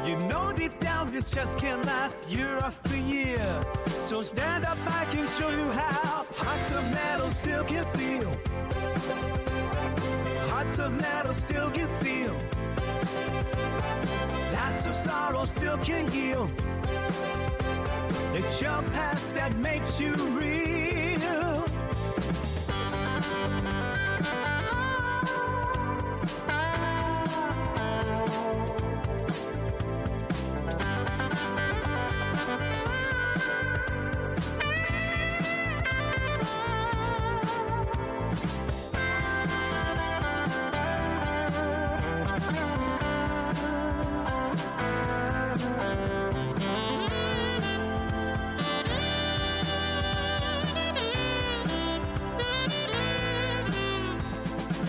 You know deep down this just can't last year after year. So stand up, I can show you how hearts of metal still can feel. Hearts of metal still can feel. Lots of sorrow still can heal. It's your past that makes you real.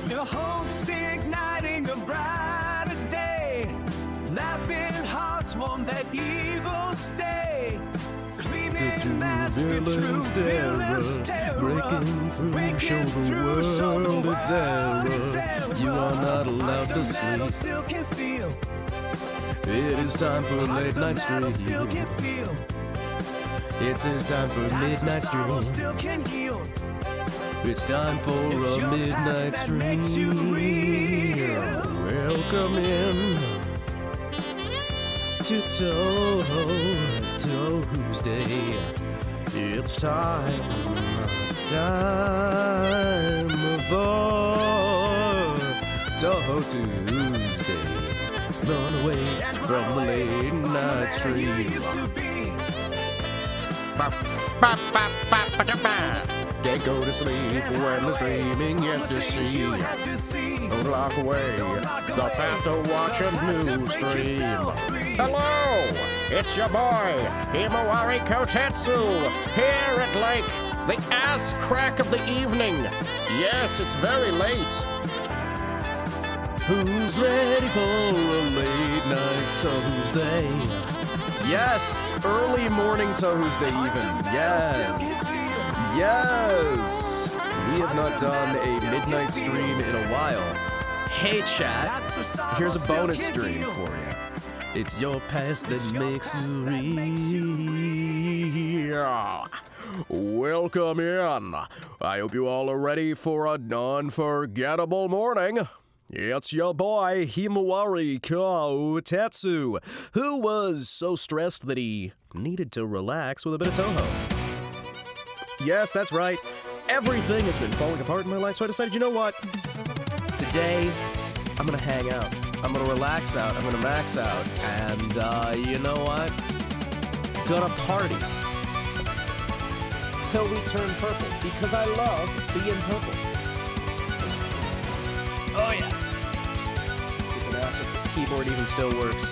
Your hope's igniting a brighter day. Laughing hearts won't let evil stay. Gleaming mask of true villain's terror. Breaking through, show the world it's error. You are not allowed to sleep. Still can feel. It is time for late night stream. Still can feel. It's time for midnight stream. Still can heal. It's time for a midnight stream. Welcome in to TouHousday. It's time for TouHou Tuesday. Run away from the late night stream. Can't go to sleep when the streaming yet to see. Don't lock away the path to watch a new stream. Hello, it's your boy, Himawari Kotetsu, here at Lake, the ass crack of the evening. Yes, it's very late. Who's ready for a late night TouHousday? Yes, early morning TouHousday even. Yes. Yes! We have not done a midnight stream in a while. Hey chat, here's a bonus stream for you. It's your past that makes you real. Welcome in. I hope you all are ready for an unforgettable morning. It's your boy, Himawari Kotetsu, who was so stressed that he needed to relax with a bit of TouHou. Yes, that's right. Everything has been falling apart in my life, so I decided, you know what? Today, I'm gonna hang out. I'm gonna relax out. I'm gonna max out. And, you know what? Gonna party. Till we turn purple, because I love being purple. Oh, yeah. You can ask if the keyboard even still works.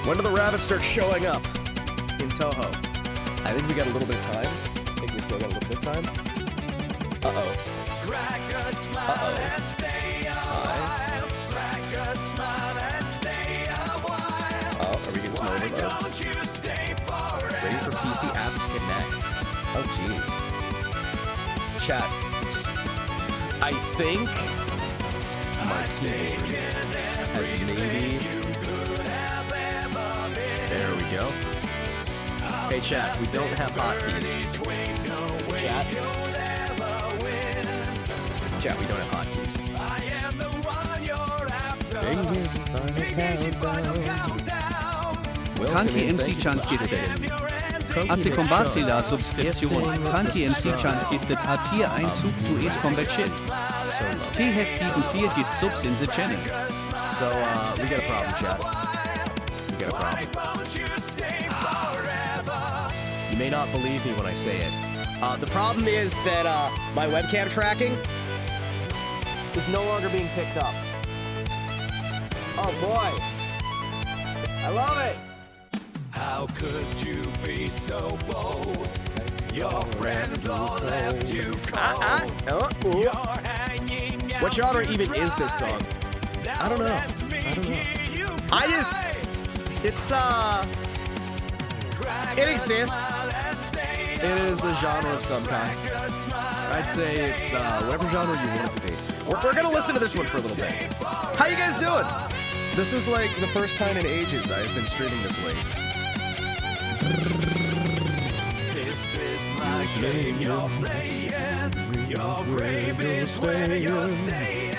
When do the rabbits start showing up in TouHou? I think we got a little bit of time. I think we still got a little bit of time. Uh-oh. Crack a smile and stay a while. Crack a smile and stay a while. Oh, are we getting some overload? Don't you stay forever? Waiting for PC app to connect. Oh, jeez. Chat. I think my keyboard has maybe... There we go. Hey chat, we don't have hotkeys. Chat? Chat, we don't have hotkeys. Kanki MC-chan giftet. Ante combatsi la subscription. Kanki MC-chan giftet Atir 1 sub to is combat shit. T-Heft 4 gift subs in the channel. So, we got a problem, chat. We got a problem. You may not believe me when I say it. The problem is that, my webcam tracking is no longer being picked up. Oh boy. I love it. How could you be so bold? Your friends all left you cold. You're hanging out. What genre even is this song? I don't know. It exists. It is a genre of some kind. I'd say it's whatever genre you want it to be. We're gonna listen to this one for a little bit. How you guys doing? This is like the first time in ages I've been streaming this late. This is my game you're playing. Your grave is where you're staying.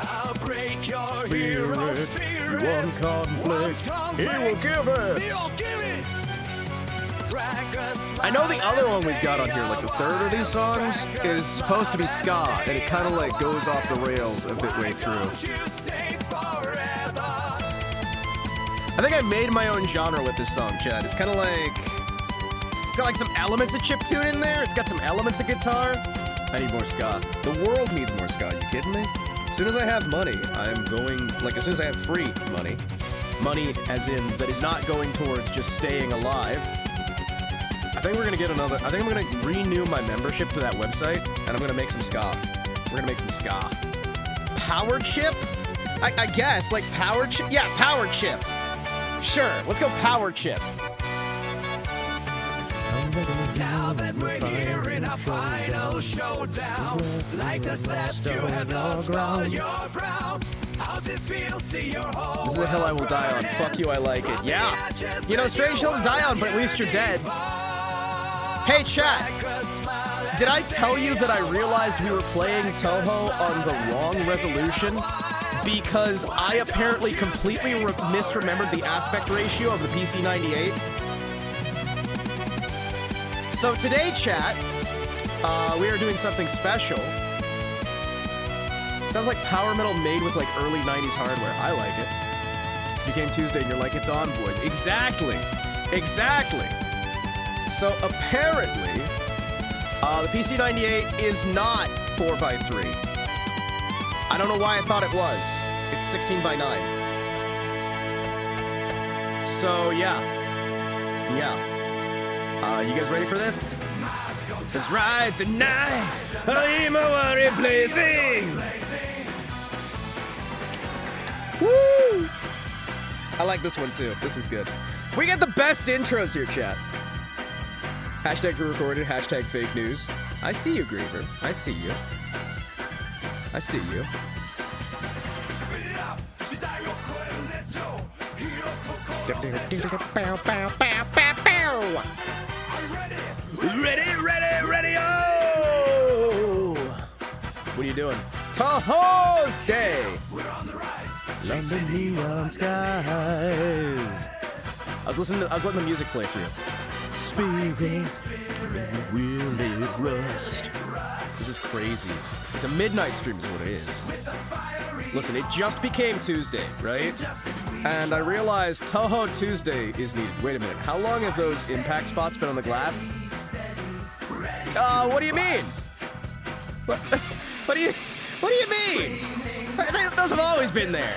I'll break your hero spirit. One conflict, he will give it. He'll give it. I know the other one we've got on here, like the third of these songs, is supposed to be ska, and it kind of like goes off the rails a bit way through. I think I made my own genre with this song, Chad. It's kind of like, it's got like some elements of chiptune in there. It's got some elements of guitar. I need more ska. The world needs more ska. You kidding me? As soon as I have money, I'm going, like as soon as I have free money, money as in that is not going towards just staying alive, I think we're gonna get another, I think I'm gonna renew my membership to that website, and I'm gonna make some ska. We're gonna make some ska. Power chip? I guess, like power chip? Yeah, power chip. Sure, let's go power chip. Now that we're here in our final showdown, like this last you had lost all your ground. How's it feel? See your whole This is a hill I will die on. Fuck you, I like it. Yeah. You know, strange hill to die on, but at least you're dead. Hey, chat. Did I tell you that I realized we were playing TouHou on the wrong resolution? Because I apparently completely misremembered the aspect ratio of the PC98. So today, chat, we are doing something special. Sounds like power metal made with like early 90s hardware. I like it. Became Tuesday and you're like, it's on, boys. Exactly. Exactly. So apparently, the PC98 is not 4x3. I don't know why I thought it was. It's 16x9. So yeah. Yeah. You guys ready for this? Let's ride the night. Himawari blazing. Woo! I like this one too. This one's good. We get the best intros here, chat. Hashtag recorded, hashtag fake news. I see you, Griever. I see you. I see you. Ready, oh! What are you doing? TouHousday! We're on the rise. London neon skies. I was letting the music play through. Spirit, will it rust? This is crazy. It's a midnight stream is what it is. Listen, it just became Tuesday, right? And I realized TouHou Tuesday is needed. Wait a minute, how long have those impact spots been on the glass? What do you mean? What do you mean? Those have always been there.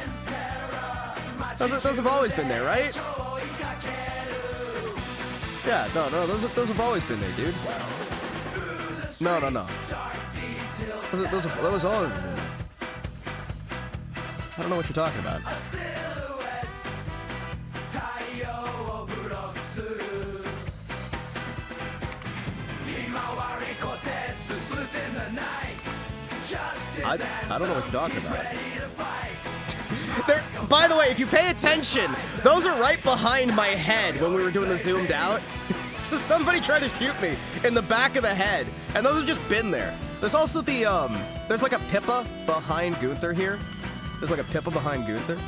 Those have always been there, right? Yeah, no, those have always been there, dude. No. Those have always been there. I don't know what you're talking about. I don't know what you're talking about. By the way, if you pay attention, those are right behind my head when we were doing the zoomed out. So somebody tried to shoot me in the back of the head, and those have just been there. There's also the, there's like a Pippa behind Gunther here. There's like a Pippa behind Gunther.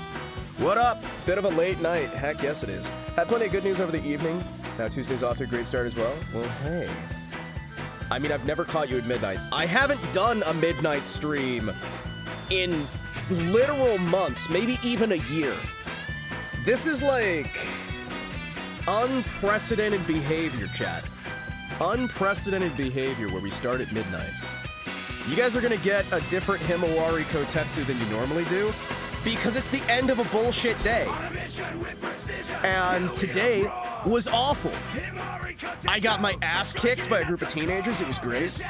What up? Bit of a late night. Heck yes it is. Had plenty of good news over the evening. Now Tuesday's off to a great start as well. Well, hey. I mean, I've never caught you at midnight. I haven't done a midnight stream in literal months, maybe even a year. This is like unprecedented behavior, chat. Unprecedented behavior where we start at midnight. You guys are gonna get a different Himawari Kotetsu than you normally do because it's the end of a bullshit day. And today was awful. I got my ass kicked by a group of teenagers. It was great.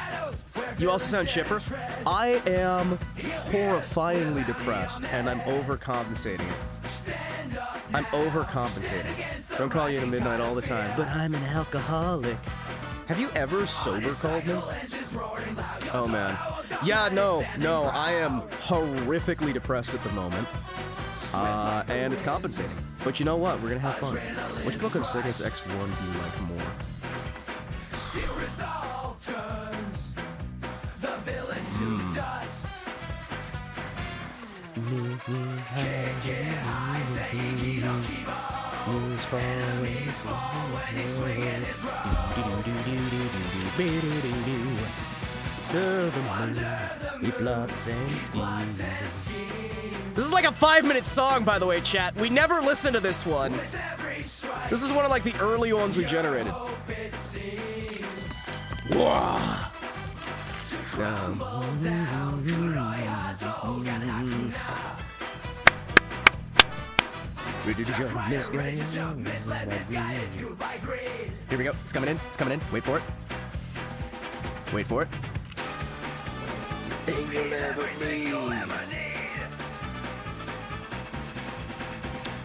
You also sound chipper. I am horrifyingly depressed, and I'm overcompensating it. I'm overcompensating. Don't call you in at midnight all the time, but I'm an alcoholic. Have you ever sober called me? Oh man. Yeah, no, I am horrifically depressed at the moment. And it's compensating. But you know what? We're gonna have fun. Which book of Cycles X1 do you like more? This is like a 5-minute song, by the way, chat. We never listened to this one. This is one of like the early ones we generated. Whoa. Here we go. It's coming in. It's coming in. Wait for it. Wait for it. Thing you'll ever need.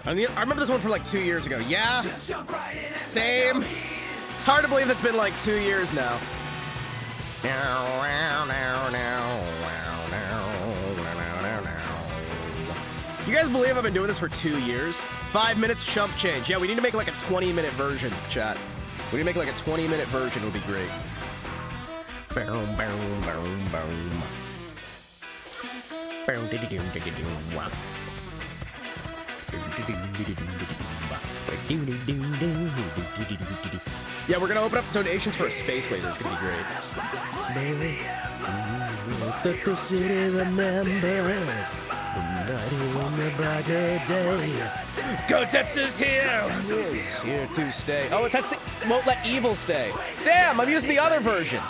I remember this one from like 2 years ago. Yeah. Same. It's hard to believe it's been like 2 years now. You guys believe I've been doing this for 2 years? 5 minutes chump change. Yeah, we need to make like a 20-minute version, chat. We need to make like a 20-minute version. It'll be great. Boom, boom, boom, boom. Yeah, we're gonna open up donations for a space laser. It's gonna be great. That the city remembers. Kotetsu's here! He's here to stay. Oh, that's the won't let evil stay. Damn, I'm using the other version.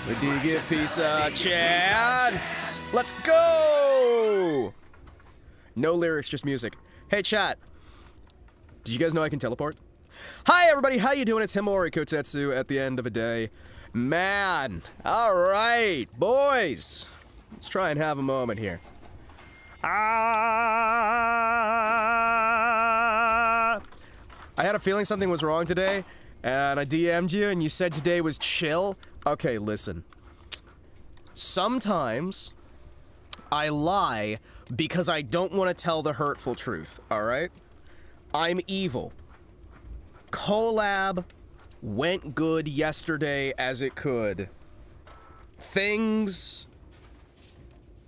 But do you give peace a chance? Let's go! No lyrics, just music. Hey, chat. Did you guys know I can teleport? Hi, everybody. How you doing? It's Himawari Kotetsu at the end of a day. Man. All right, boys. Let's try and have a moment here. I had a feeling something was wrong today, and I DM'd you, and you said today was chill. Okay, listen. Sometimes I lie because I don't want to tell the hurtful truth, alright? I'm evil. Collab went good yesterday as it could. Things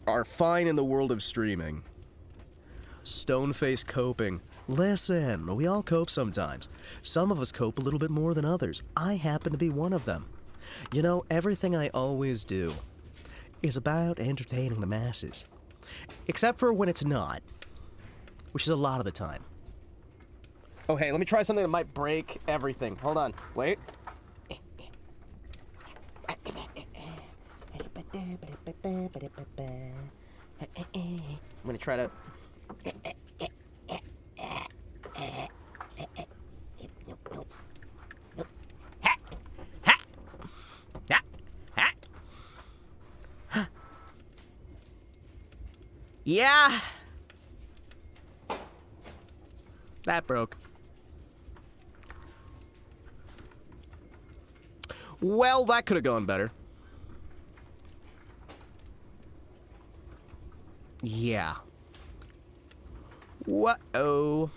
are fine in the world of streaming. Stoneface coping. Listen, we all cope sometimes. Some of us cope a little bit more than others. I happen to be one of them. You know, everything I always do is about entertaining the masses. Except for when it's not. Which is a lot of the time. Oh, hey, let me try something that might break everything. Hold on. Wait. I'm gonna try to... Yeah. That broke. Well, that could have gone better. Yeah. Whoa.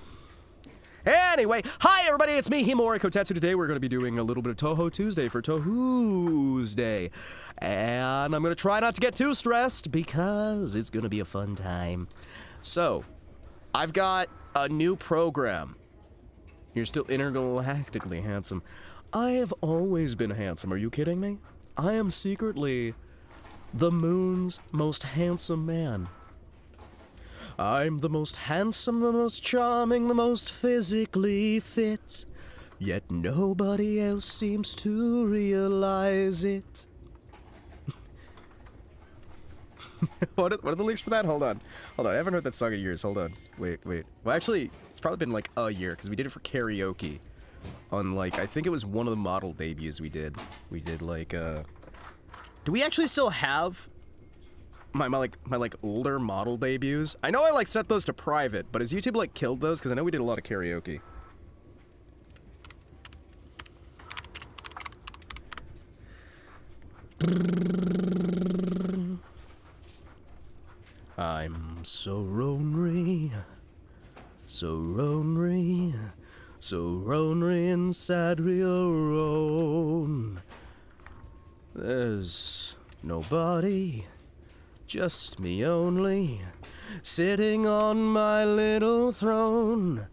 Anyway, hi everybody, it's me, Himawari Kotetsu. Today we're going to be doing a little bit of TouHou Tuesday for TouHousday. And I'm going to try not to get too stressed because it's going to be a fun time. So, I've got a new program. You're still intergalactically handsome. I have always been handsome, are you kidding me? I am secretly the moon's most handsome man. I'm the most handsome, the most charming, the most physically fit. Yet nobody else seems to realize it. What are the links for that? Hold on. I haven't heard that song in years. Hold on. Wait. Well, actually, it's probably been like a year because we did it for karaoke. On like, I think it was one of the model debuts we did. We did like, do we actually still have my older model debuts? I know I like set those to private, but has YouTube like killed those? Because I know we did a lot of karaoke. I'm so lonely, so lonely, so lonely inside real own. There's nobody, just me only, sitting on my little throne.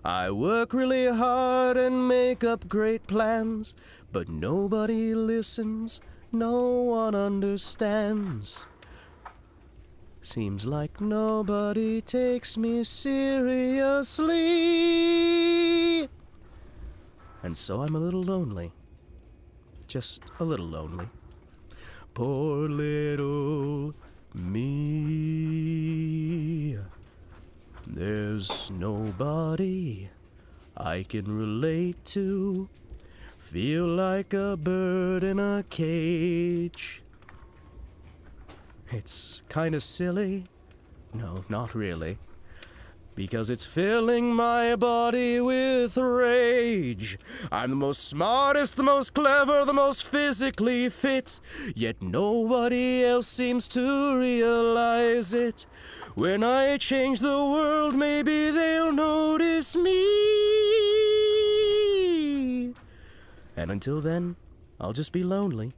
I work really hard and make up great plans, but nobody listens, no one understands. Seems like nobody takes me seriously. And so I'm a little lonely. Just a little lonely. Poor little me. There's nobody I can relate to. Feel like a bird in a cage. It's kinda silly. No, not really. Because it's filling my body with rage. I'm the most smartest, the most clever, the most physically fit. Yet nobody else seems to realize it. When I change the world, maybe they'll notice me. And until then, I'll just be lonely.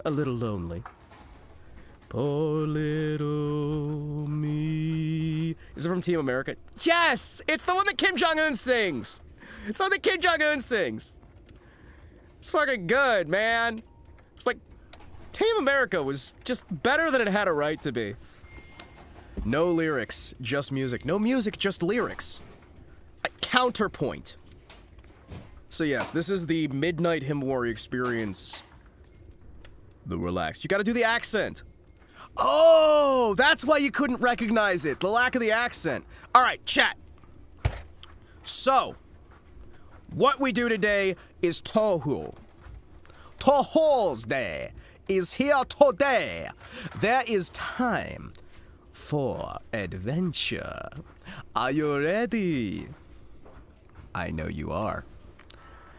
A little lonely. Poor little me. Is it from Team America? Yes! It's the one that Kim Jong-un sings! It's the one that Kim Jong-un sings! It's fucking good, man. It's like, Team America was just better than it had a right to be. No lyrics, just music. No music, just lyrics. A counterpoint. So yes, this is the Midnight Himawari experience. The relaxed. You gotta do the accent. Oh, that's why you couldn't recognize it. The lack of the accent. All right, chat. So, what we do today is TouHou. TouHousday is here today. There is time for adventure. Are you ready? I know you are.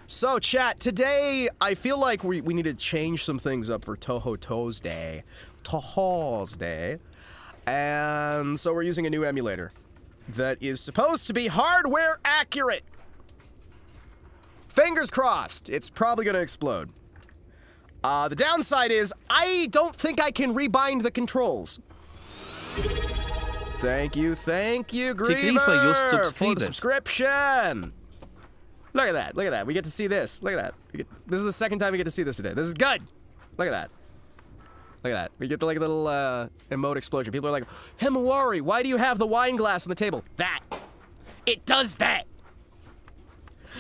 So, chat, today I feel like we need to change some things up for TouHousday. TouHousday. And so we're using a new emulator that is supposed to be hardware accurate. Fingers crossed. It's probably gonna explode. The downside is I don't think I can rebind the controls. Thank you, Griever, for the subscription. Look at that, look at that. We get to see this. Look at that. This is the second time we get to see this today. This is good. Look at that. Look at that. We get the like little emote explosion. People are like, Himawari, why do you have the wine glass on the table? That. It does that.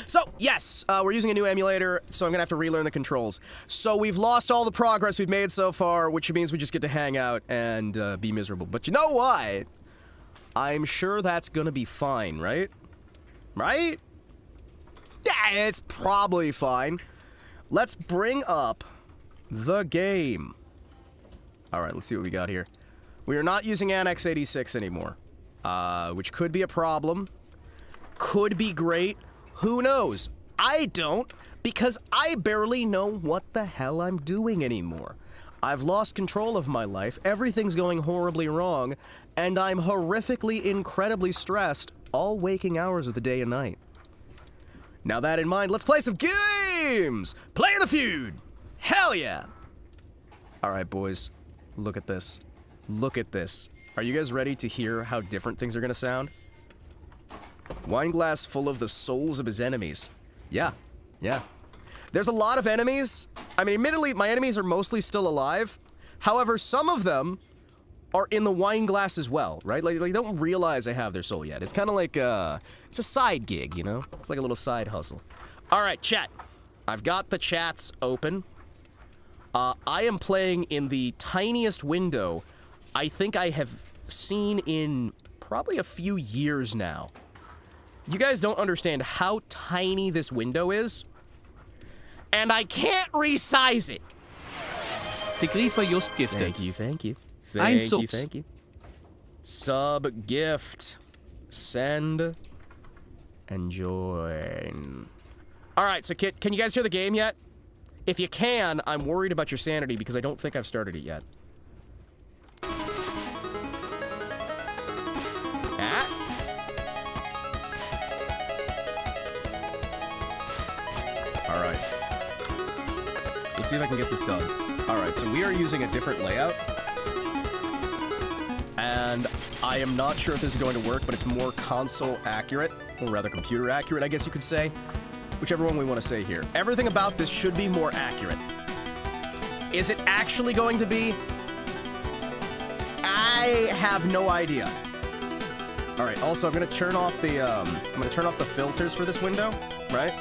So, yes, we're using a new emulator, so I'm gonna have to relearn the controls. So we've lost all the progress we've made so far, which means we just get to hang out and be miserable. But you know what? I'm sure that's gonna be fine, right? Right? Yeah, it's probably fine. Let's bring up the game. All right, let's see what we got here. We are not using Annex 86 anymore, which could be a problem. Could be great. Who knows? I don't, because I barely know what the hell I'm doing anymore. I've lost control of my life, everything's going horribly wrong, and I'm horrifically, incredibly stressed all waking hours of the day and night. Now that in mind, let's play some games! Play the feud! Hell yeah! Alright, boys. Look at this. Look at this. Are you guys ready to hear how different things are gonna sound? Wine glass full of the souls of his enemies. Yeah. Yeah. There's a lot of enemies. I mean, admittedly, my enemies are mostly still alive. However, some of them are in the wine glass as well, right? Like they don't realize I have their soul yet. It's kind of like, it's a side gig, you know? It's like a little side hustle. All right, chat. I've got the chats open. I am playing in the tiniest window I think I have seen in probably a few years now. You guys don't understand how tiny this window is, and I can't resize it. The Griefer just gifted. Thank you. Thank you. Sub gift. Send and join. All right, so can you guys hear the game yet? If you can, I'm worried about your sanity because I don't think I've started it yet. Ah. Alright. Let's see if I can get this done. Alright, so we are using a different layout. And I am not sure if this is going to work, but it's more console accurate, or rather computer accurate, I guess you could say. Whichever one we want to say here. Everything about this should be more accurate. Is it actually going to be? I have no idea. All right. Also, I'm gonna turn off the filters for this window, right?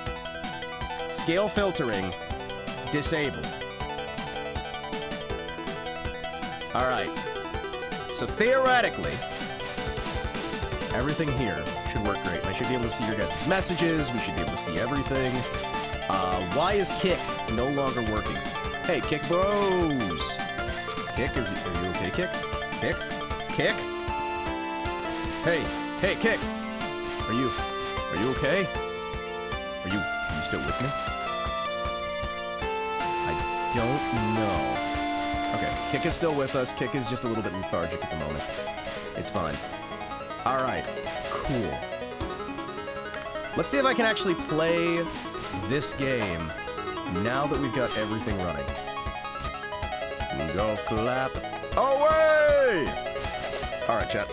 Scale filtering disabled. All right. So theoretically, everything here should work great. I should be able to see your guys' messages. We should be able to see everything. Why is Kick no longer working? Hey, Kick bros. Kick, are you okay, Kick? Kick? Kick? Hey, Kick. Are you okay? Are you still with me? I don't know. Okay, Kick is still with us. Kick is just a little bit lethargic at the moment. It's fine. All right, cool. Let's see if I can actually play this game now that we've got everything running. Go clap away! All right, chat.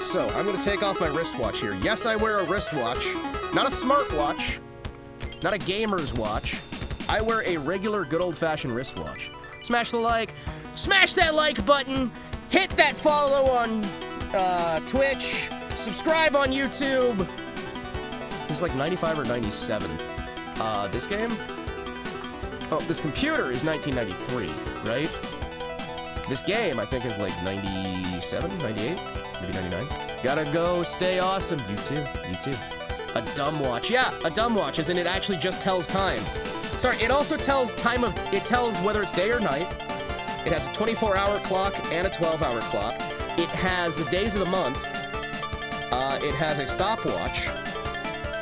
So, I'm gonna take off my wristwatch here. Yes, I wear a wristwatch. Not a smartwatch. Not a gamer's watch. I wear a regular, good old-fashioned wristwatch. Smash the like. Smash that like button. Hit that follow on Twitch. Subscribe on YouTube. This is like 95 or 97. This game? Oh, this computer is 1993, right? This game, I think, is like 97, 98, maybe 99. Gotta go, stay awesome. You too, you too. A dumb watch. Yeah, a dumb watch, as in it actually just tells time. Sorry, it also tells it tells whether it's day or night. It has a 24-hour clock and a 12-hour clock. It has the days of the month. It has a stopwatch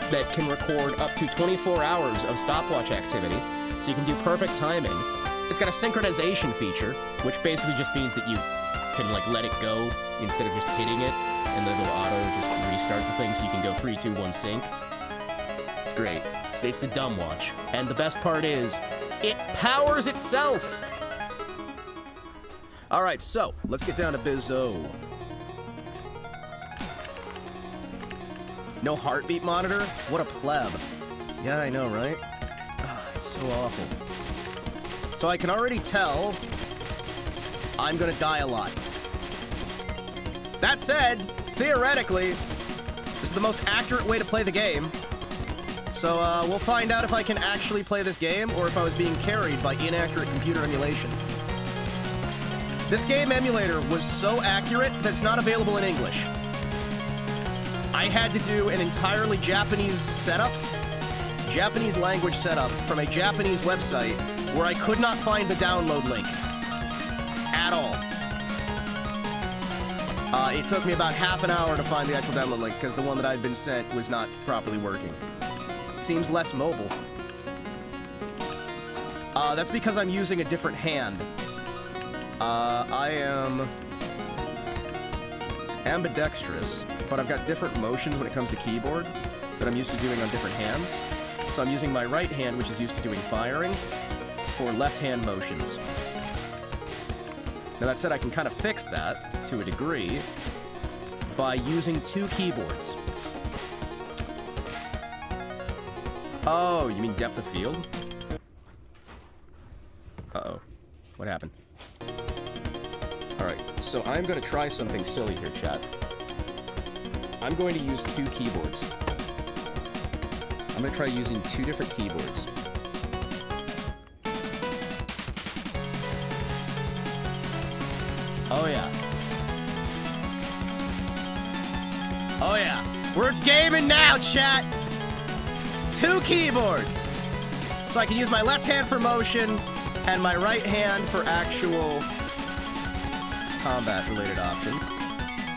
that can record up to 24 hours of stopwatch activity, so you can do perfect timing. It's got a synchronization feature, which basically just means that you can, like, let it go instead of just hitting it, and then it'll auto just restart the thing so you can go 3, 2, 1 sync. It's great. It's the dumb watch. And the best part is, it powers itself! Alright, so, let's get down to Bizzo. No heartbeat monitor? What a pleb. Yeah, I know, right? Ugh, it's so awful. So I can already tell I'm gonna die a lot. That said, theoretically, this is the most accurate way to play the game. So, we'll find out if I can actually play this game, or if I was being carried by inaccurate computer emulation. This game emulator was so accurate that it's not available in English. I had to do an entirely Japanese setup, Japanese language setup, from a Japanese website where I could not find the download link. At all. It took me about half an hour to find the actual download link, because the one that I'd been sent was not properly working. Seems less mobile. That's because I'm using a different hand. I am ambidextrous, but I've got different motions when it comes to keyboard that I'm used to doing on different hands. So I'm using my right hand, which is used to doing firing, for left-hand motions. Now that said, I can kind of fix that, to a degree, by using 2 keyboards. Oh, you mean depth of field? Uh-oh. What happened? Alright, so I'm gonna try something silly here, chat. I'm going to use 2 keyboards. I'm gonna try using 2 different keyboards. Oh yeah. Oh yeah. We're gaming now, chat! 2 keyboards! So I can use my left hand for motion, and my right hand for actual combat-related options.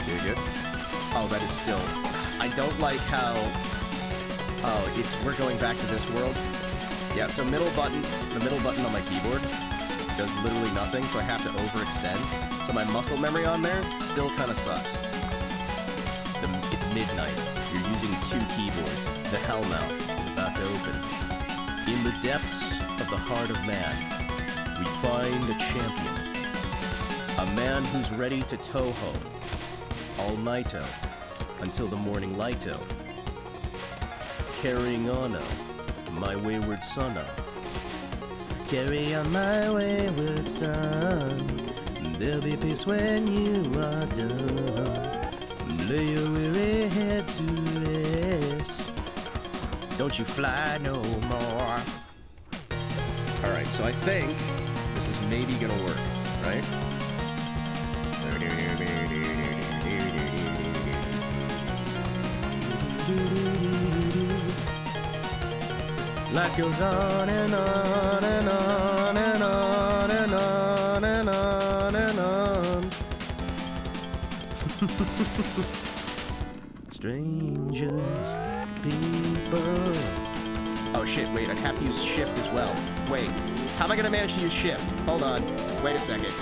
Very good. Oh, that is still... I don't like how... Oh, we're going back to this world. Yeah, so the middle button on my keyboard does literally nothing, so I have to overextend. So my muscle memory on there still kind of sucks. It's midnight. You're using 2 keyboards. The hellmouth is about to open. In the depths of the heart of man, we find a champion. A man who's ready to TouHou all nighto until the morning lighto. Carrying on, my wayward son. Carry on, my wayward son. There'll be peace when you are done. Lay your weary head to rest. Don't you fly no more. Alright, so I think this is maybe gonna work, right? Life goes on and on and on and on and on and on and on. Strangers, people. Oh shit, wait, I'd have to use shift as well. Wait, how am I gonna manage to use shift? Hold on, wait a second.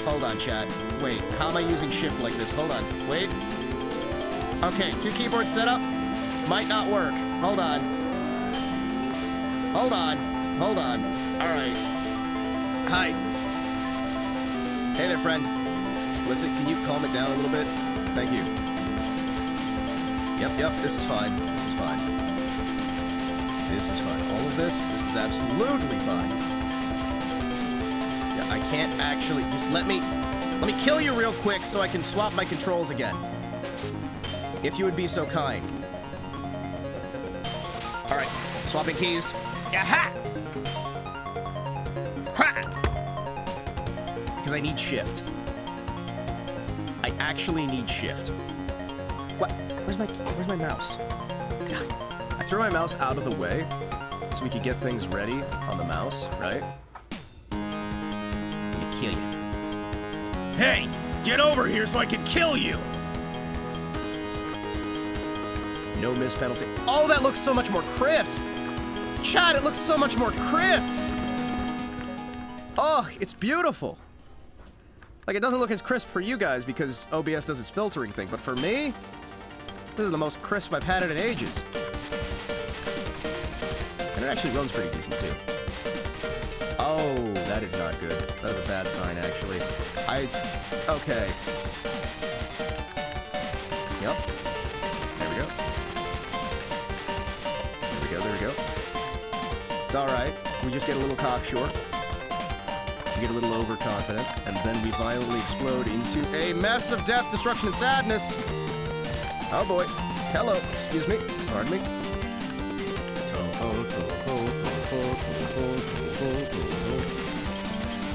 Hold on, chat. Wait, how am I using shift like this? Hold on, wait. Okay, 2 keyboard setup. Might not work. Hold on. Hold on. Hold on. Alright. Hi. Hey there, friend. Listen, can you calm it down a little bit? Thank you. Yep, this is fine. This is fine. This is fine. All of this is absolutely fine. Yeah, I can't actually... Just let me kill you real quick so I can swap my controls again. If you would be so kind. Alright, swapping keys. Aha! Ha! Because I need shift. I actually need shift. What? Where's my mouse? I threw my mouse out of the way so we could get things ready on the mouse, right? Let me kill you. Hey! Get over here so I can kill you! No miss penalty. Oh, that looks so much more crisp! Chad, it looks so much more crisp! Oh, it's beautiful. Like, it doesn't look as crisp for you guys because OBS does its filtering thing, but for me, this is the most crisp I've had it in ages. And it actually runs pretty decent, too. Oh, that is not good. That is a bad sign, actually. Okay. Yep. There we go. There we go. It's alright. We just get a little cocksure. We get a little overconfident, and then we violently explode into a mess of death, destruction, and sadness. Oh boy. Hello. Excuse me. Pardon me.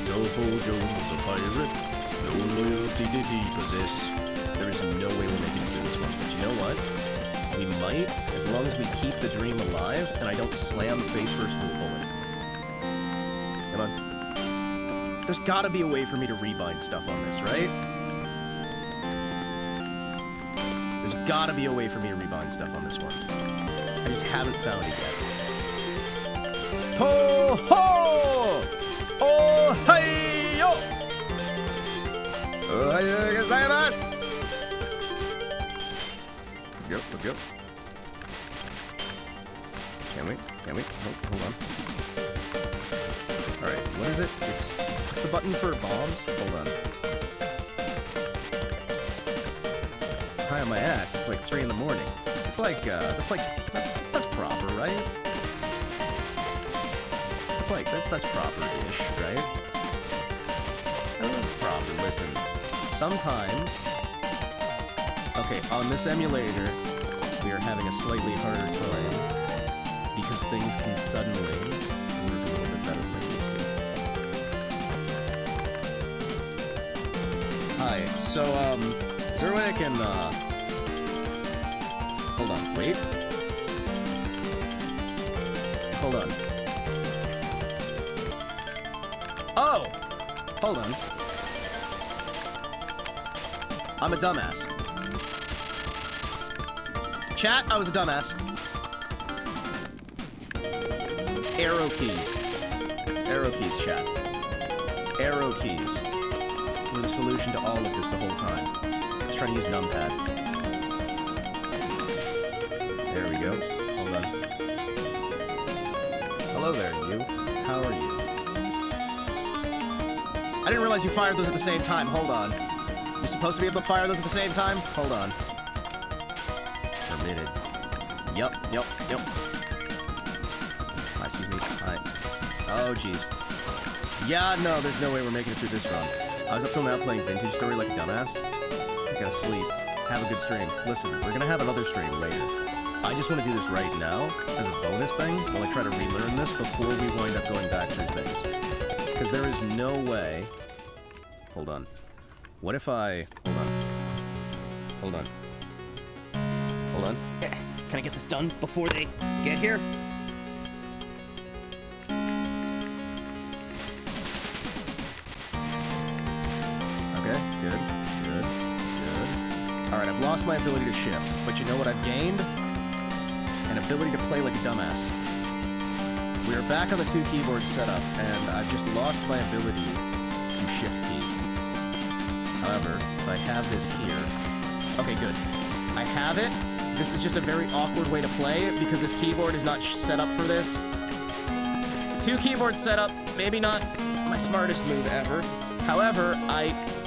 TouHou Jones a pirate. No loyalty did he possess. There is no way we're making it through this one, but you know what? We might, as long as we keep the dream alive and I don't slam face first into a bullet. Come on. There's gotta be a way for me to rebind stuff on this, right? There's gotta be a way for me to rebind stuff on this one. I just haven't found it yet. TouHou! Oh, hey, yo! Ohayou gozaimasu! Let's go. Can we? Oh, hold on. Alright, what is it? What's the button for bombs? Hold on. High on my ass, it's like 3 in the morning. It's like, that's proper, right? That's proper-ish, right? That's proper, listen. Sometimes... Okay, on this emulator, we are having a slightly harder time because things can suddenly work a little bit better than they used to. Hi, so, is there a way I can, hold on, wait. Hold on. Oh! Hold on. I'm a dumbass. Chat, I was a dumbass. arrow keys. It's arrow keys, chat. Arrow keys were the solution to all of this the whole time. I was trying to use numpad. There we go. Hold on. Hello there, you. How are you? I didn't realize you fired those at the same time. Hold on. You're supposed to be able to fire those at the same time? Hold on. Permitted. Yup. Excuse me. Alright. Oh, jeez. Yeah, no, there's no way we're making it through this run. I was up till now playing Vintage Story like a dumbass. I gotta sleep. Have a good stream. Listen, we're gonna have another stream later. I just want to do this right now as a bonus thing while I try to relearn this before we wind up going back through things. Because there is no way... Hold on. What if I... Hold on. Can I get this done before they get here? Okay, good. Alright, I've lost my ability to shift, but you know what I've gained? An ability to play like a dumbass. We are back on the 2 keyboard setup, and I've just lost my ability to shift key. However, if I have this here... Okay, good. I have it. This is just a very awkward way to play it, because this keyboard is not set up for this. 2 keyboard setup, maybe not my smartest move ever. However,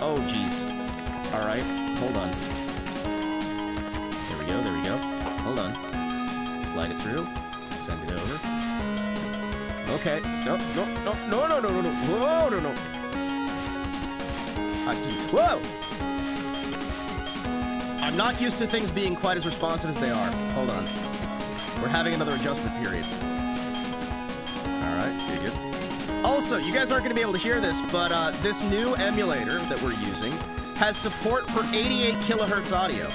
Oh, jeez. Alright, hold on. There we go. Hold on. Slide it through. Send it over. Okay. No. Whoa, no. Excuse me. Whoa! I'm not used to things being quite as responsive as they are. Hold on. We're having another adjustment period. Alright, good. Also, you guys aren't going to be able to hear this, but this new emulator that we're using has support for 88 kilohertz audio.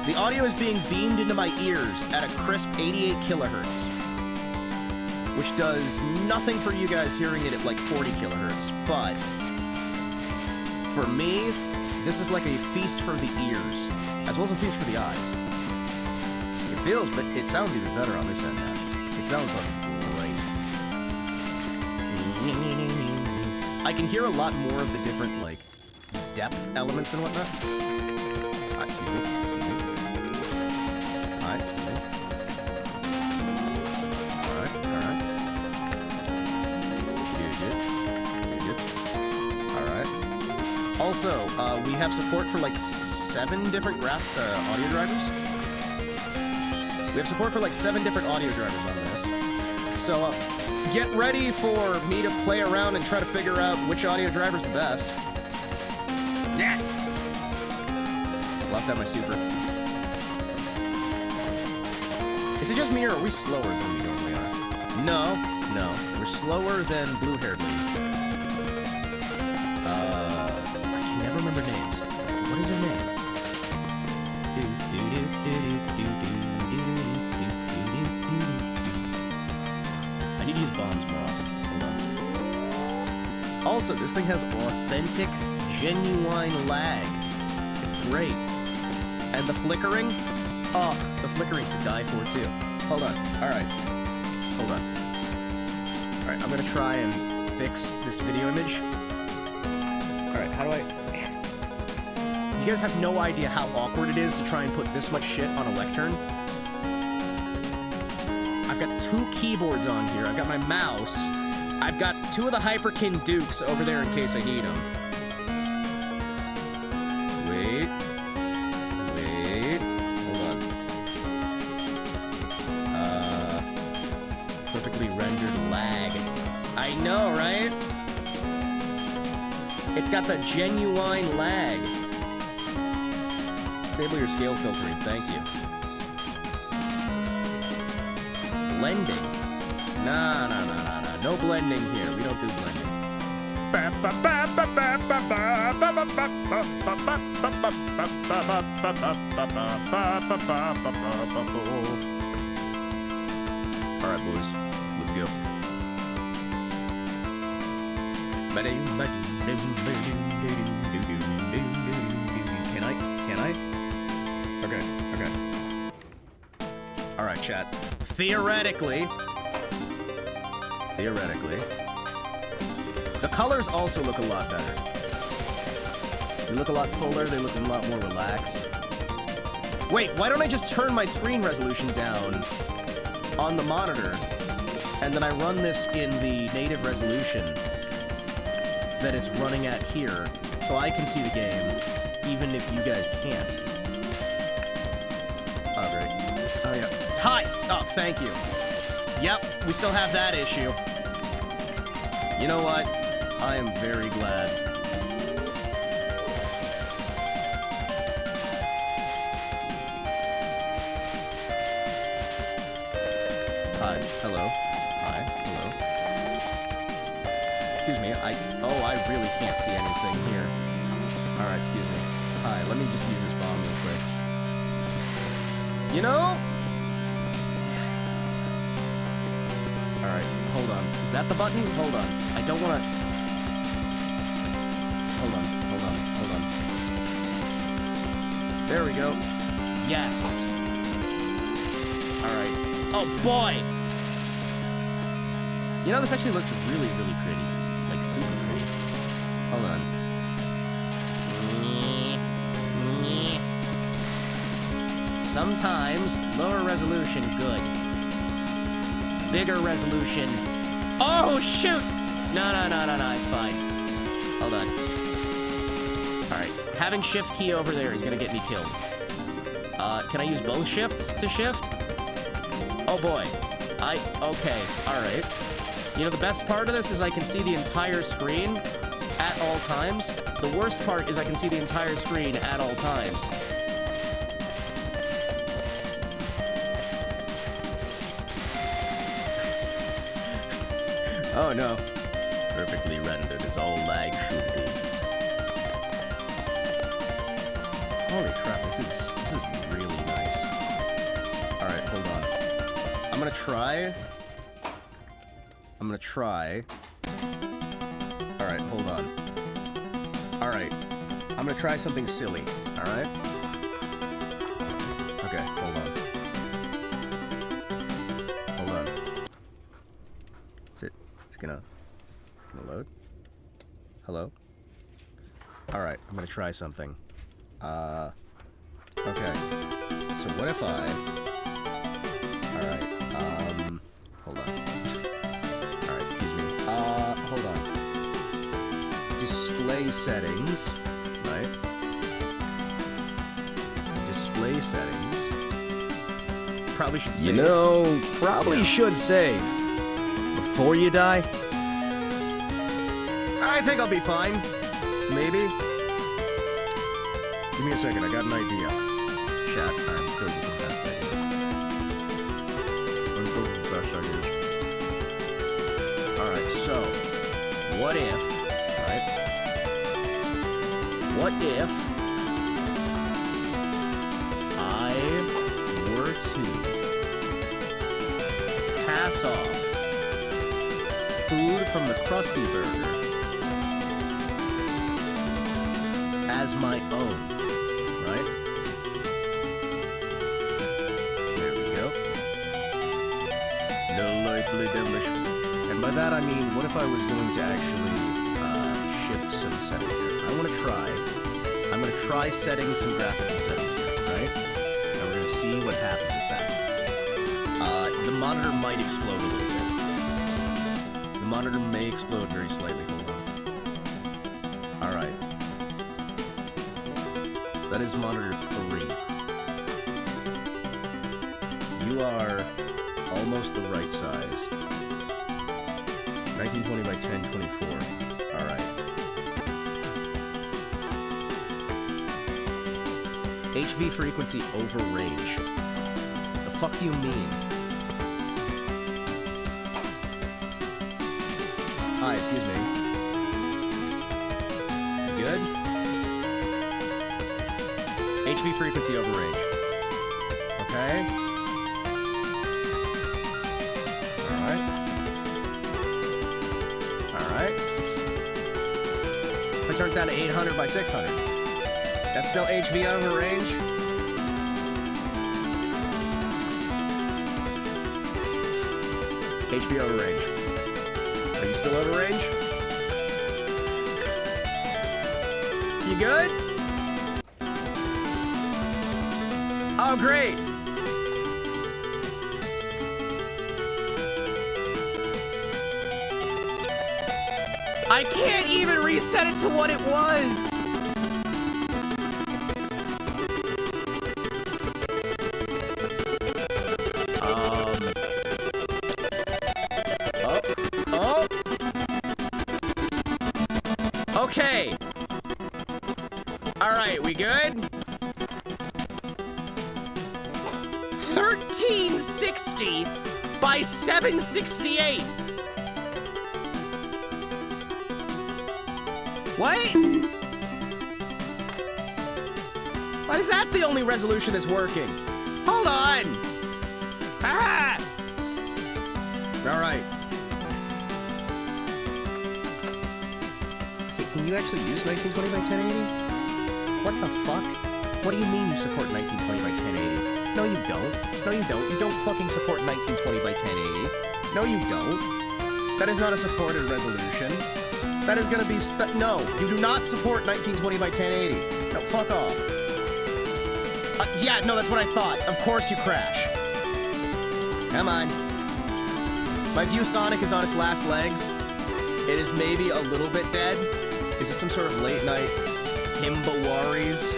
The audio is being beamed into my ears at a crisp 88 kilohertz, which does nothing for you guys hearing it at like 40 kilohertz, but for me, this is like a feast for the ears, as well as a feast for the eyes. It feels, but it sounds even better on this end now. It sounds fucking great. I can hear a lot more of the different, like, depth elements and whatnot. Excuse me. Alright. Good. Alright. Also, we have support for like 7 different audio drivers. We have support for like 7 different audio drivers on this. So, get ready for me to play around and try to figure out which audio driver's the best. Yeah! Lost out my super. Is it just me, or are we slower than we normally are? No. We're slower than blue-haired lady. I can never remember names. What is her name? I need to use bombs more often. Hold on. Also, this thing has authentic, genuine lag. It's great. And the flickering? Oh, the flickering's to die for, too. Hold on. Alright. Alright, I'm gonna try and fix this video image. Alright, how do I... You guys have no idea how awkward it is to try and put this much shit on a lectern. I've got 2 keyboards on here. I've got my mouse. I've got 2 of the Hyperkin Dukes over there in case I need them. Wait. Perfectly rendered lag. I know, right? It's got the genuine lag. Disable your scale filtering, thank you. Blending. Nah. No blending here. We don't do blending. Alright, boys. Let's go. Can I? Okay. Alright. Alright, chat. Theoretically, the colors also look a lot better. They look a lot fuller, they look a lot more relaxed. Wait, why don't I just turn my screen resolution down on the monitor, and then I run this in the native resolution that it's running at here, so I can see the game, even if you guys can't. Oh, great. Oh, yeah. Hi! Oh, thank you. Yep, we still have that issue. You know what? I am very glad. Hi. Hello. Hi. Hello. Excuse me, oh, I really can't see anything here. Alright, excuse me. Hi, let me just use this bomb real quick. You know? Alright, hold on. Is that the button? Hold on. I don't wanna... Hold on. There we go. Yes. Alright. Oh, boy! You know, this actually looks really, really pretty. Like, super pretty. Hold on. Sometimes, lower resolution, good. Bigger resolution. Oh, shoot! No, it's fine. Hold on. Alright, having shift key over there is gonna get me killed. Can I use both shifts to shift? Oh boy. Okay, alright. You know, the best part of this is I can see the entire screen at all times. The worst part is I can see the entire screen at all times. Oh no. Perfectly rendered as all lag should be. Holy crap, this is really nice. Alright, hold on. I'm gonna try. Alright, hold on. Alright. I'm gonna try something silly, alright? Okay, hold on. Is it gonna load? Hello? Alright, I'm gonna try something. Okay. So what if I... Alright, hold on. Alright, excuse me. Hold on. Display settings, right? Display settings. Probably should save. You know, probably should save. Before you die? I think I'll be fine. Maybe. Give me a second, I got an idea. Chat, I'm good with the best ideas. Alright, so, what if, right? What if I were to pass off food from the Krusty Burger as my own, right? There we go. Delightfully devilish. And by that I mean, what if I was going to actually shift some settings here? I'm gonna try setting some graphical settings here, right? And we're gonna see what happens with that. The monitor might explode a little bit. The monitor may explode very slightly. Hold on. Alright. So that is monitor 3. You are almost the right size. 1920 by 1024. Alright. HV frequency over range. The fuck do you mean? Hi, excuse me. Good? HV frequency over range. Okay. Alright. Alright. If I turn it down to 800 by 600. That's still HV over range? HP over range. Are you still over range? You good? Oh, great. I can't even reset it to what it was. Okay. All right, we good? 1360 by 768. What? Why is that the only resolution that's working? Hold on. Ah! All right. Can you actually use 1920 by 1080? What the fuck? What do you mean you support 1920 by 1080? No, you don't. No, you don't. You don't fucking support 1920 by 1080. No, you don't. That is not a supported resolution. That is gonna be no, you do not support 1920 by 1080. No, fuck off. Yeah, no, that's what I thought. Of course you crash. Come on. My ViewSonic is on its last legs. It is maybe a little bit dead. Is this some sort of late night Himawari's?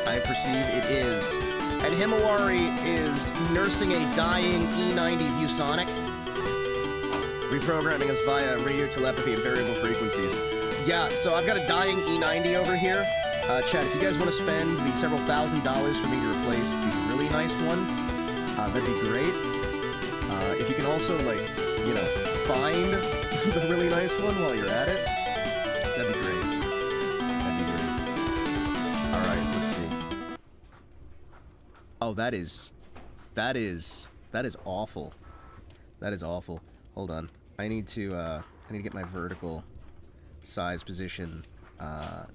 I perceive it is. And Himawari is nursing a dying E90 ViewSonic, reprogramming us via radio telepathy and variable frequencies. Yeah, so I've got a dying E90 over here. Chat, if you guys want to spend the several $1,000s for me to replace the really nice one, that'd be great. If you can also, like, you know, find the really nice one while you're at it, that'd be great. That'd be great. Alright, let's see. Oh, that is awful. That is awful. Hold on. I need to get my vertical size position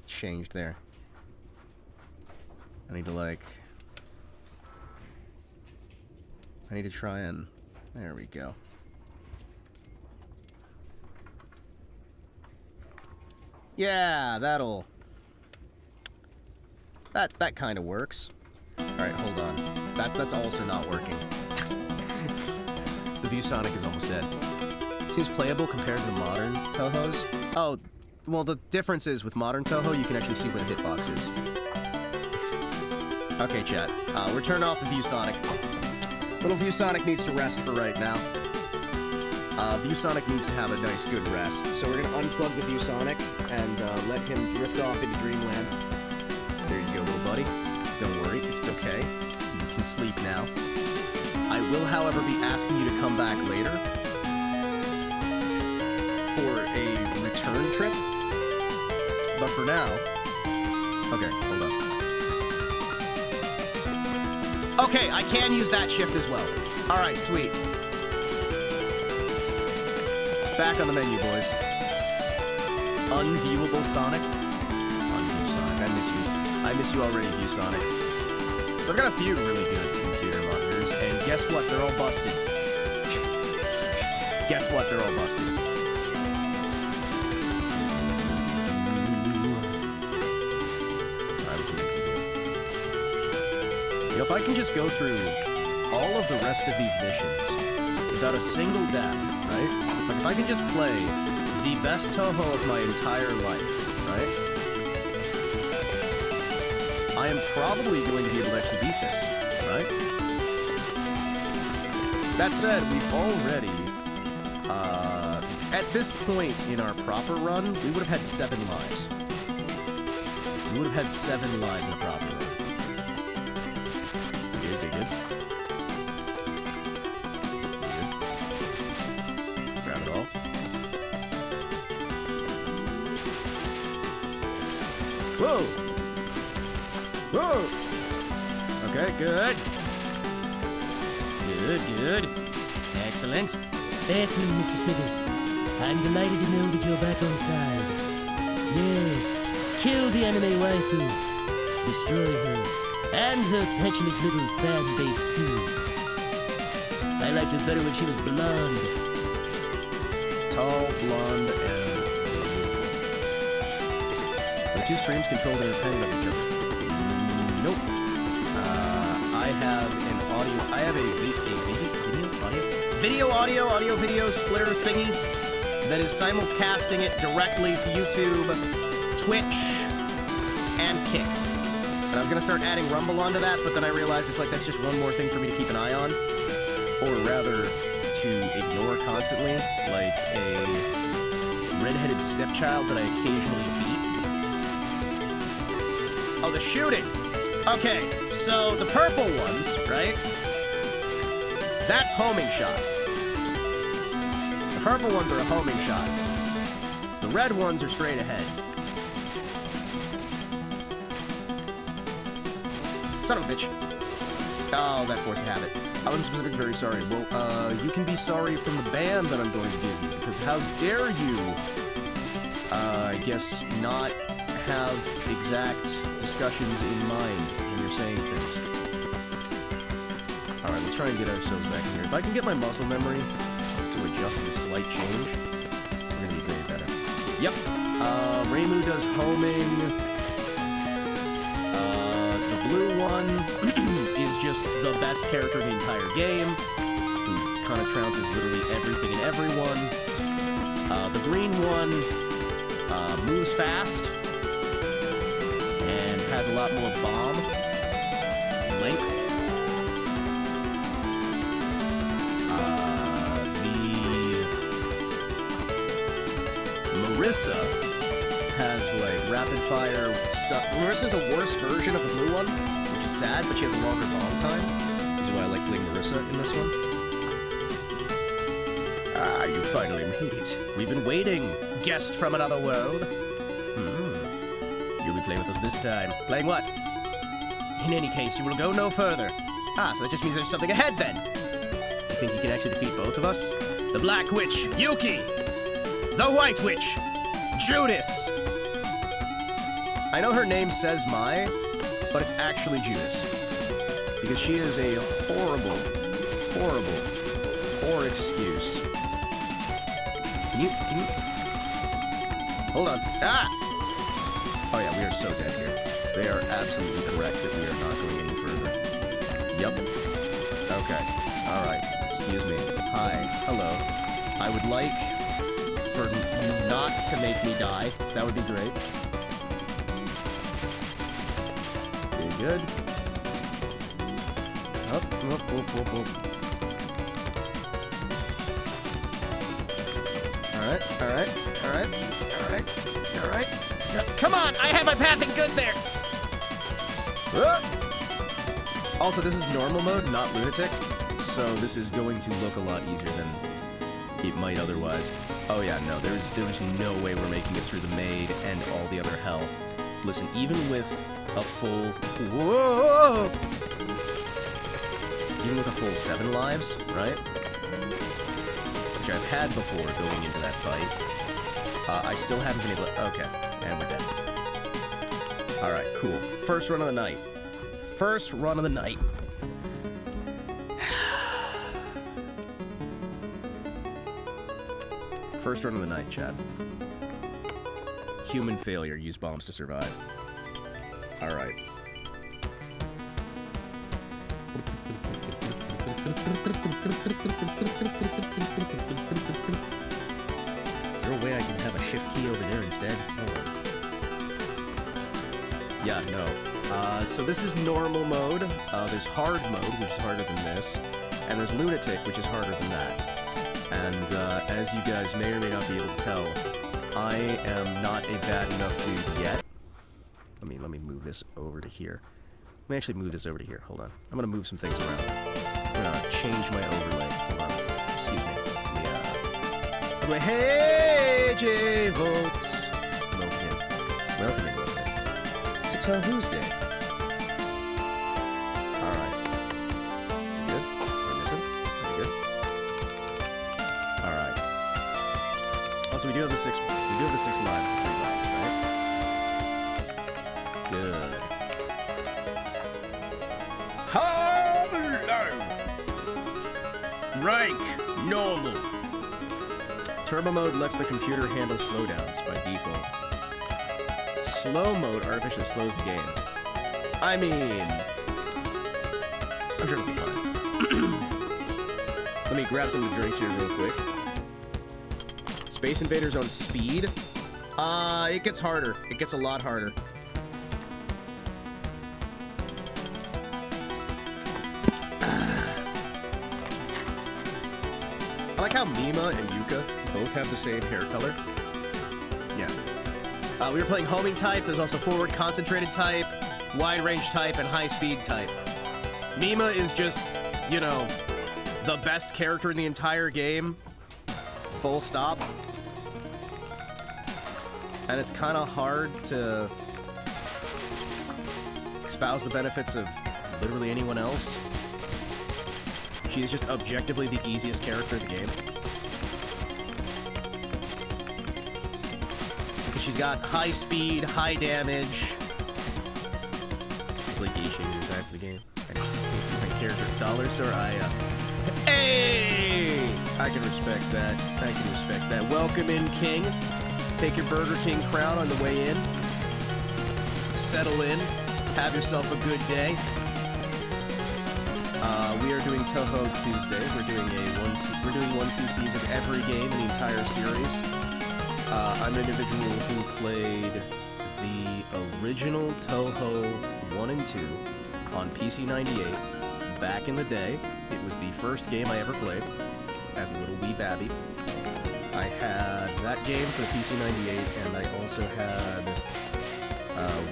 changed there. I need to try and there we go. Yeah, that kind of works. All right, hold on. That's also not working. The ViewSonic is almost dead. Seems playable compared to the modern TouHous. Oh, well, the difference is with modern TouHou, you can actually see where the hitbox is. Okay, chat. We're turning off the ViewSonic. Little ViewSonic needs to rest for right now. ViewSonic needs to have a nice, good rest. So we're gonna unplug the ViewSonic and let him drift off into dreamland. There you go, little buddy. Don't worry, it's okay. You can sleep now. I will, however, be asking you to come back later for a return trip. But for now... Okay, hold on. Okay, I can use that shift as well. Alright, sweet. It's back on the menu, boys. Unviewable Sonic. Unview Sonic, I miss you. I miss you already, ViewSonic. So I've got a few really good computer monitors, and guess what? They're all busted. Guess what? They're all busted. Alright, let's see what we can do. You know, if I can just go through all of the rest of these missions without a single death, right? Like, if I can just play the best TouHou of my entire life, right? I am probably going to be able to actually beat this, right? That said, we've already, at this point in our proper run, we would have had 7 lives. We would have had 7 lives in a proper run. Good, good, good. Good. Grab it all. Whoa! Whoa! Okay, good. Good, good. Excellent. Excellent, Mr. Smithers. I'm delighted to know that you're back on side. Yes, kill the anime waifu. Destroy her. And her petulant little fan base, too. I liked her better when she was blonde. Tall, blonde, and... The two streams controlled independent of each other. Nope. I have an audio... I have a video splitter thingy that is simulcasting it directly to YouTube, Twitch, and Kick. And I was gonna start adding Rumble onto that, but then I realized it's like that's just one more thing for me to keep an eye on. Or rather, to ignore constantly, like a redheaded stepchild that I occasionally beat. Oh, the shooting! Okay, so the purple ones, right? That's homing shot. The purple ones are a homing shot. The red ones are straight ahead. Son of a bitch. Oh, that force of habit. I wasn't specifically very sorry. Well, you can be sorry from the band that I'm going to give you, because how dare you, I guess, not have exact discussions in mind when you're saying things. Alright, let's try and get ourselves back in here. If I can get my muscle memory to adjust the slight change, we're gonna be way better. Yep. Reimu does homing. The blue one is just the best character in the entire game, who kind of trounces literally everything and everyone. The green one moves fast and has a lot more bomb length. Marissa has like rapid fire stuff. Marissa's a worse version of the blue one, which is sad, but she has a longer bomb time, which is why I like playing Marissa in this one. Ah, you finally made it. We've been waiting, guest from another world. You'll be playing with us this time. Playing what? In any case, you will go no further. Ah, so that just means there's something ahead then. Do you think you can actually defeat both of us? The Black Witch, Yuki! The White Witch, Judas! I know her name says Mai, but it's actually Judas. Because she is a horrible, poor excuse. Can you... Hold on. Ah! Oh yeah, we are so dead here. They are absolutely correct that we are not going any further. Yup. Okay. Alright. Excuse me. Hi. Hello. I would like for you not to make me die. That would be great. Very good. Up. Alright. Come on! I have my pathing good there! Also, this is normal mode, not lunatic, so this is going to look a lot easier than it might otherwise. Oh yeah, no, there's no way we're making it through the maid and all the other hell. Listen, even with a full... Whoa! Even with a full 7 lives, right? Which I've had before going into that fight. I still haven't been able to... Okay, and we're dead. Alright, cool. First run of the night. First run of the night. First run of the night, Chad. Human failure. Use bombs to survive. Alright. Is there a way I can have a shift key over there instead? Hold on. Yeah, no. So this is normal mode. There's hard mode, which is harder than this. And there's lunatic, which is harder than that. And as you guys may or may not be able to tell, I am not a bad enough dude yet. Let me move this over to here. Let me actually move this over to here. Hold on. I'm gonna move some things around. I'm gonna change my overlay. Hold on. Excuse me. Yeah. Hey, J-Volts! Welcome in. To TouHousday. Alright. Is it good? Am I missing? Pretty good. Alright. Also, we do have the 6 lives and 3 lives, right? Good. Hello! Rank normal. Turbo mode lets the computer handle slowdowns by default. Slow mode artificially slows the game. I mean, I'm sure it'll be fine. Let me grab some to drink here real quick. Space Invaders on speed? It gets harder. It gets a lot harder. I like how Mima and Yuka both have the same hair color. Yeah. We were playing homing type. There's also forward concentrated type, wide range type, and high speed type. Mima is just, you know, the best character in the entire game. Full stop. And it's kind of hard to espouse the benefits of literally anyone else. She is just objectively the easiest character in the game. Because she's got high speed, high damage. Like Geisha is back to the game. My character, Dollar Store, hey! I can respect that. I can respect that. Welcome in, King. Take your Burger King crown on the way in. Settle in. Have yourself a good day. We are doing TouHou Tuesday. We're doing 1cc's of every game in the entire series. I'm an individual who played the original TouHou 1 and 2 on PC 98 back in the day. It was the first game I ever played as a little wee babby. I had that game for the PC 98, and I also had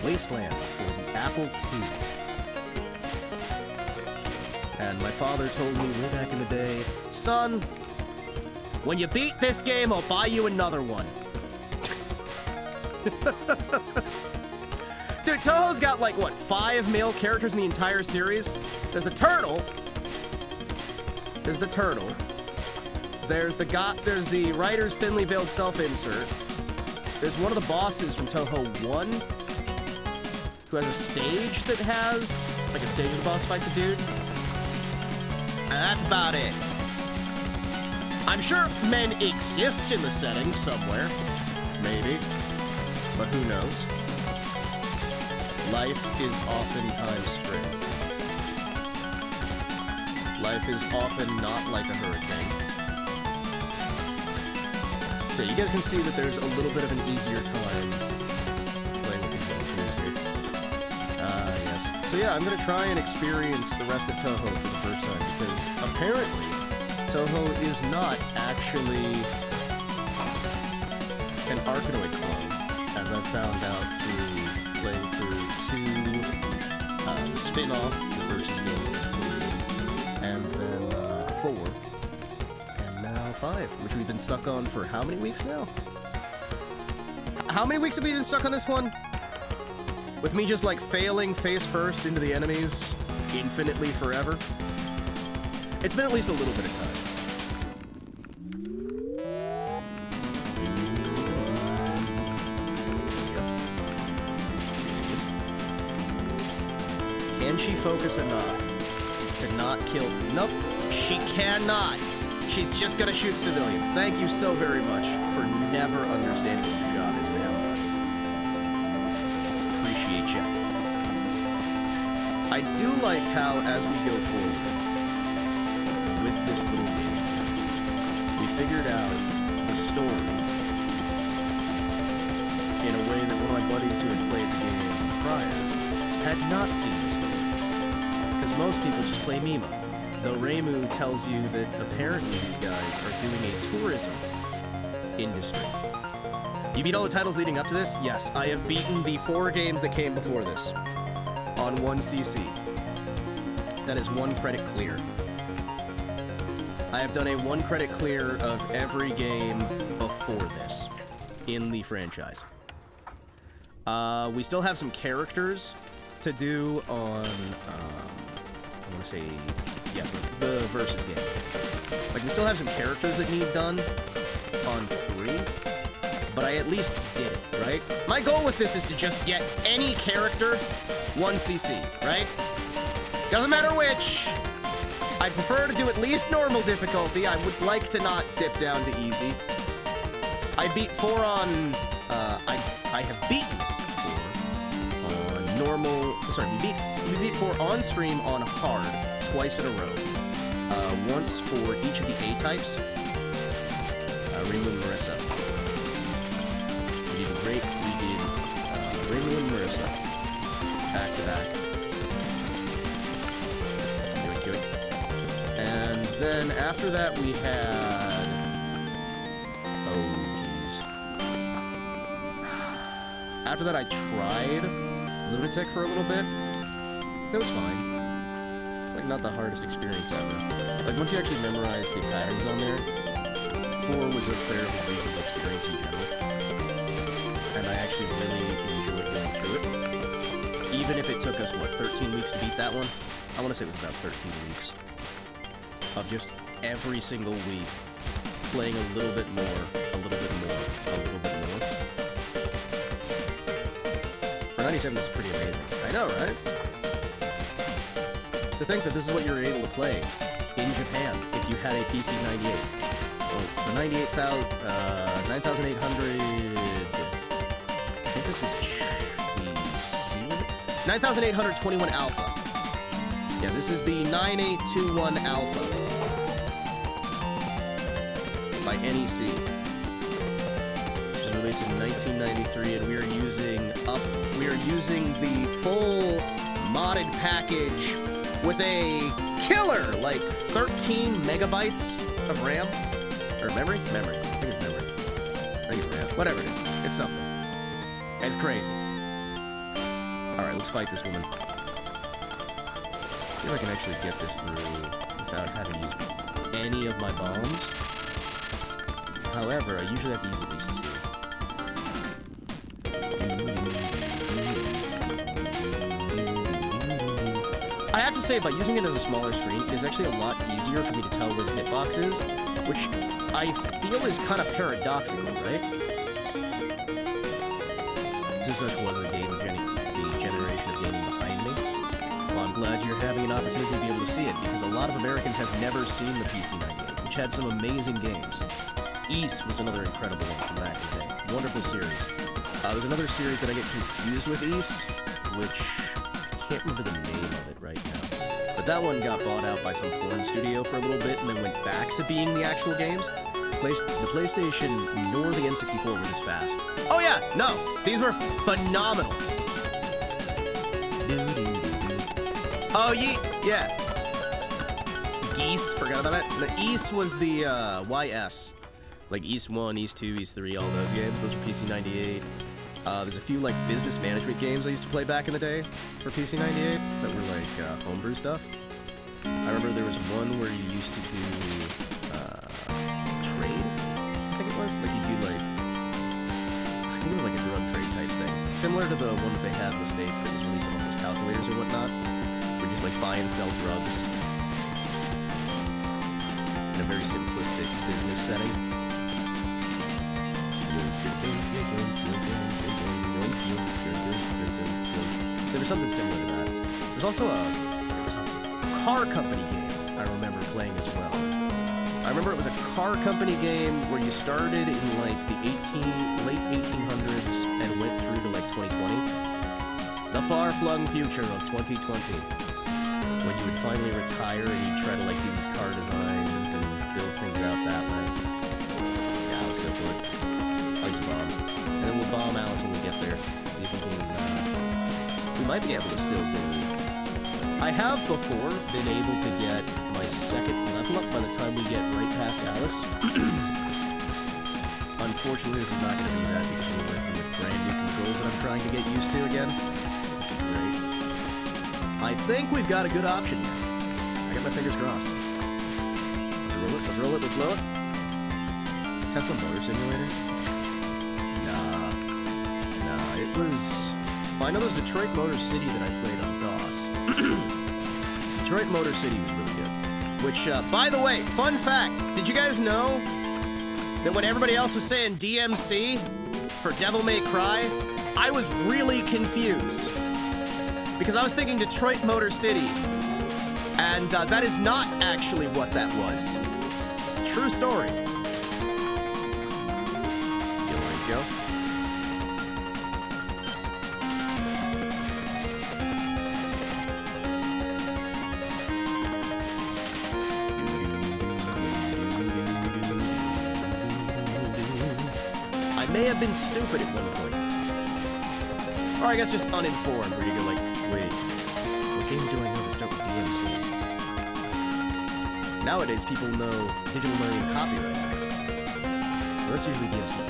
Wasteland for the Apple II. And my father told me way back in the day, son, when you beat this game, I'll buy you another one. Dude, TouHou's got like, what, 5 male characters in the entire series? There's the turtle. There's the turtle. There's the writer's thinly veiled self-insert. There's one of the bosses from TouHou 1 who has a stage that has, like a stage of the boss fights a dude. And that's about it. I'm sure men exist in the setting somewhere. Maybe. But who knows? Life is oftentimes strange. Life is often not like a hurricane. So you guys can see that there's a little bit of an easier time playing with these characters here. Yes. So yeah, I'm gonna try and experience the rest of TouHou for the first time, because apparently TouHou is not actually an Arkanoid clone, as I've found out through playing through 2, the spin-off, the Versus games, 3, and then 4. 5, which we've been stuck on for how many weeks now? How many weeks have we been stuck on this one? With me just like failing face first into the enemies infinitely forever? It's been at least a little bit of time. Can she focus enough to not kill? Nope, she cannot. She's just gonna shoot civilians. Thank you so very much for never understanding what your job is, ma'am. Appreciate ya. I do like how, as we go forward with this little game, we figured out the story in a way that one of my buddies who had played the game prior had not seen the story. Because most people just play Mima. Though Reimu tells you that apparently these guys are doing a tourism industry. You beat all the titles leading up to this? Yes, I have beaten the 4 games that came before this on 1cc. That is 1 credit clear. I have done a 1 credit clear of every game before this in the franchise. We still have some characters to do on, I want to say, yeah, the Versus game. Like, we still have some characters that need done on 3, but I at least did it, right? My goal with this is to just get any character 1cc, right? Doesn't matter which. I prefer to do at least normal difficulty. I would like to not dip down to easy. I beat 4 on, I have beaten 4 on normal, sorry, we beat 4 on stream on hard, twice in a row. Once for each of the A-types. Rainbow and Marissa. We did Rainbow and Marissa. Back to back. Good. And then after that we had... Oh, jeez. After that I tried Lunatic for a little bit. That was fine. It's like not the hardest experience ever. Like once you actually memorize the patterns on there, 4 was a fairly reasonable experience in general. And I actually really enjoyed going through it. Even if it took us, what, 13 weeks to beat that one? I want to say it was about 13 weeks. Of just every single week, playing a little bit more, a little bit more, a little bit more. For 97, this is pretty amazing. I know, right? To think that this is what you were able to play in Japan if you had a PC 98. Well, the 9,800... I think this is the 9,821 Alpha. Yeah, this is the 9821 Alpha by NEC, which was released in 1993, and we are using the full modded package with a killer, like 13 megabytes of RAM. Or memory? Memory. I think it's memory. I think it's RAM. Whatever it is. It's something. It's crazy. Alright, let's fight this woman. See if I can actually get this through without having to use any of my bombs. However, I usually have to use at least 2. I have to say, by using it as a smaller screen, it is actually a lot easier for me to tell where the hitbox is, which I feel is kind of paradoxical, right? This such was a game of the generation of gaming behind me. Well, I'm glad you're having an opportunity to be able to see it, because a lot of Americans have never seen the PC-98, which had some amazing games. Ys was another incredible one from back in the day. Wonderful series. There's another series that I get confused with Ys, which I can't remember the name of it right now. But that one got bought out by some foreign studio for a little bit and then went back to being the actual games. The PlayStation nor the N64 were this fast. Oh yeah, no, these were phenomenal. Oh yeah. Geese, forgot about that. The Ys was the YS. Like Ys 1, Ys 2, Ys 3, all those games. Those were PC-98. There's a few like business management games I used to play back in the day for PC-98 that were like homebrew stuff. I remember there was one where you used to do trade, I think it was. Like you do like, I think it was like a drug trade type thing. Similar to the one that they had in the States that was released on all those calculators or whatnot. Where you just like buy and sell drugs in a very simplistic business setting. There was something similar to that. There's also a car company game I remember playing as well. I remember it was a car company game where you started in like the late 1800s and went through to like 2020. The far-flung future of 2020. When you would finally retire and you'd try to like do these car designs and build things out that way. Yeah, let's go for it. Let's bomb. And then we'll bomb Alice when we get there. See if we can, we might be able to still do. I have before been able to get my second level up by the time we get right past Alice. Unfortunately, this is not going to be that because we're working with brand new controls that I'm trying to get used to again. Which is great. I think we've got a good option here. I got my fingers crossed. Let's roll it, let's roll it, let's load it. Tesla Motor Simulator? Nah, it was... Well, I know there's Detroit Motor City that I played on DOS. Detroit Motor City was really good. Which, by the way, fun fact, did you guys know that when everybody else was saying DMC for Devil May Cry, I was really confused. Because I was thinking Detroit Motor City, and that is not actually what that was. True story. may have been stupid at one point. Or I guess just uninformed, where you go like, wait, what games do I know that start with DMC? Nowadays, people know Digital Millennium Copyright Act. Well, that's usually DMC. I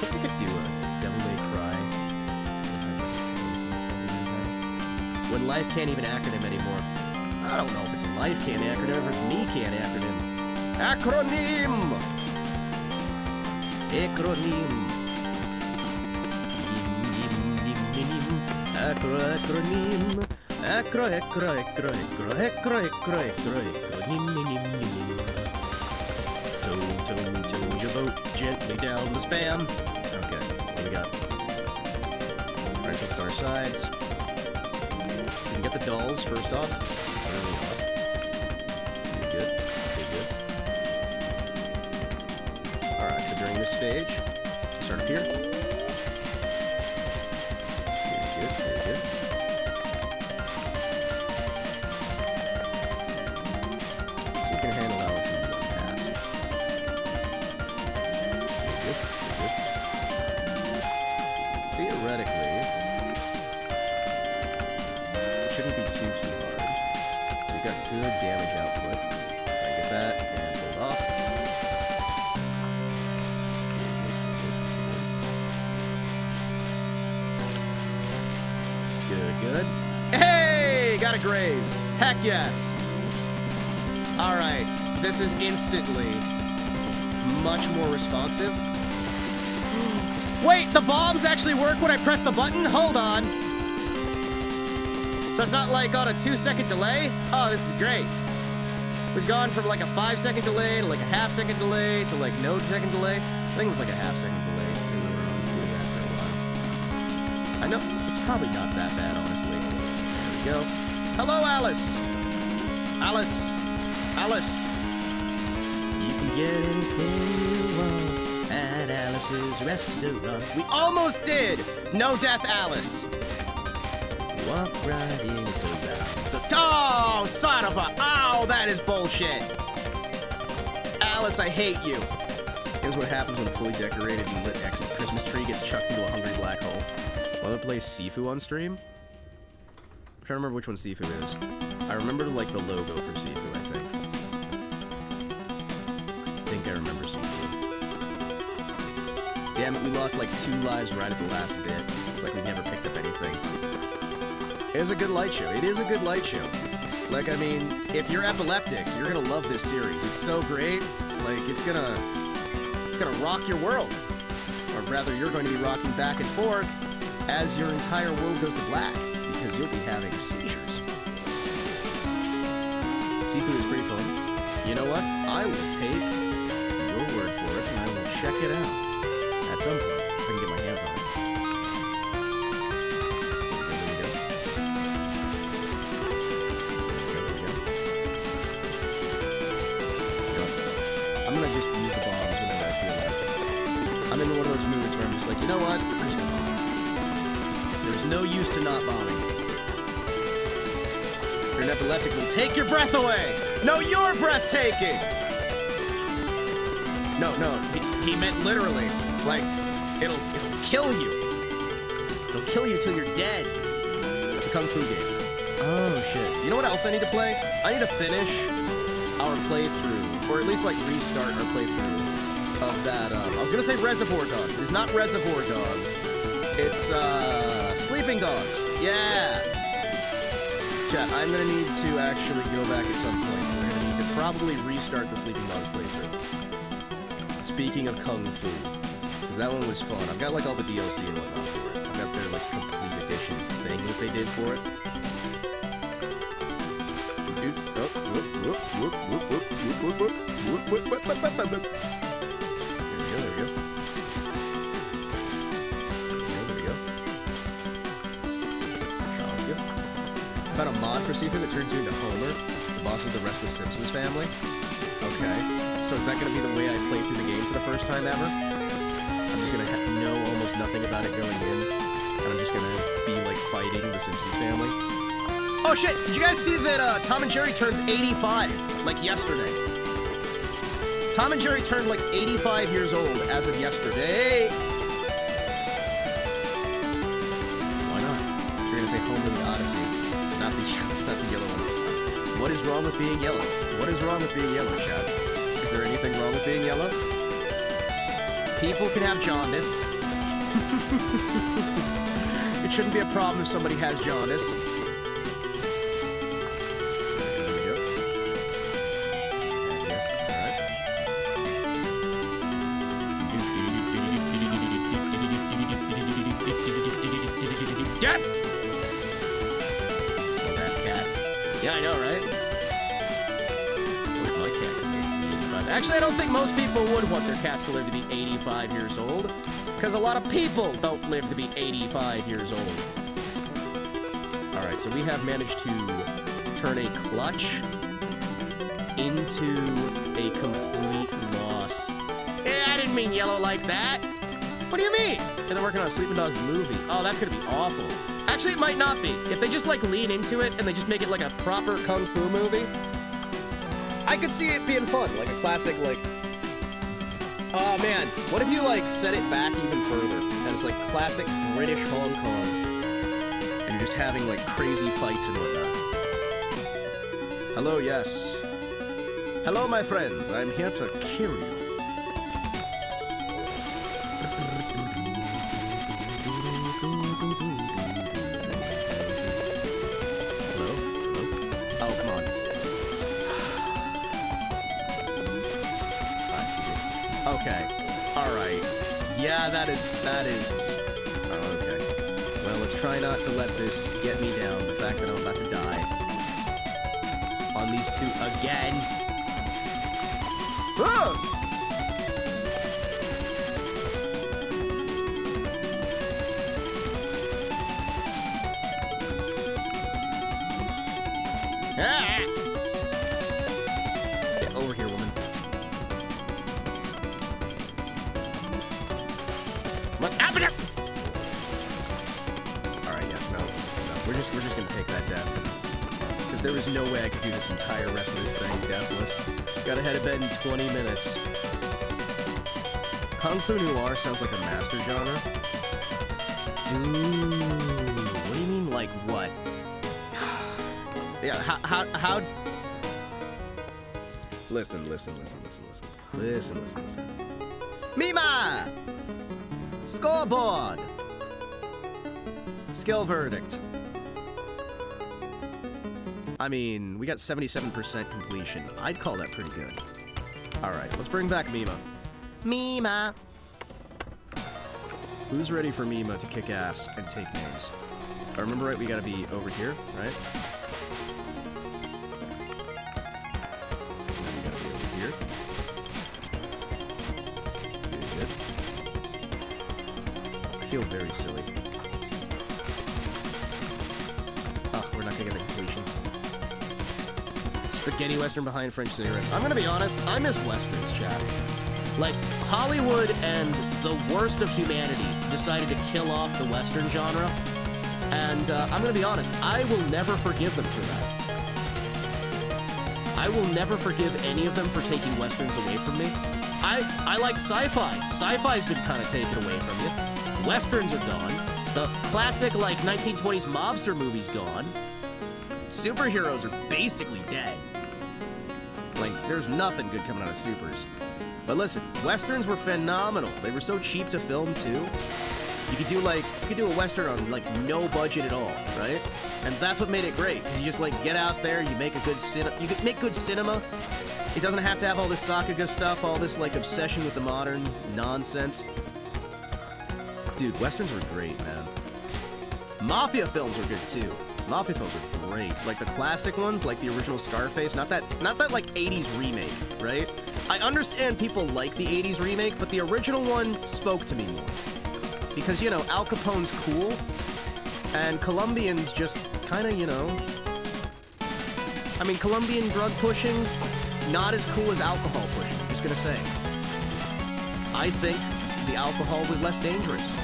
think we could do a Devil May Cry. When life can't even acronym anymore. I don't know if it's a life can't acronym or it's me can't acronym. Acronym! Acronym. Acronym. Toe your boat gently down the spam. Okay, what do we got? Alright, focus on our sides. We can get the dolls first off. Pretty good. Alright, so during this stage, start up here. Very good. So you can handle Alice in one pass. Very good. Theoretically, it shouldn't be too hard. We've got good damage output. I get that and hold off. Good. Hey! Got a graze. Heck yes. Alright. This is instantly much more responsive. Wait, the bombs actually work when I press the button? Hold on. So it's not like on a 2-second delay? Oh, this is great. We've gone from like a 5-second delay to like a half-second delay to like no second delay. I think it was like a half-second delay. We were on to that for a while. I know, it's probably not that bad, honestly. There we go. Hello, Alice! Alice! You can get anything you want at Alice's restaurant. We almost did! No Death Alice! Walk right in, it's around. Oh, son of a... Oh, that is bullshit! Alice, I hate you. Here's what happens when a fully decorated and lit Christmas tree gets chucked into a hungry black hole. Wanna play Sifu on stream? I'm trying to remember which one Sifu is. I remember, like, the logo for Sifu, I think. I remember Sifu. Damn it, we lost, like, 2 lives right at the last bit. It's like we never picked up anything. It is a good light show. It is a good light show. Like, I mean, if you're epileptic, you're gonna love this series. It's so great. Like, it's gonna rock your world. Or rather, you're going to be rocking back and forth as your entire world goes to black, because you'll be having seizures. Sifu is pretty fun. You know what? I will take your word for it, and I will check it out at some point, if I can get my hands on it. I'm gonna just use the bombs whenever I feel like it. I'm in one of those moods where I'm just like, you know what? I'm just gonna bomb. There's no use to not bombing. If you're an epileptic, will take your breath away! No, you're breathtaking! No, he meant literally. Like, it'll kill you. It'll kill you till you're dead. It's a kung fu game. Oh, shit. You know what else I need to play? I need to finish our playthrough, or at least, like, restart our playthrough of that, I was gonna say Reservoir Dogs. It's not Reservoir Dogs. It's, Sleeping Dogs. Yeah! Chat, I'm gonna need to actually go back at some point. We're gonna need to probably restart the Sleeping Dogs playthrough. Speaking of Kung Fu, because that one was fun. I've got, like, all the DLC and whatnot for it. I've got their, like, complete edition thing that they did for it. There we go. Found a mod for Sifu that turns you into Homer, the boss of the rest of the Simpsons family. Okay, so is that going to be the way I play through the game for the first time ever? I'm just going to know almost nothing about it going in, and I'm just going to be, like, fighting the Simpsons family. Oh shit, did you guys see that Tom and Jerry turns 85, like yesterday? Tom and Jerry turned like 85 years old as of yesterday. Why not? You're gonna say Homer the Odyssey, not the yellow one. What is wrong with being yellow? What is wrong with being yellow, Chad? Is there anything wrong with being yellow? People can have jaundice. It shouldn't be a problem if somebody has jaundice. There we go. Yes, alright. Get! That's cat. Yeah, I know, right? Where's my cat? 85. Actually, I don't think most people would want their cats to live to be 85 years old. Because a lot of people don't live to be 85 years old. Alright, so we have managed to turn a clutch into a complete loss. I didn't mean yellow like that. What do you mean? Yeah, they're working on a Sleeping Dogs movie. Oh, that's gonna be awful. Actually, it might not be. If they just, like, lean into it and they just make it like a proper kung fu movie, I could see it being fun. Like a classic, like... Oh, man. What if you, like, set it back even further? And it's, like, classic British Hong Kong. And you're just having, like, crazy fights and whatnot. Hello, yes. Hello, my friends. I'm here to kill you. Hello? Hello? Oh, come on. Okay. Alright. Yeah, that is... Oh, okay. Well, let's try not to let this get me down. The fact that I'm about to die. On these two again. Ah! Ah! Get over here, woman. Alright, yeah, no. We're just gonna take that death. Because there is no way I could do this entire rest of this thing deathless. Gotta head to bed in 20 minutes. Kung Fu Noir sounds like a master genre. Dude, what do you mean, like what? Yeah, how... Listen. Mima! Scoreboard! Skill verdict. I mean, we got 77% completion. I'd call that pretty good. Alright, let's bring back Mima. Mima! Who's ready for Mima to kick ass and take names? If I remember right, we gotta be over here, right? And then we gotta be over here. Very good. I feel very silly. Oh, we're not gonna get the completion. Spaghetti Western behind French cigarettes. I'm gonna be honest, I miss Westerns, chat. Like, Hollywood and the worst of humanity decided to kill off the Western genre, and I'm gonna be honest, I will never forgive them for that. I will never forgive any of them for taking Westerns away from me. I like sci-fi. Sci-fi's been kind of taken away from you. Westerns are gone. The classic, like, 1920s mobster movie's gone. Superheroes are basically dead. Like, there's nothing good coming out of supers. But listen, Westerns were phenomenal. They were so cheap to film, too. You could do a Western on, like, no budget at all, right? And that's what made it great, because you just, like, get out there, you make a good you could make good cinema. It doesn't have to have all this Sakuga stuff, all this, like, obsession with the modern nonsense. Dude, Westerns were great, man. Mafia films were good, too. Mafia films were great. Like, the classic ones, like the original Scarface, not that, like, 80s remake, right? I understand people like the 80s remake, but the original one spoke to me more. Because, you know, Al Capone's cool, and Colombians just kind of, you know... I mean, Colombian drug pushing, not as cool as alcohol pushing, just gonna say. I think the alcohol was less dangerous.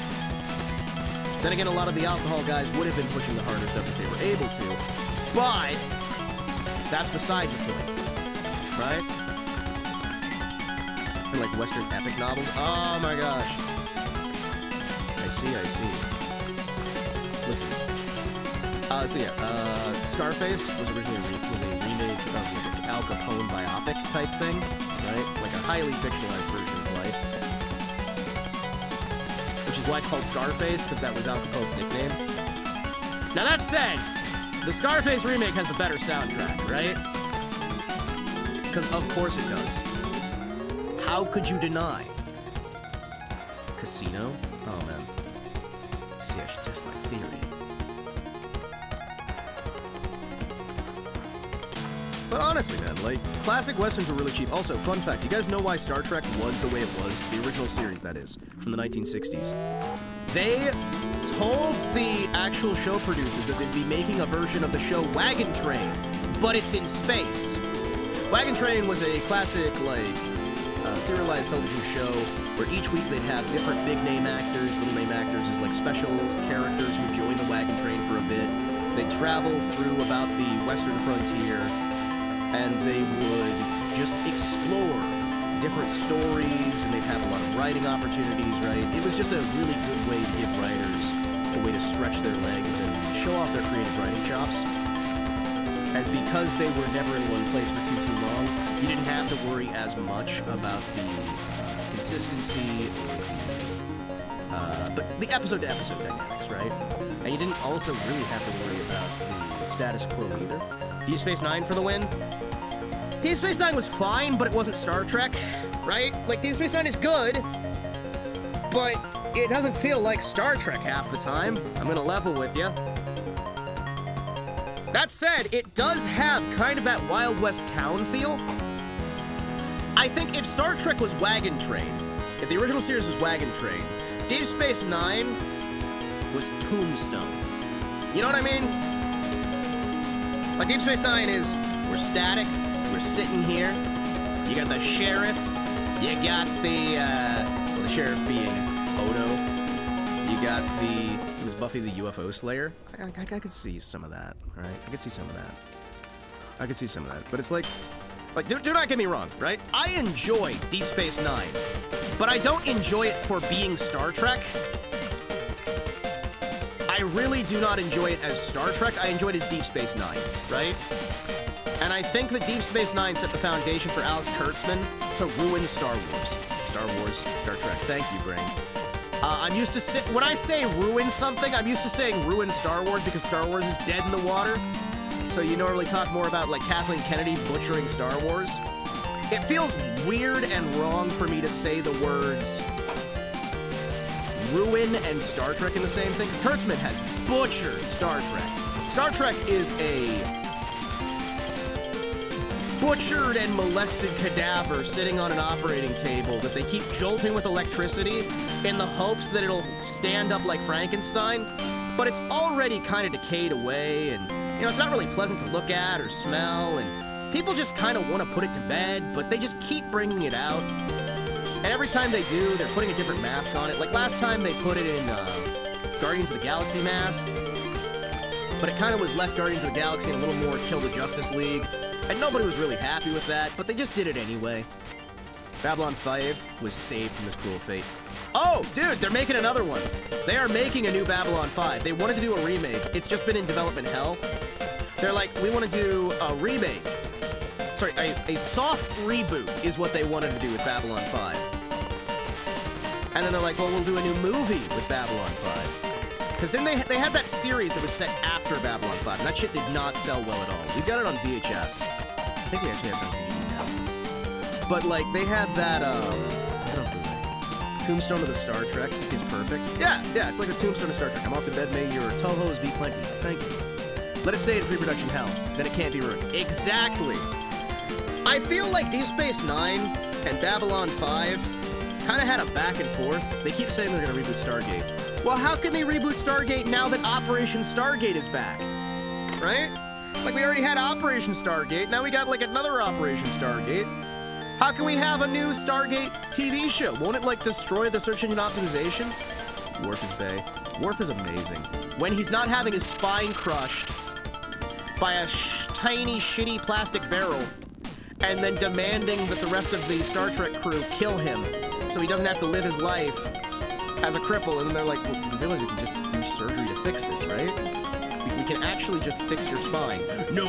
Then again, a lot of the alcohol guys would have been pushing the harder stuff if they were able to, but that's besides the point, right? And like Western epic novels. Oh my gosh. I see. Listen. Scarface was originally a remake of like an Al Capone biopic type thing, right? Like a highly fictionalized version of his life. Which is why it's called Scarface, because that was Al Capone's nickname. Now that said, the Scarface remake has the better soundtrack, right? Because of course it does. How could you deny? Casino? Oh man. See, I should test my theory. But honestly, man, like, classic westerns were really cheap. Also, fun fact, you guys know why Star Trek was the way it was? The original series, that is, from the 1960s. They told the actual show producers that they'd be making a version of the show Wagon Train, but it's in space. Wagon Train was a classic, like, serialized television show where each week they'd have different big-name actors, little-name actors as, like, special characters who would join the wagon train for a bit. They'd travel through about the western frontier, and they would just explore different stories, and they'd have a lot of writing opportunities, right? It was just a really good way to give writers a way to stretch their legs and show off their creative writing chops. And because they were never in one place for too long, you didn't have to worry as much about the consistency, but the episode-to-episode dynamics, right? And you didn't also really have to worry about the status quo either. Deep Space Nine for the win. Deep Space Nine was fine, but it wasn't Star Trek, right? Like, Deep Space Nine is good, but it doesn't feel like Star Trek half the time. I'm gonna level with you. That said, it does have kind of that Wild West town feel. I think if Star Trek was Wagon Train, if the original series was Wagon Train, Deep Space Nine was Tombstone. You know what I mean? Like, Deep Space Nine is, we're static, we're sitting here, you got the sheriff, you got the sheriff being Odo, you got was Buffy the UFO Slayer? I could see some of that, right? I could see some of that. But it's like do not get me wrong, right? I enjoy Deep Space Nine, but I don't enjoy it for being Star Trek. I really do not enjoy it as Star Trek. I enjoy it as Deep Space Nine, right? And I think that Deep Space Nine set the foundation for Alex Kurtzman to ruin Star Wars. Star Trek. Thank you, brain. I'm used to when I say ruin something, I'm used to saying ruin Star Wars because Star Wars is dead in the water. So you normally talk more about, like, Kathleen Kennedy butchering Star Wars. It feels weird and wrong for me to say the words ruin and Star Trek in the same thing, because Kurtzman has butchered Star Trek. Star Trek is a butchered and molested cadaver sitting on an operating table that they keep jolting with electricity in the hopes that it'll stand up like Frankenstein, but it's already kind of decayed away, and, you know, it's not really pleasant to look at or smell, and people just kind of want to put it to bed, but they just keep bringing it out. And every time they do, they're putting a different mask on it. Like last time they put it in Guardians of the Galaxy mask, but it kind of was less Guardians of the Galaxy and a little more Kill the Justice League. And nobody was really happy with that, but they just did it anyway. Babylon 5 was saved from this cruel fate. Oh, dude, they're making another one. They are making a new Babylon 5. They wanted to do a remake. It's just been in development hell. They're like, we want to do a remake. Sorry, a soft reboot is what they wanted to do with Babylon 5. And then they're like, well, we'll do a new movie with Babylon 5. Because then they had that series that was set after Babylon 5, and that shit did not sell well at all. We got it on VHS. I think we actually have it on DVD now. But, like, they had that, Tombstone of the Star Trek is perfect. Yeah, it's like the Tombstone of Star Trek. I'm off to bed, may your TouHous be plenty. Thank you. Let it stay in pre-production hell, then it can't be ruined. Exactly. I feel like Deep Space Nine and Babylon 5 kind of had a back and forth. They keep saying they're going to reboot Stargate. Well, how can they reboot Stargate now that Operation Stargate is back? Right? Like, we already had Operation Stargate, now we got, like, another Operation Stargate. How can we have a new Stargate TV show? Won't it, like, destroy the search engine optimization? Worf is bae. Worf is amazing. When he's not having his spine crushed by a tiny, shitty plastic barrel, and then demanding that the rest of the Star Trek crew kill him so he doesn't have to live his life as a cripple. And then they're like, well, you realize we can just do surgery to fix this, right? We can actually just fix your spine. No,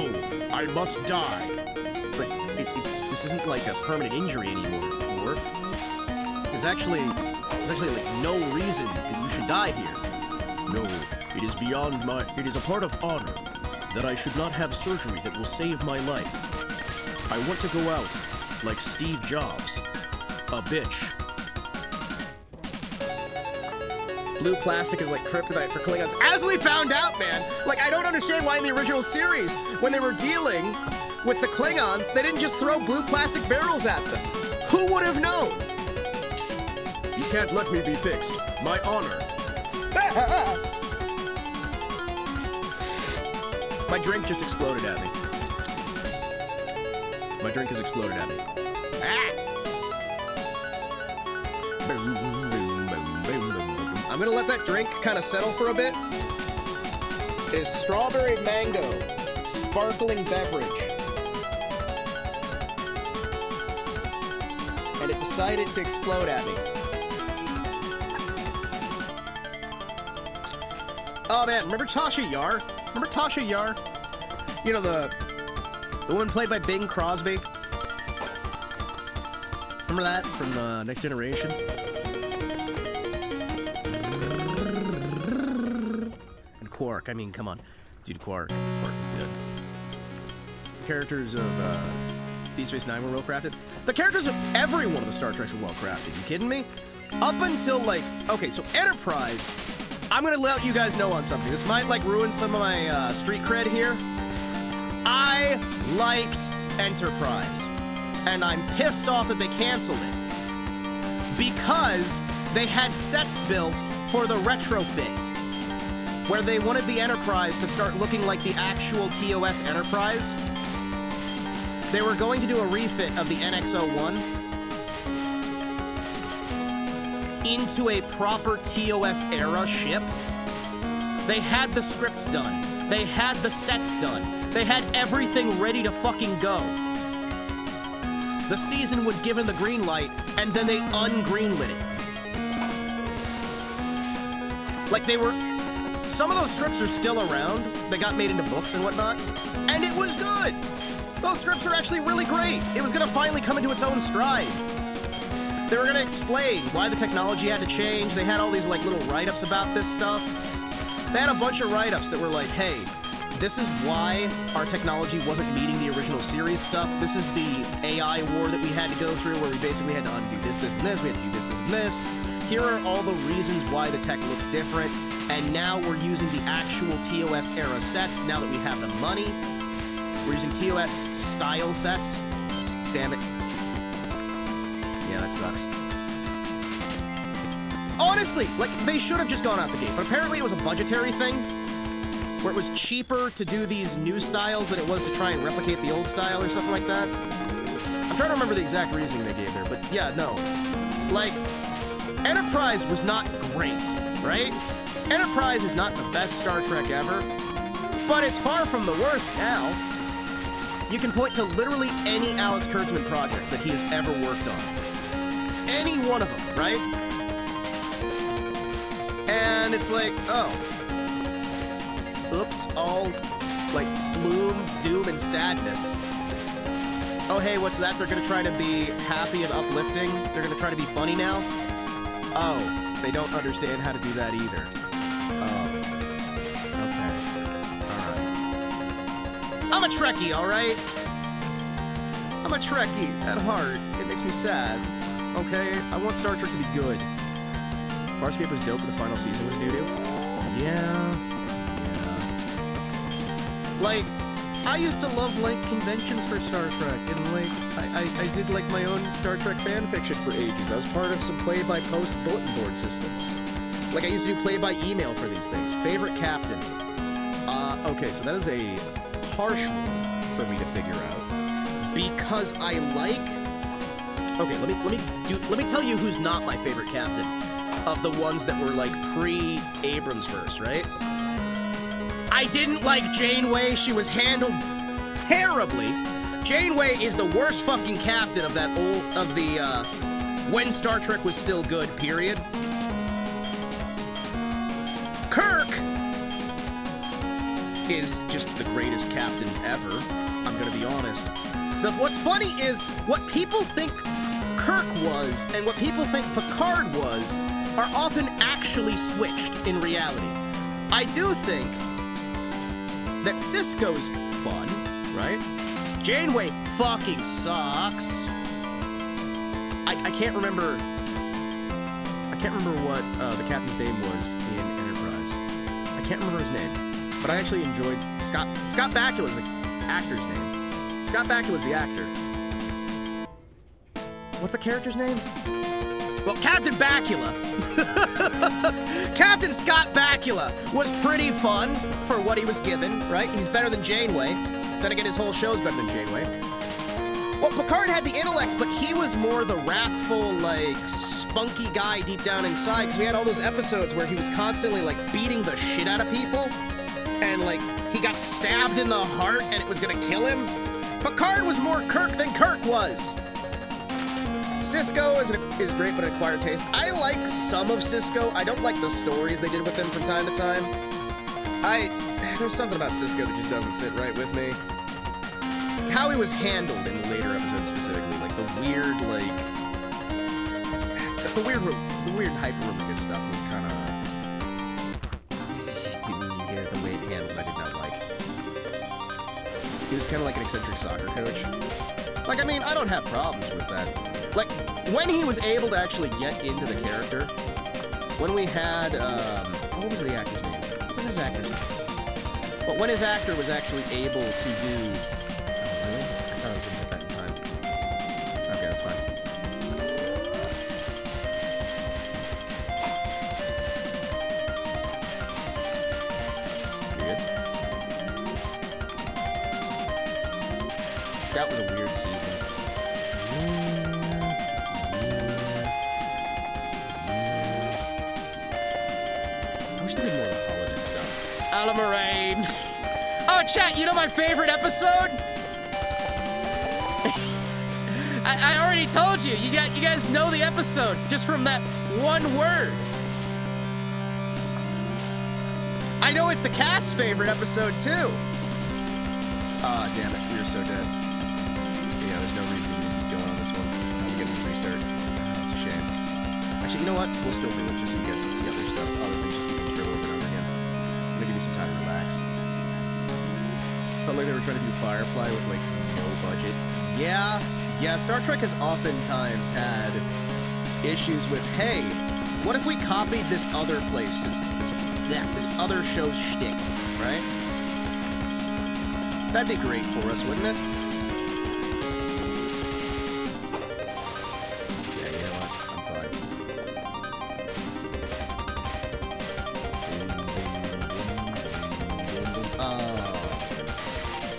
I must die. But this isn't like a permanent injury anymore, Worf. There's actually like no reason that you should die here. No, it is beyond my... It is a part of honor that I should not have surgery that will save my life. I want to go out like Steve Jobs. A bitch. Blue plastic is like kryptonite for Klingons. As we found out, man! Like, I don't understand why in the original series, when they were dealing with the Klingons, they didn't just throw blue plastic barrels at them. Who would have known? You can't let me be fixed. My honor. My drink just exploded at me. My drink has exploded at me. Ah! I'm gonna let that drink kind of settle for a bit. It is strawberry mango sparkling beverage. And it decided to explode at me. Oh man, remember Tasha Yar? Remember Tasha Yar? You know, the woman played by Bing Crosby? Remember that from Next Generation? And Quark, I mean, come on. Dude, Quark is good. The characters of Deep Space Nine were well crafted. The characters of every one of the Star Treks were well crafted. You kidding me? Up until, like, okay, so Enterprise, I'm gonna let you guys know on something. This might, like, ruin some of my street cred here. I liked Enterprise, and I'm pissed off that they canceled it because they had sets built for the retrofit where they wanted the Enterprise to start looking like the actual TOS Enterprise. They were going to do a refit of the NX-01 into a proper TOS era ship. They had the scripts done. They had the sets done. They had everything ready to fucking go. The season was given the green light, and then they ungreenlit it. Like, they were... Some of those scripts are still around. They got made into books and whatnot. And it was good! Those scripts are actually really great. It was gonna finally come into its own stride. They were gonna explain why the technology had to change. They had all these, like, little write-ups about this stuff. They had a bunch of write-ups that were like, hey, this is why our technology wasn't meeting the original series stuff. This is the AI war that we had to go through where we basically had to undo this, this, and this. We had to do this, this, and this. Here are all the reasons why the tech looked different. And now we're using the actual TOS era sets now that we have the money. We're using TOS style sets. Damn it. Yeah, that sucks. Honestly, like, they should have just gone out the gate, but apparently it was a budgetary thing, where it was cheaper to do these new styles than it was to try and replicate the old style or something like that. I'm trying to remember the exact reasoning they gave there, but yeah, no. Like, Enterprise was not great, right? Enterprise is not the best Star Trek ever, but it's far from the worst now. You can point to literally any Alex Kurtzman project that he has ever worked on. Any one of them, right? And it's like, oh. Oops, all, like, gloom, doom, and sadness. Oh, hey, what's that? They're gonna try to be happy and uplifting? They're gonna try to be funny now? Oh, they don't understand how to do that either. Oh. Okay. Alright. I'm a Trekkie, alright? I'm a Trekkie at heart. It makes me sad. Okay? I want Star Trek to be good. Farscape was dope, but the final season was doo-doo. Yeah. Like, I used to love, like, conventions for Star Trek, and, like, I did, like, my own Star Trek fanfiction for ages. I was part of some play-by-post bulletin board systems. Like, I used to do play-by-email for these things. Favorite captain. Okay, so that is a harsh one for me to figure out. Because I like... Okay, let me tell you who's not my favorite captain of the ones that were, like, pre-Abrams-verse, right? I didn't like Janeway. She was handled terribly. Janeway is the worst fucking captain of that when Star Trek was still good, period. Kirk is just the greatest captain ever, I'm gonna be honest. What's funny is what people think Kirk was and what people think Picard was are often actually switched in reality. I do think that Sisko's fun, right? Janeway fucking sucks. I can't remember what the captain's name was in Enterprise. I can't remember his name, but I actually enjoyed Scott Bakula's the actor's name. Scott Bakula's the actor. What's the character's name? Well, Captain Bakula. Captain Scott Bakula was pretty fun for what he was given, right? He's better than Janeway. Then again, his whole show's better than Janeway. Well, Picard had the intellect, but he was more the wrathful, like, spunky guy deep down inside, because we had all those episodes where he was constantly, like, beating the shit out of people, and, like, he got stabbed in the heart and it was gonna kill him. Picard was more Kirk than Kirk was. Sisko is great, but an acquired taste. I like some of Sisko. I don't like the stories they did with him from time to time. There's something about Sisko that just doesn't sit right with me. How he was handled in the later episodes specifically, like the weird hyper-religious stuff was kind of... Yeah, the way it handled, I did not like. He was kind of like an eccentric soccer coach. Like, I mean, I don't have problems with that. Like, when he was able to actually get into the character, when we had, what was the actor's name? What was his actor's name? But when his actor was actually able to do... Oh, really? I thought I was going to get that in time. Okay, that's fine. You good? Scott was a weird season. Moraine. Oh, chat, you know my favorite episode? I already told you. You guys know the episode just from that one word. I know it's the cast's favorite episode too. Ah, damn it, we were so dead. Yeah, there's no reason to keep going on this one. We'll get a restart. That's a shame. Actually, you know what? We'll still do it just so you guys can see other stuff other than just the intro over and over again. I'm gonna give you some time to relax. Felt like they were trying to do Firefly with, like, no budget. Yeah, Star Trek has oftentimes had issues with, hey, what if we copied this other place's, this other show's shtick, right? That'd be great for us, wouldn't it? Yeah, you know what? I'm fine.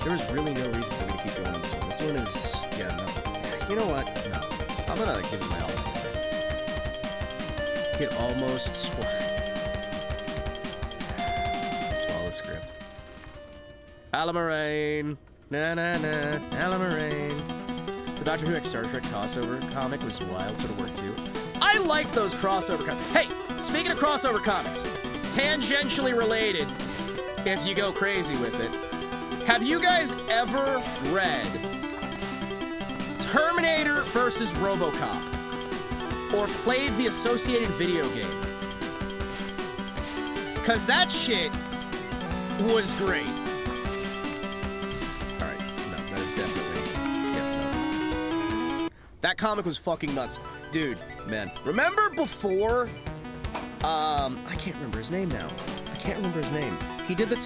There was really no reason for me to keep going on this one. This one is, yeah, no. You know what? No. I'm gonna give it my all. Get almost swallow the script. Alamarine. Na-na-na. Alamarine. The Doctor Who X Star Trek crossover comic was wild, sort of worked too. I liked those crossover comics. Hey, speaking of crossover comics, tangentially related, if you go crazy with it, have you guys ever read Terminator vs. RoboCop? Or played the associated video game? Cause that shit was great. Alright, no, that is definitely... Yeah, no. That comic was fucking nuts. Dude, man. Remember before... I can't remember his name now. I can't remember his name. He did the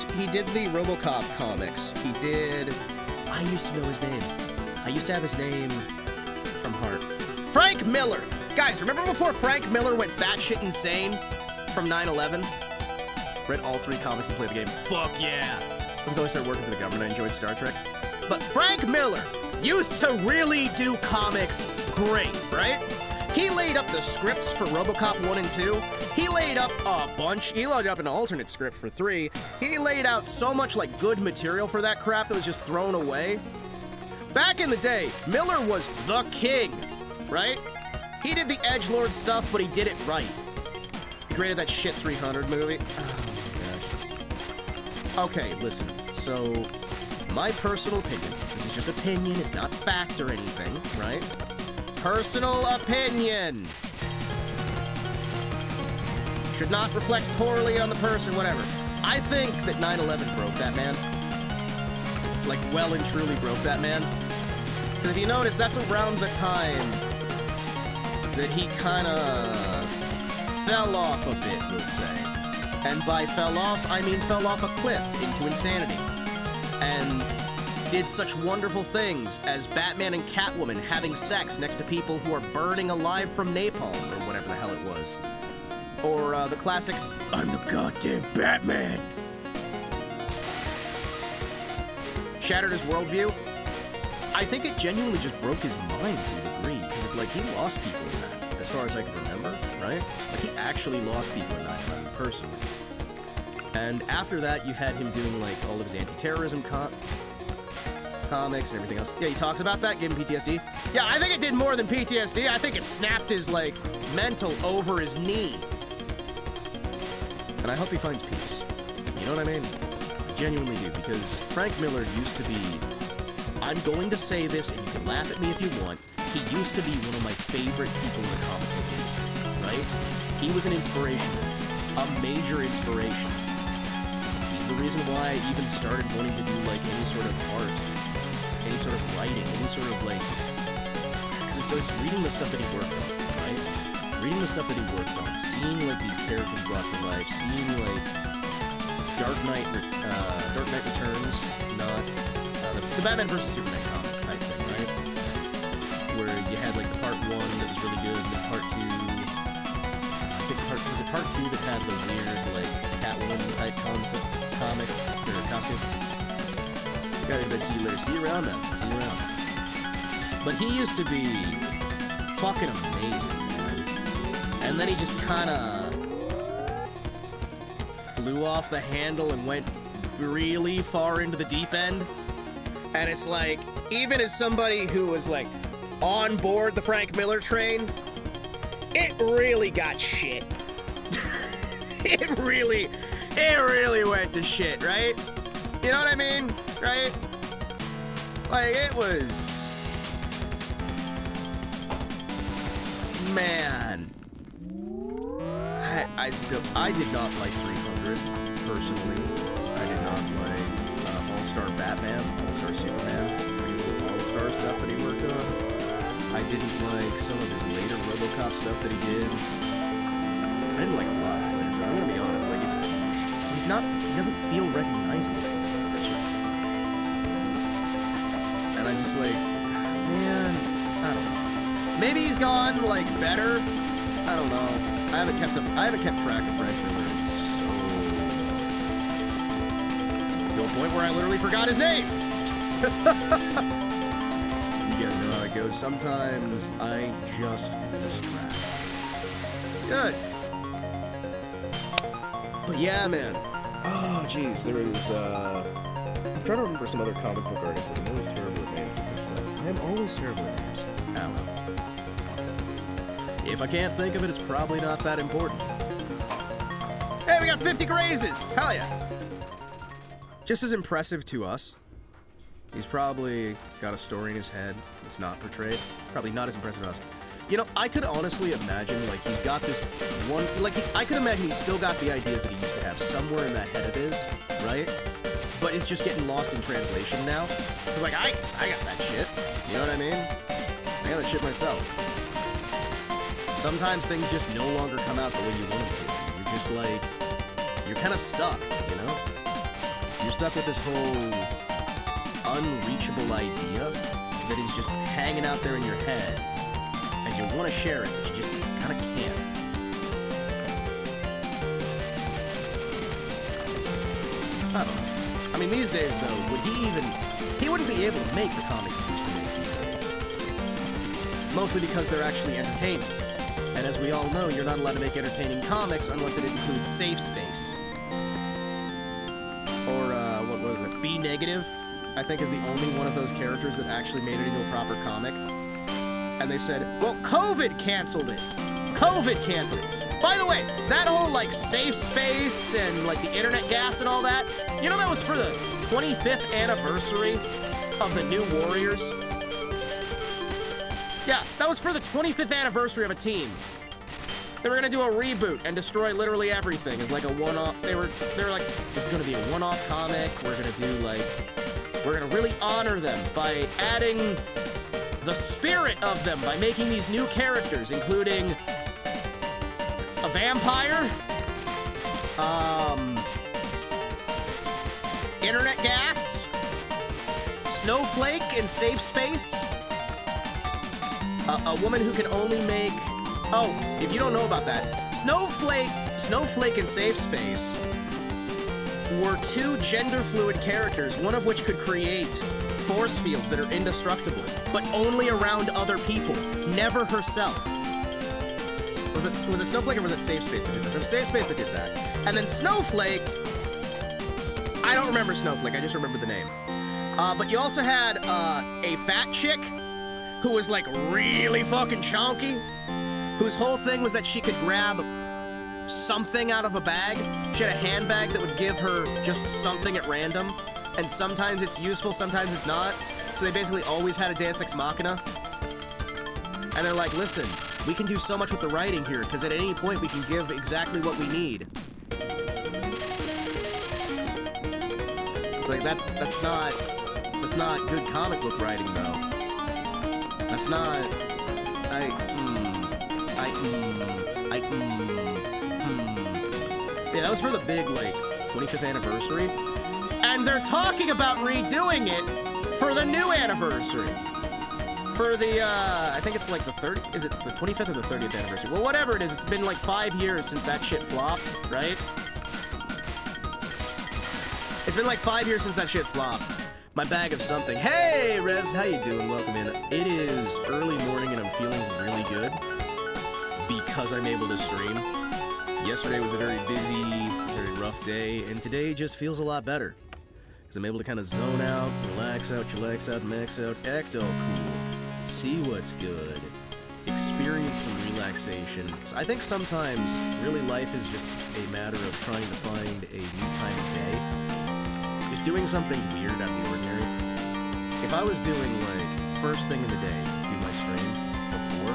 RoboCop comics. He did... I used to know his name. I used to have his name from heart. Frank Miller! Guys, remember before Frank Miller went batshit insane from 9/11? Read all 3 comics and played the game. Fuck yeah! Until I started working for the government, I enjoyed Star Trek. But Frank Miller used to really do comics great, right? He laid up the scripts for RoboCop 1 and 2. He laid up a bunch. He laid up an alternate script for 3. He laid out so much, like, good material for that crap that was just thrown away. back in the day, Miller was the king, right? He did the edgelord stuff, but he did it right. He created that shit 300 movie. Oh my gosh. Okay, listen. So, my personal opinion, this is just opinion, it's not fact or anything, right? Personal opinion. Should not reflect poorly on the person, whatever. I think that 9/11 broke that man. Like, well and truly broke that man. Because if you notice, that's around the time that he kind of fell off a bit, we'll say. And by fell off, I mean fell off a cliff into insanity. And did such wonderful things as Batman and Catwoman having sex next to people who are burning alive from napalm, or whatever the hell it was. Or the classic, I'm the goddamn Batman. Shattered his worldview. I think it genuinely just broke his mind to a degree, because it's like he lost people in that, as far as I can remember, right? Like he actually lost people in 9/11, personally. And after that, you had him doing like all of his anti-terrorism comics and everything else. Yeah, he talks about that, gave him PTSD. Yeah, I think it did more than PTSD. I think it snapped his, like, mental over his knee. And I hope he finds peace. You know what I mean? I genuinely do, because Frank Miller used to be... I'm going to say this, and you can laugh at me if you want. He used to be one of my favorite people in the comic book industry, right? He was an inspiration, a major inspiration. He's the reason why I even started wanting to do, like, any sort of art, any sort of writing, any sort of, like... Because it's reading the stuff that he worked on, right? Reading the stuff that he worked on, seeing, like, these characters brought to life, seeing, like, Dark Knight Returns, not... the Batman vs. Superman comic type thing, right? Where you had, like, the part 1 that was really good, and then part 2... I think was it part 2 that had the weird, like, Catwoman type concept comic, or costume? Okay, see you later. See you around, man. See you around. But he used to be fucking amazing, man. And then he just kinda flew off the handle and went really far into the deep end. And it's like, even as somebody who was like on board the Frank Miller train, it really got shit. It really went to shit, right? You know what I mean? Right? Like, it was... Man. I did not like 300, personally. I did not like All-Star Batman, All-Star Superman, his little All-Star stuff that he worked on. I didn't like some of his later RoboCop stuff that he did. I didn't like a lot of his later stuff. I'm gonna be honest, like, he doesn't feel recognizable. And I just like, man, I don't know. Maybe he's gone, like, better. I don't know. I haven't kept track of Frank Miller so... to a point where I literally forgot his name! You guys know how it goes. Sometimes I just lose track. Good. But yeah, man. Oh, jeez, there was, I'm trying to remember some other comic book artists, but I'm always terrible at names with this stuff. I am always terrible at names. I don't know. If I can't think of it, it's probably not that important. Hey, we got 50 grazes! Hell yeah! Just as impressive to us. He's probably got a story in his head that's not portrayed. Probably not as impressive to us. You know, I could honestly imagine, like, he's got this one... Like, I could imagine he's still got the ideas that he used to have somewhere in that head of his, right? But it's just getting lost in translation now. Because, like, I got that shit. You know what I mean? I got that shit myself. Sometimes things just no longer come out the way you want them to. You're just, like... You're kind of stuck, you know? You're stuck with this whole unreachable idea that is just hanging out there in your head. And you want to share it, but you just kind of can't. I don't know. I mean, these days, though, would he wouldn't be able to make the comics he used to make these days. Mostly because they're actually entertaining. And as we all know, you're not allowed to make entertaining comics unless it includes safe space. Or, what was it? B negative? I think, is the only one of those characters that actually made it into a proper comic. And they said, well, COVID canceled it. COVID canceled it. By the way, that whole, like, safe space and, like, the internet gas and all that, you know that was for the 25th anniversary of the New Warriors? Yeah, that was for the 25th anniversary of a team. They were gonna do a reboot and destroy literally everything as like a one-off. They were like, this is gonna be a one-off comic. We're gonna do like, we're gonna really honor them by adding the spirit of them by making these new characters, including a vampire, internet gas, Snowflake in safe space, a woman who can only make. Oh, if you don't know about that, Snowflake and Safe Space were two gender-fluid characters, one of which could create force fields that are indestructible, but only around other people, never herself. Was it Snowflake or was it Safe Space that did that? It was Safe Space that did that. And then Snowflake, I don't remember Snowflake, I just remember the name. But you also had a fat chick who was like really fucking chunky, whose whole thing was that she could grab something out of a bag. She had a handbag that would give her just something at random, and sometimes it's useful, sometimes it's not. So they basically always had a Deus Ex Machina. And they're like, listen, we can do so much with the writing here, because at any point we can give exactly what we need. It's like, that's not good comic book writing, though. That's not, Yeah, that was for the big, like, 25th anniversary. And they're talking about redoing it for the new anniversary. For the, I think it's like the 30th, is it the 25th or the 30th anniversary? Well, whatever it is, it's been like 5 years since that shit flopped, right? It's been like 5 years since that shit flopped. My bag of something. Hey, Rez, how you doing? Welcome in. It is early morning and I'm feeling really good because I'm able to stream. Yesterday was a very busy, very rough day, and today just feels a lot better. Because I'm able to kind of zone out, relax out, chillax out, max out, act all cool, see what's good, experience some relaxation. So I think sometimes, really, life is just a matter of trying to find a new time of day. Just doing something weird out of the ordinary. If I was doing, like, first thing in the day, do my stream before,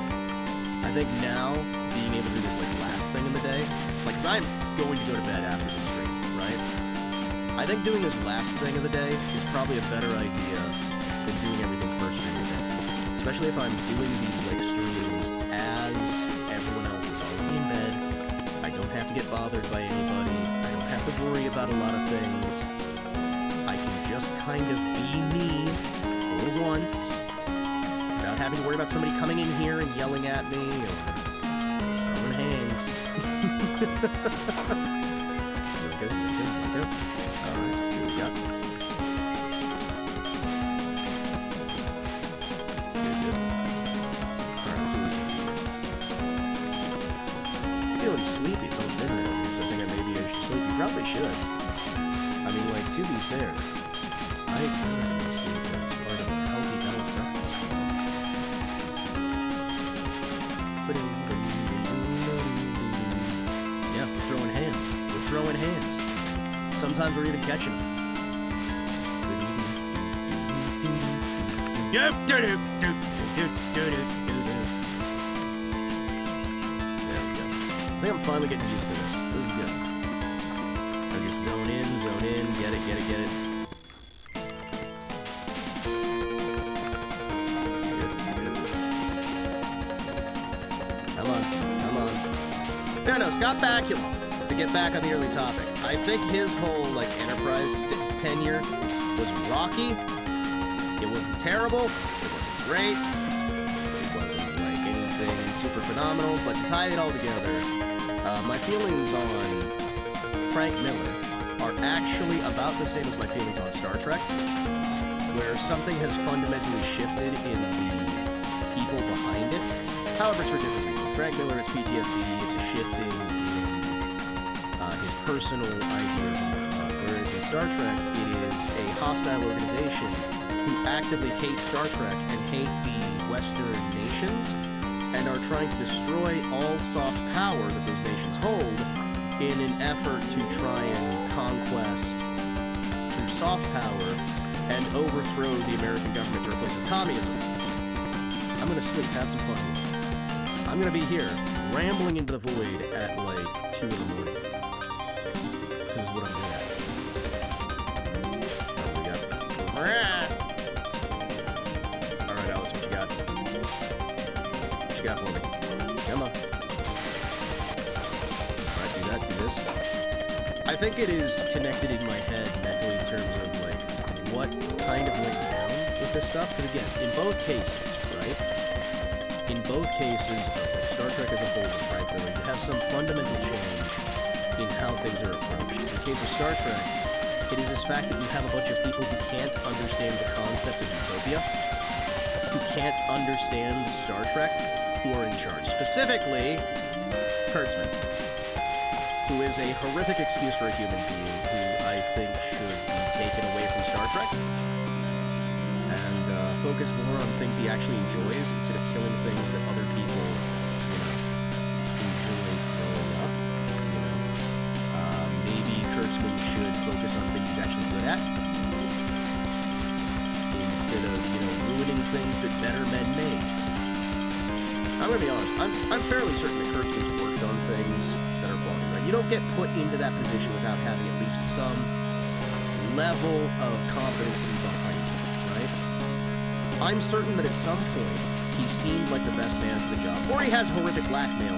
I think now, being able to do this, like, last thing in the day, like, because I'm going to go to bed after the stream, right? I think doing this last thing of the day is probably a better idea than doing everything first thing in the day. Especially if I'm doing these, like, streams as everyone else is already in bed. I don't have to get bothered by anybody. I don't have to worry about a lot of things. I can just kind of be me for once without having to worry about somebody coming in here and yelling at me or throwing hands. Good. Alright, let's see what we got. Good. Alright, let's see what we got. Feeling sleepy, it's almost midnight over here, so I think maybe I should sleep. You probably should. I mean, like, to be fair, I recommend sleep as part of a healthy, balanced breakfast. Yeah, we're throwing hands. We're throwing hands. Sometimes we're even catching them. There we go. I think I'm finally getting used to this. This is good. I just zone in, get it. Good. Come on. No, Scott Bakula, to get back on the early topic. I think his whole, like, Enterprise tenure was rocky. It wasn't terrible. It wasn't great. It wasn't, like, anything super phenomenal. But to tie it all together, my feelings on Frank Miller are actually about the same as my feelings on Star Trek, where something has fundamentally shifted in the people behind it. However, it's for different reasons. Frank Miller, it's PTSD, it's a shifting in his personal ideas and whatnot, whereas whereas in Star Trek, it is a hostile organization who actively hate Star Trek and hate the Western nations and are trying to destroy all soft power that those nations hold in an effort to try and conquest through soft power and overthrow the American government to replace it with communism. I'm gonna sleep, have some fun. I'm gonna be here, rambling into the void at like 2 in the morning. This is what I'm doing. What do we got? Alright, Alice, what you got? What you got for me? Come on. Alright, do that, do this. I think it is connected in my head mentally in terms of like what kind of went down with this stuff. Because again, in both cases, right? In both cases of like Star Trek as a whole and Frank Miller, you have some fundamental change in how things are approached. In the case of Star Trek, it is this fact that you have a bunch of people who can't understand the concept of utopia, who can't understand Star Trek, who are in charge. Specifically, Kurtzman, who is a horrific excuse for a human being who I think should be taken away from Star Trek and focus more on things he actually enjoys instead of killing things that other people, enjoy growing up. Maybe Kurtzman should focus on things he's actually good at instead of, ruining things that better men made. I'm gonna be honest, I'm fairly certain that Kurtzman's worked on things that are quality, right? You don't get put into that position without having at least some level of competency behind it, right? I'm certain that at some point, he seemed like the best man for the job. Or he has horrific blackmail.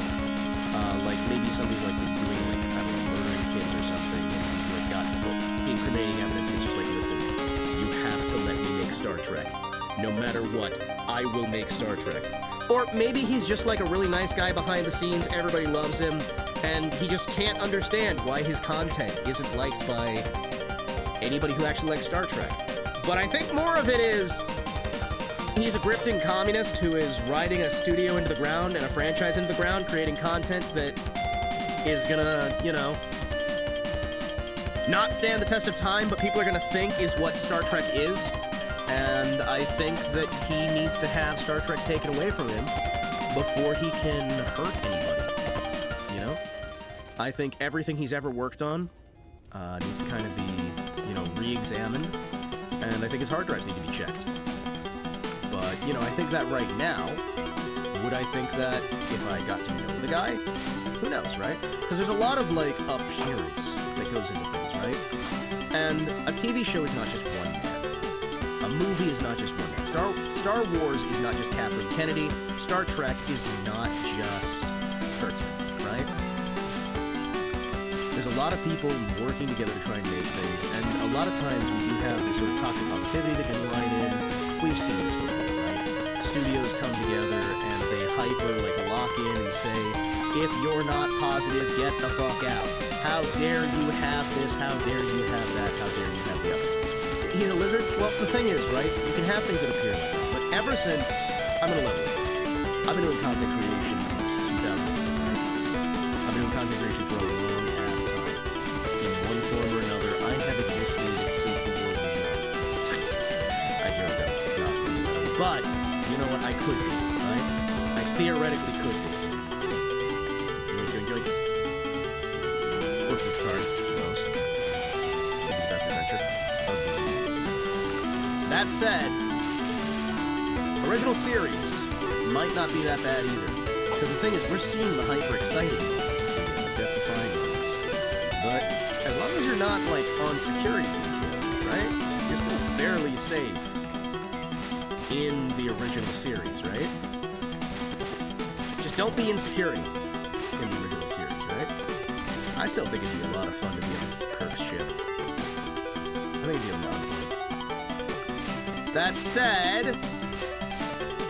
Like, maybe somebody's, like, been doing, like, I don't know, murdering kids or something, and he's, like, got incriminating evidence, and he's just like, listen, you have to let me make Star Trek. No matter what, I will make Star Trek. Or maybe he's just like a really nice guy behind the scenes, everybody loves him, and he just can't understand why his content isn't liked by anybody who actually likes Star Trek. But I think more of it is he's a grifting communist who is riding a studio into the ground and a franchise into the ground, creating content that is gonna, not stand the test of time, but people are gonna think is what Star Trek is. And I think that he needs to have Star Trek taken away from him before he can hurt anybody, I think everything he's ever worked on needs to kind of be, re-examined, and I think his hard drives need to be checked. But, I think that right now, would I think that if I got to know the guy? Who knows, right? Because there's a lot of, like, appearance that goes into things, right? And a TV show is not just one man. A movie is not just one man. Star Wars is not just Kathleen Kennedy. Star Trek is not just Kurtzman, right? There's a lot of people working together to try and make things, and a lot of times we do have this sort of toxic positivity that can line in. We've seen this before, right? Studios come together and they lock in and say, if you're not positive, get the fuck out. How dare you have this? How dare you have that? How dare you have the other? He's a lizard? Well, the thing is, right, you can have things that appear like that, but ever since, I'm gonna level it. I've been doing content creation since 2008. I've been doing content creation for a long-ass time. In one form or another, I have existed since the world was young. I joke, I'm not really young. But, you know what, I could be, right? I theoretically could be. Joink. What's the card? Most. Maybe the best adventure. That said, original series might not be that bad either. Because the thing is, we're seeing the hyper-exciting moments, the death-defying moments. But as long as you're not, like, on security detail, right? You're still fairly safe in the original series, right? Just don't be in security in the original series, right? I still think it'd be a lot of fun to be on Kirk's ship. I think it'd be a lot of fun. That said,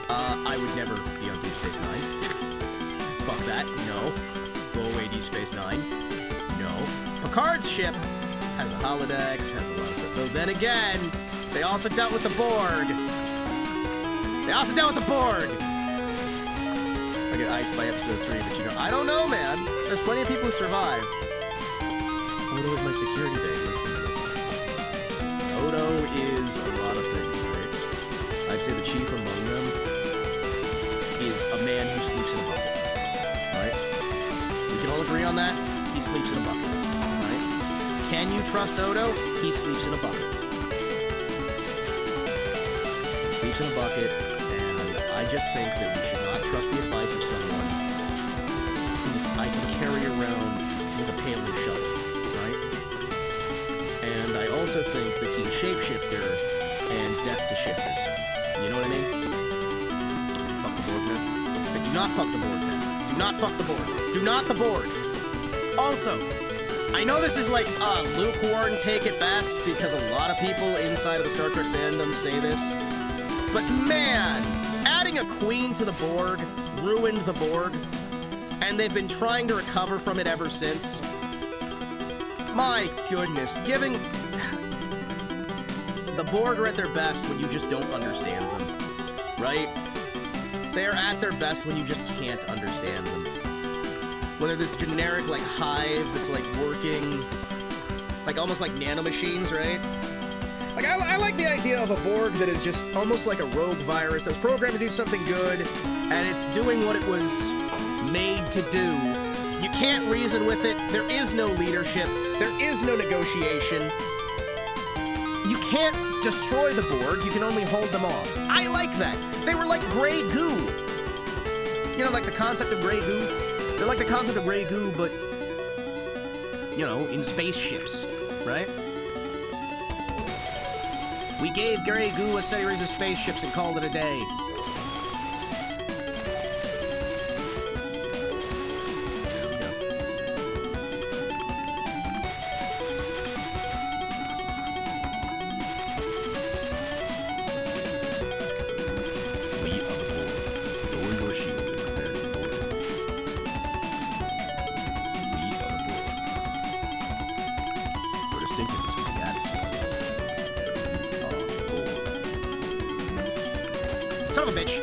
I would never be on Deep Space Nine. Fuck that, no. Go away, Deep Space Nine. No. Picard's ship has the holodecks, has a lot of stuff. Though then again, they also dealt with the Borg. I get iced by episode 3, but I don't know, man. There's plenty of people who survive. Oh, it was my security day. Listen. is a lot of things, right? I'd say the chief among them is a man who sleeps in a bucket, right? We can all agree on that? He sleeps in a bucket, right? Can you trust Odo? He sleeps in a bucket. He sleeps in a bucket, and I just think that we should not trust the advice of someone who I can carry around with a Paleo shovel, right? And I also think that he's a shapeshifter and deaf to shifters. You know what I mean? Fuck the board, man. But do not fuck the board, man. Do not fuck the board. Do not the board. Also, I know this is like a lukewarm take at best because a lot of people inside of the Star Trek fandom say this. But man, adding a queen to the Borg ruined the Borg, and they've been trying to recover from it ever since. My goodness, giving... The Borg are at their best when you just don't understand them, right? They are at their best when you just can't understand them. When they're this generic, like, hive that's, like, working, like, almost like nanomachines, right? Like, I like the idea of a Borg that is just almost like a rogue virus that's programmed to do something good, and it's doing what it was made to do. You can't reason with it. There is no leadership. There is no negotiation. You can't destroy the Borg. You can only hold them off. I like that. They were like gray goo. You know, like the concept of gray goo? They're like the concept of gray goo, but, you know, in spaceships, right? We gave gray goo a series of spaceships and called it a day. Son of a bitch.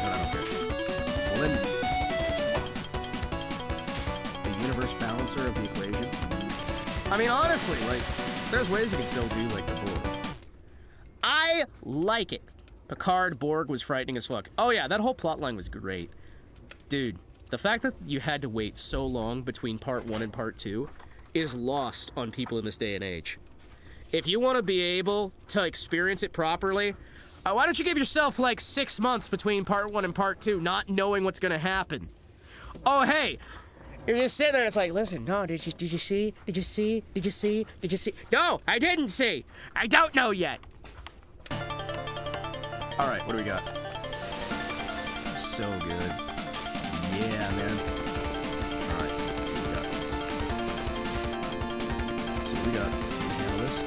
No, I don't care. Well then, the universe balancer of the equation. I mean, honestly, like, there's ways you can still do, like, the Borg. I like it. Picard Borg was frightening as fuck. Oh yeah, that whole plotline was great. Dude, the fact that you had to wait so long between part 1 and part 2 is lost on people in this day and age. If you want to be able to experience it properly, why don't you give yourself like 6 months between part 1 and part 2, not knowing what's gonna happen? Oh hey, you're just sitting there and it's like, listen, no, did you see? No, I didn't see. I don't know yet. All right, what do we got? So good. Yeah, man. All right, let's see what we got. Let's see what we got. Can we handle this?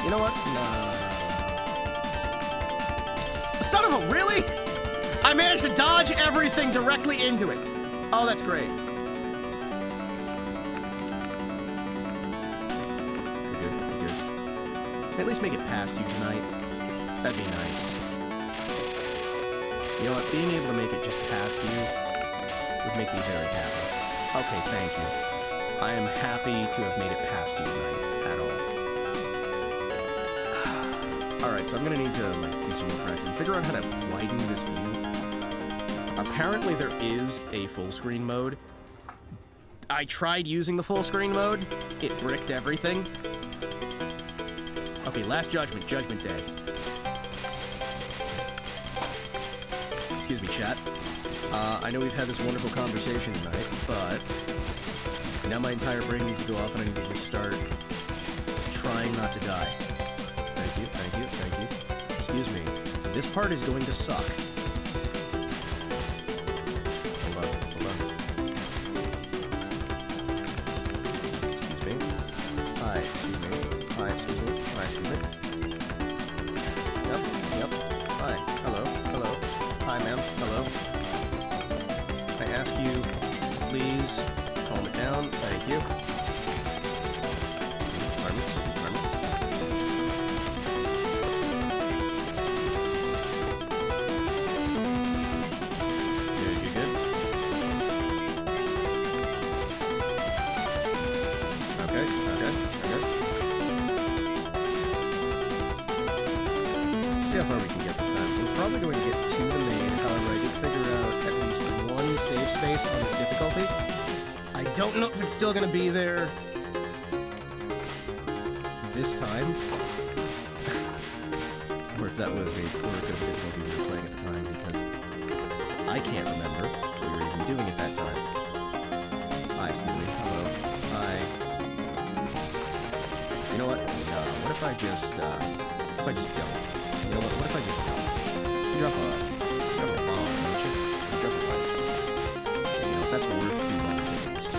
You know what? No. Son of a, really? I managed to dodge everything directly into it. Oh, that's great. We're good. At least make it past you tonight. That'd be nice. You know what? Being able to make it just past you would make me very happy. Okay, thank you. I am happy to have made it past you tonight at all. Alright, so I'm gonna need to like do some more practice and figure out how to widen this view. Apparently there is a full screen mode. I tried using the full screen mode. It bricked everything. Okay, Last Judgment, Judgment Day. Excuse me, chat. I know we've had this wonderful conversation tonight, but now my entire brain needs to go off and I need to just start trying not to die. Thank you, thank you, thank you. Excuse me. This part is going to suck. Hold on, hold on. Excuse me. Yep. Hi. Hello. Hi, ma'am. Hello. I ask you, please calm it down. Thank you. Pardon me. You good? Okay. See how far we can get this time. We're probably going to get to the main, however, I did figure out at least one save space on this difficulty. I don't know if it's still going to be there this time, or if that was a quirk of difficulty we were playing at the time, because I can't remember what we were even doing at that time. Hi, excuse me. Hello. Hi. You know what? What if I just don't? You know what if I just don't? Drop a bomb, don't you? Drop a bomb. You know, that's worth 2 lives at least.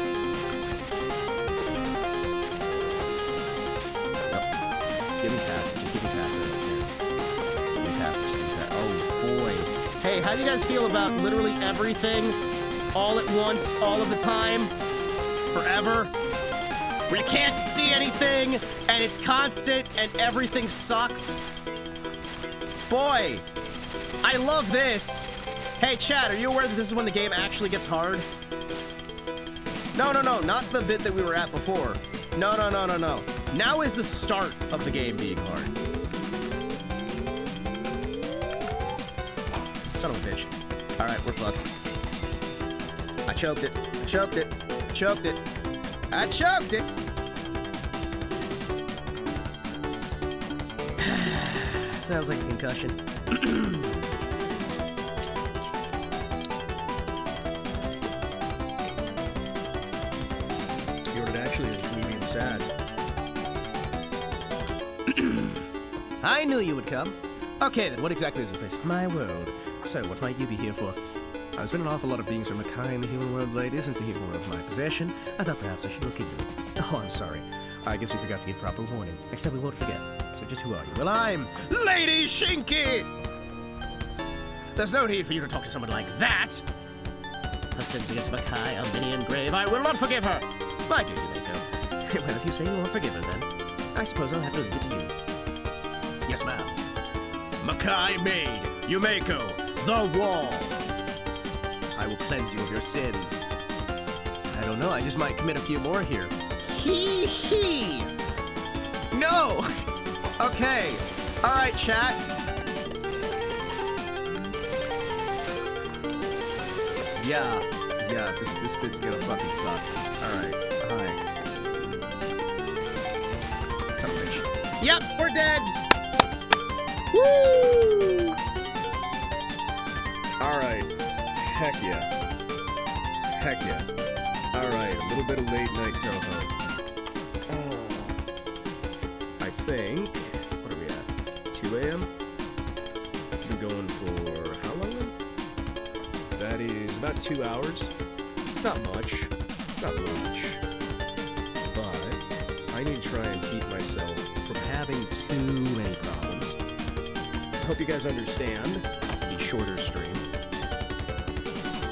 Nope. Just get me past it. I don't care. Get me past it. Oh, boy. Hey, how do you guys feel about literally everything? All at once, all of the time? Forever? Where you can't see anything, and it's constant, and everything sucks? Boy, I love this. Hey, chat, are you aware that this is when the game actually gets hard? No, not the bit that we were at before. No. Now is the start of the game being hard. Son of a bitch. All right, we're fucked. I choked it. Sounds like a concussion. You ordered actually is me being sad. I knew you would come. Okay then, what exactly is this place? My world. So, what might you be here for? There's been an awful lot of beings from Makai in the human world lately. Since the human world's my possession, I thought perhaps I should look into it. Oh, I'm sorry. I guess we forgot to give proper warning. Next time we won't forget. So just who are you? Well, I'm Lady Shinky! There's no need for you to talk to someone like that. Her sins against Makai are many and grave. I will not forgive her. My dear Yumeko. Well, if you say you won't forgive her, then I suppose I'll have to leave it to you. Yes, ma'am. Makai made Yumeko the wall. I will cleanse you of your sins. I don't know, I just might commit a few more here. Hee. No! Okay. Alright, chat. Yeah, this bit's gonna fucking suck. Alright, hi. Son of a bitch. Yep, we're dead! Woo! Alright. Heck yeah. Alright, a little bit of late night TouHou. I think... What are we at? 2 a.m.? We've been going for how long then? That is about 2 hours. It's not much. But I need to try and keep myself from having too many problems. I hope you guys understand the shorter stream.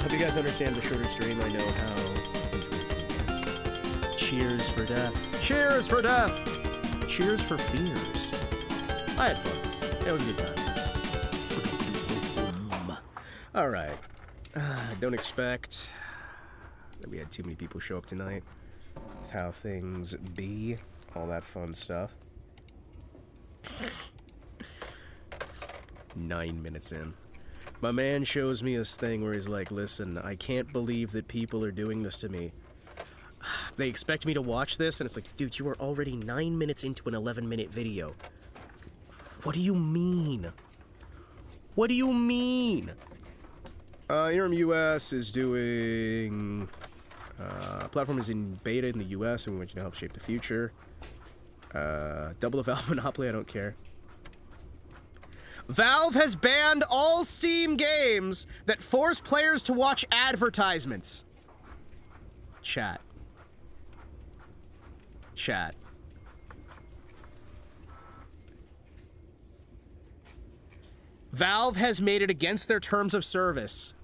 I know how these things can be. Cheers for death. Cheers for death! Cheers for fears. I had fun. It was a good time. Alright. Don't expect that we had too many people show up tonight. With how things be. All that fun stuff. 9 minutes in. My man shows me this thing where he's like, listen, I can't believe that people are doing this to me. They expect me to watch this, and it's like, dude, you are already 9 minutes into an 11-minute video. What do you mean? Interim US is doing... platform is in beta in the US, and we want you to help shape the future. Double the Valve monopoly, I don't care. Valve has banned all Steam games that force players to watch advertisements. Chat. Valve has made it against their terms of service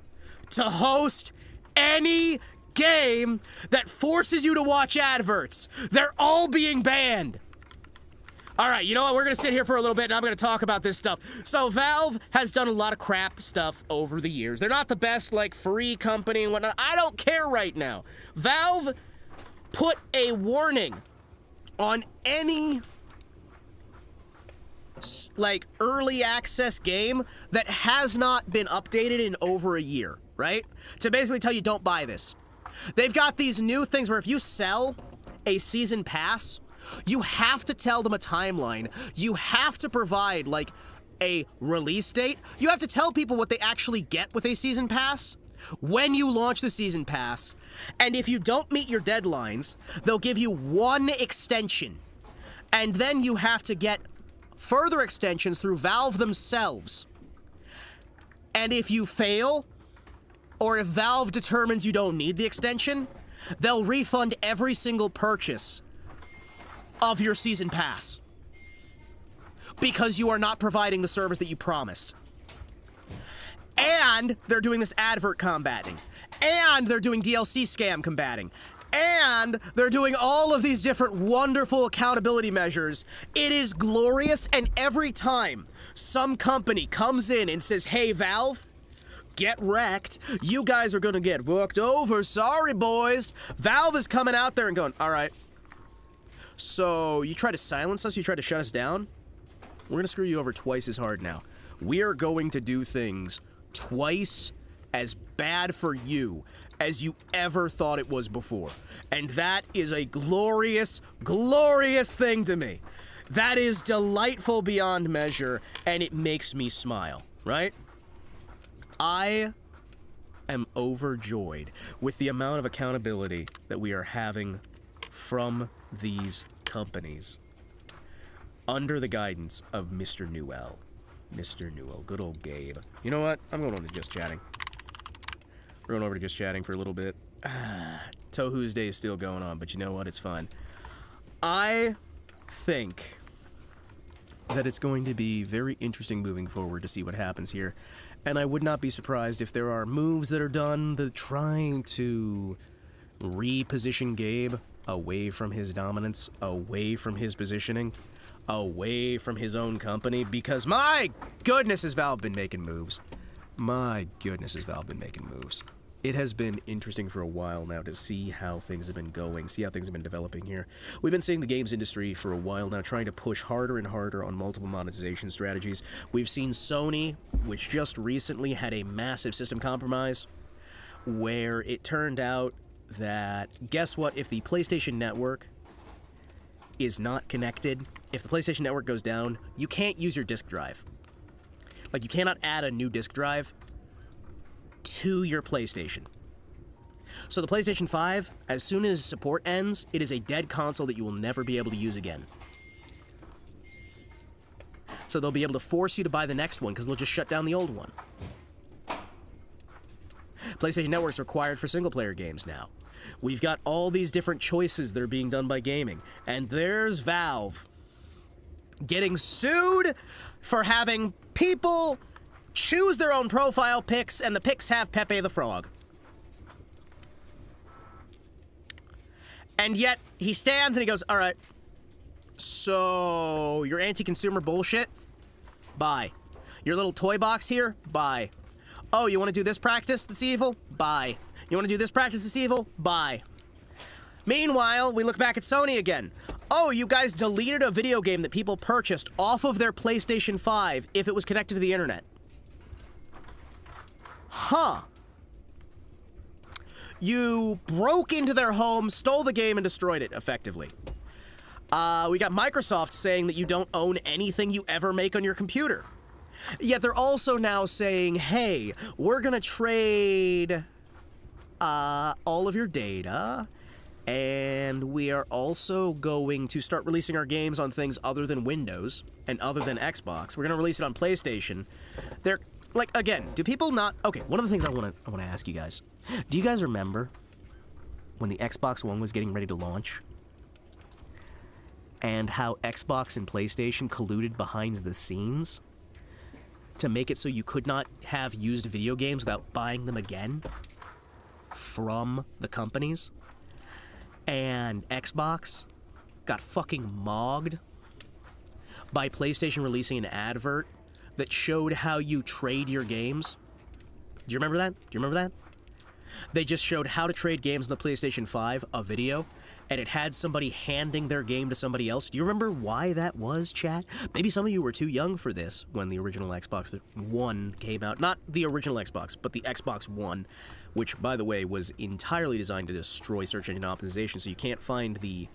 to host any game that forces you to watch adverts. They're all being banned. All right, you know what? We're going to sit here for a little bit, and I'm going to talk about this stuff. So Valve has done a lot of crap stuff over the years. They're not the best, like, free company and whatnot. I don't care right now. Valve put a warning on any, like, early access game that has not been updated in over a year, right? To basically tell you, don't buy this. They've got these new things where if you sell a season pass, you have to tell them a timeline. You have to provide, like, a release date. You have to tell people what they actually get with a season pass when you launch the season pass. And if you don't meet your deadlines, they'll give you one extension. And then you have to get further extensions through Valve themselves. And if you fail, or if Valve determines you don't need the extension, they'll refund every single purchase of your season pass because you are not providing the service that you promised. And they're doing this advert combating, and they're doing DLC scam combating, and they're doing all of these different wonderful accountability measures. It is glorious, and every time some company comes in and says, hey, Valve, get wrecked, you guys are gonna get worked over, sorry boys, Valve is coming out there and going, all right, so you try to silence us, you try to shut us down, we're gonna screw you over twice as hard now. We are going to do things twice as bad for you as you ever thought it was before. And that is a glorious, glorious thing to me. That is delightful beyond measure, and it makes me smile, right? I am overjoyed with the amount of accountability that we are having from these companies under the guidance of Mr. Newell. Mr. Newell, good old Gabe. You know what? I'm going over to Just Chatting. We're going over to Just Chatting for a little bit. TouHousday is still going on, but you know what? It's fun. I think that it's going to be very interesting moving forward to see what happens here. And I would not be surprised if there are moves that are done that trying to reposition Gabe away from his dominance, away from his positioning, away from his own company, because my goodness has Valve been making moves. My goodness has Valve been making moves. It has been interesting for a while now to see how things have been going, see how things have been developing here. We've been seeing the games industry for a while now trying to push harder and harder on multiple monetization strategies. We've seen Sony, which just recently had a massive system compromise, where it turned out that, guess what, if the PlayStation Network is not connected, if the PlayStation Network goes down, you can't use your disk drive. Like, you cannot add a new disk drive to your PlayStation. So the PlayStation 5, as soon as support ends, it is a dead console that you will never be able to use again. So they'll be able to force you to buy the next one because they'll just shut down the old one. PlayStation Network's required for single-player games now. We've got all these different choices that are being done by gaming. And there's Valve getting sued for having people choose their own profile pics, and the pics have Pepe the Frog. And yet, he stands and he goes, all right, so your anti-consumer bullshit? Bye. Your little toy box here? Bye. Oh, you want to do this practice that's evil? Bye. You want to do this practice that's evil? Bye. Meanwhile, we look back at Sony again. Oh, you guys deleted a video game that people purchased off of their PlayStation 5 if it was connected to the internet. Huh. You broke into their home, stole the game, and destroyed it, effectively. We got Microsoft saying that you don't own anything you ever make on your computer. Yet they're also now saying, hey, we're gonna trade all of your data, and we are also going to start releasing our games on things other than Windows and other than Xbox. We're gonna release it on PlayStation. They're like, again, do people not? Okay, one of the things I want to ask you guys. Do you guys remember when the Xbox One was getting ready to launch, and how Xbox and PlayStation colluded behind the scenes to make it so you could not have used video games without buying them again from the companies. And Xbox got fucking mogged by PlayStation releasing an advert that showed how you trade your games. Do you remember that? They just showed how to trade games on the PlayStation 5, a video, and it had somebody handing their game to somebody else. Do you remember why that was, chat? Maybe some of you were too young for this when the original Xbox One came out. Not the original Xbox, but the Xbox One, which, by the way, was entirely designed to destroy search engine optimization, so you can't find the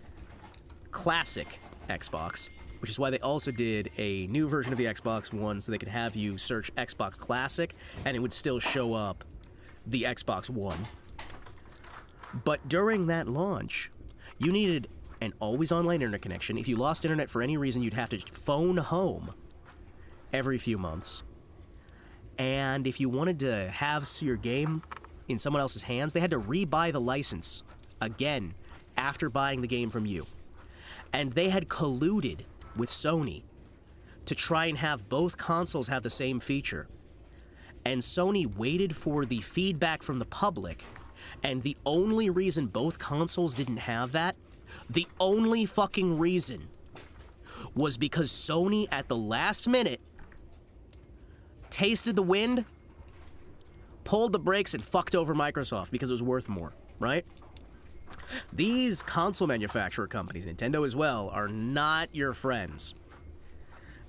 classic Xbox, which is why they also did a new version of the Xbox One so they could have you search Xbox Classic, and it would still show up the Xbox One. But during that launch, you needed an always online internet connection. If you lost internet for any reason, you'd have to phone home every few months. And if you wanted to have your game in someone else's hands, they had to rebuy the license again after buying the game from you. And they had colluded with Sony to try and have both consoles have the same feature. And Sony waited for the feedback from the public, and the only reason both consoles didn't have that, the only fucking reason, was because Sony at the last minute tasted the wind, pulled the brakes, and fucked over Microsoft because it was worth more, right? These console manufacturer companies, Nintendo as well, are not your friends.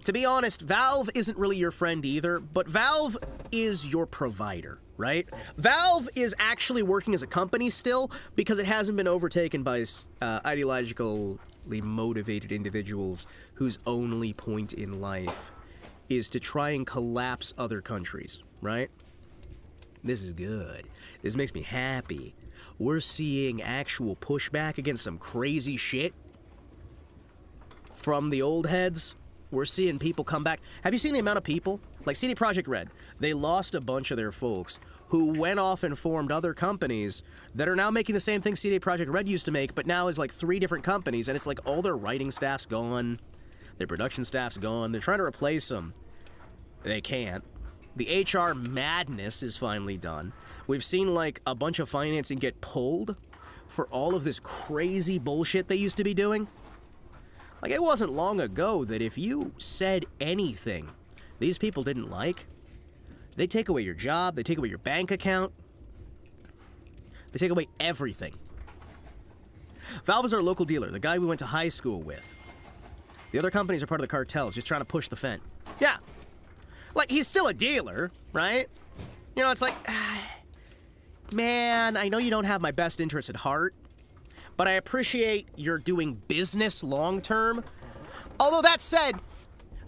To be honest, Valve isn't really your friend either, but Valve is your provider, right? Valve is actually working as a company still because it hasn't been overtaken by ideologically motivated individuals whose only point in life is to try and collapse other countries, right? This is good. This makes me happy. We're seeing actual pushback against some crazy shit from the old heads. We're seeing people come back. Have you seen the amount of people? Like CD Projekt Red, they lost a bunch of their folks who went off and formed other companies that are now making the same thing CD Projekt Red used to make, but now is like 3 different companies, and it's like all their writing staff's gone, their production staff's gone, they're trying to replace them. They can't. The HR madness is finally done. We've seen like a bunch of financing get pulled for all of this crazy bullshit they used to be doing. Like, it wasn't long ago that if you said anything these people didn't like, they take away your job, they take away your bank account, they take away everything. Valve is our local dealer, the guy we went to high school with. The other companies are part of the cartels, just trying to push the fence. Yeah. Like, he's still a dealer, right? You know, it's like, man, I know you don't have my best interest at heart, but I appreciate you're doing business long-term. Although that said,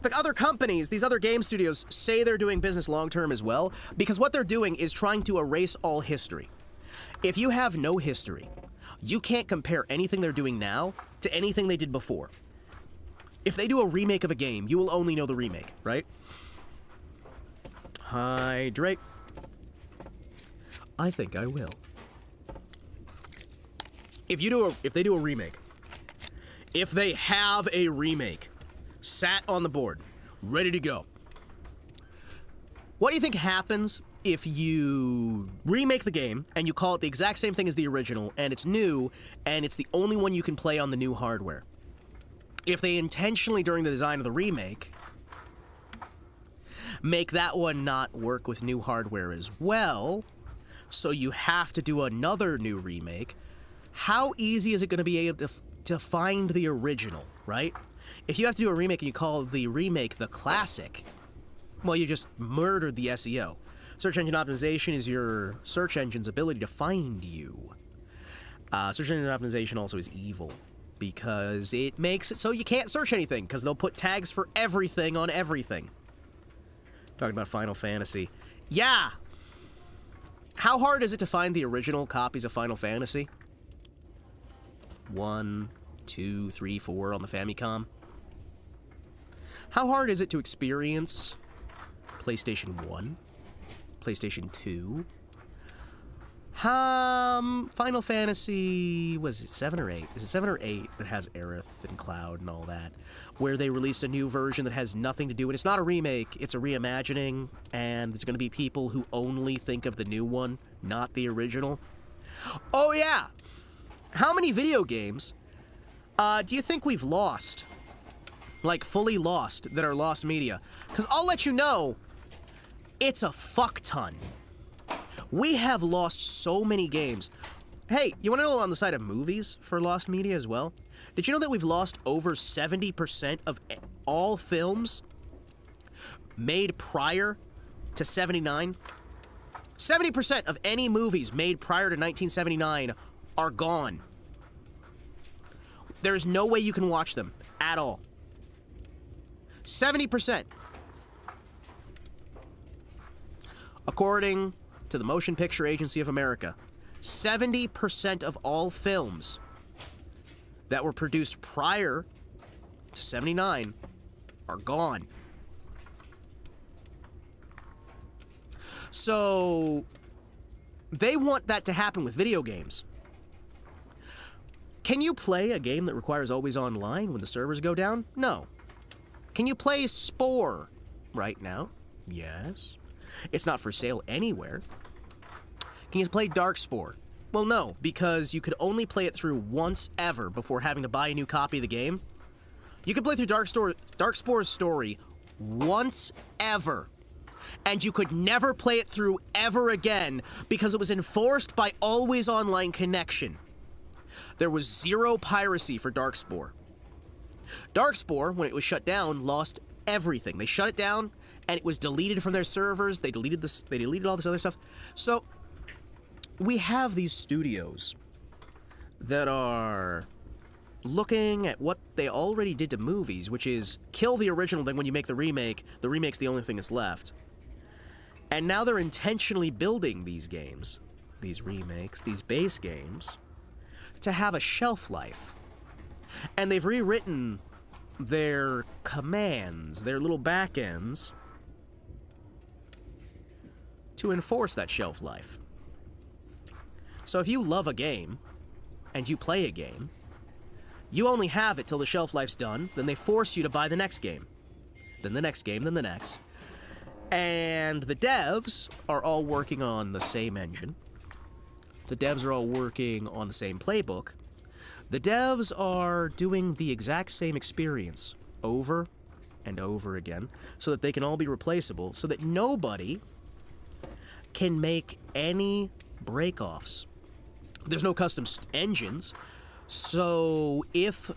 the other companies, these other game studios, say they're doing business long-term as well, because what they're doing is trying to erase all history. If you have no history, you can't compare anything they're doing now to anything they did before. If they do a remake of a game, you will only know the remake, right? Hydrate. I think I will. If they do a remake, if they have a remake sat on the board, ready to go, what do you think happens if you remake the game and you call it the exact same thing as the original, and it's new, and it's the only one you can play on the new hardware? If they intentionally, during the design of the remake, make that one not work with new hardware as well, so you have to do another new remake, how easy is it going to be able to find the original, right? If you have to do a remake and you call the remake the classic, well, you just murdered the SEO. Search engine optimization is your search engine's ability to find you. Search engine optimization also is evil, because it makes it so you can't search anything, because they'll put tags for everything on everything. Talking about Final Fantasy. Yeah! How hard is it to find the original copies of Final Fantasy? 1, 2, 3, 4 on the Famicom? How hard is it to experience PlayStation 1? PlayStation 2? Final Fantasy, was it 7 or 8? Is it 7 or 8 that has Aerith and Cloud and all that? Where they released a new version that has nothing to do, and it's not a remake, it's a reimagining, and there's going to be people who only think of the new one, not the original. Oh yeah! How many video games do you think we've lost? Like, fully lost, that are lost media? Because I'll let you know, it's a fuck ton. We have lost so many games. Hey, you want to know on the side of movies for lost media as well? Did you know that we've lost over 70% of all films made prior to 79? 70% of any movies made prior to 1979 are gone. There's no way you can watch them at all. 70%. According to the Motion Picture Agency of America, 70% of all films that were produced prior to 79 are gone. So, they want that to happen with video games. Can you play a game that requires always online when the servers go down? No. Can you play Spore right now? Yes. It's not for sale anywhere. Can you play Darkspore? Well, no, because you could only play it through once ever before having to buy a new copy of the game. You could play through Darkspore's story once ever, and you could never play it through ever again because it was enforced by always online connection. There was zero piracy for Darkspore. Darkspore, when it was shut down, lost everything. They shut it down, and it was deleted from their servers. They deleted all this other stuff. So we have these studios that are looking at what they already did to movies, which is kill the original, then when you make the remake's the only thing that's left. And now they're intentionally building these games, these remakes, these base games, to have a shelf life. And they've rewritten their commands, their little backends, to enforce that shelf life. So if you love a game, and you play a game, you only have it till the shelf life's done, then they force you to buy the next game. Then the next game, then the next. And the devs are all working on the same engine. The devs are all working on the same playbook. The devs are doing the exact same experience over and over again so that they can all be replaceable, so that nobody can make any break-offs. There's no custom engines, so if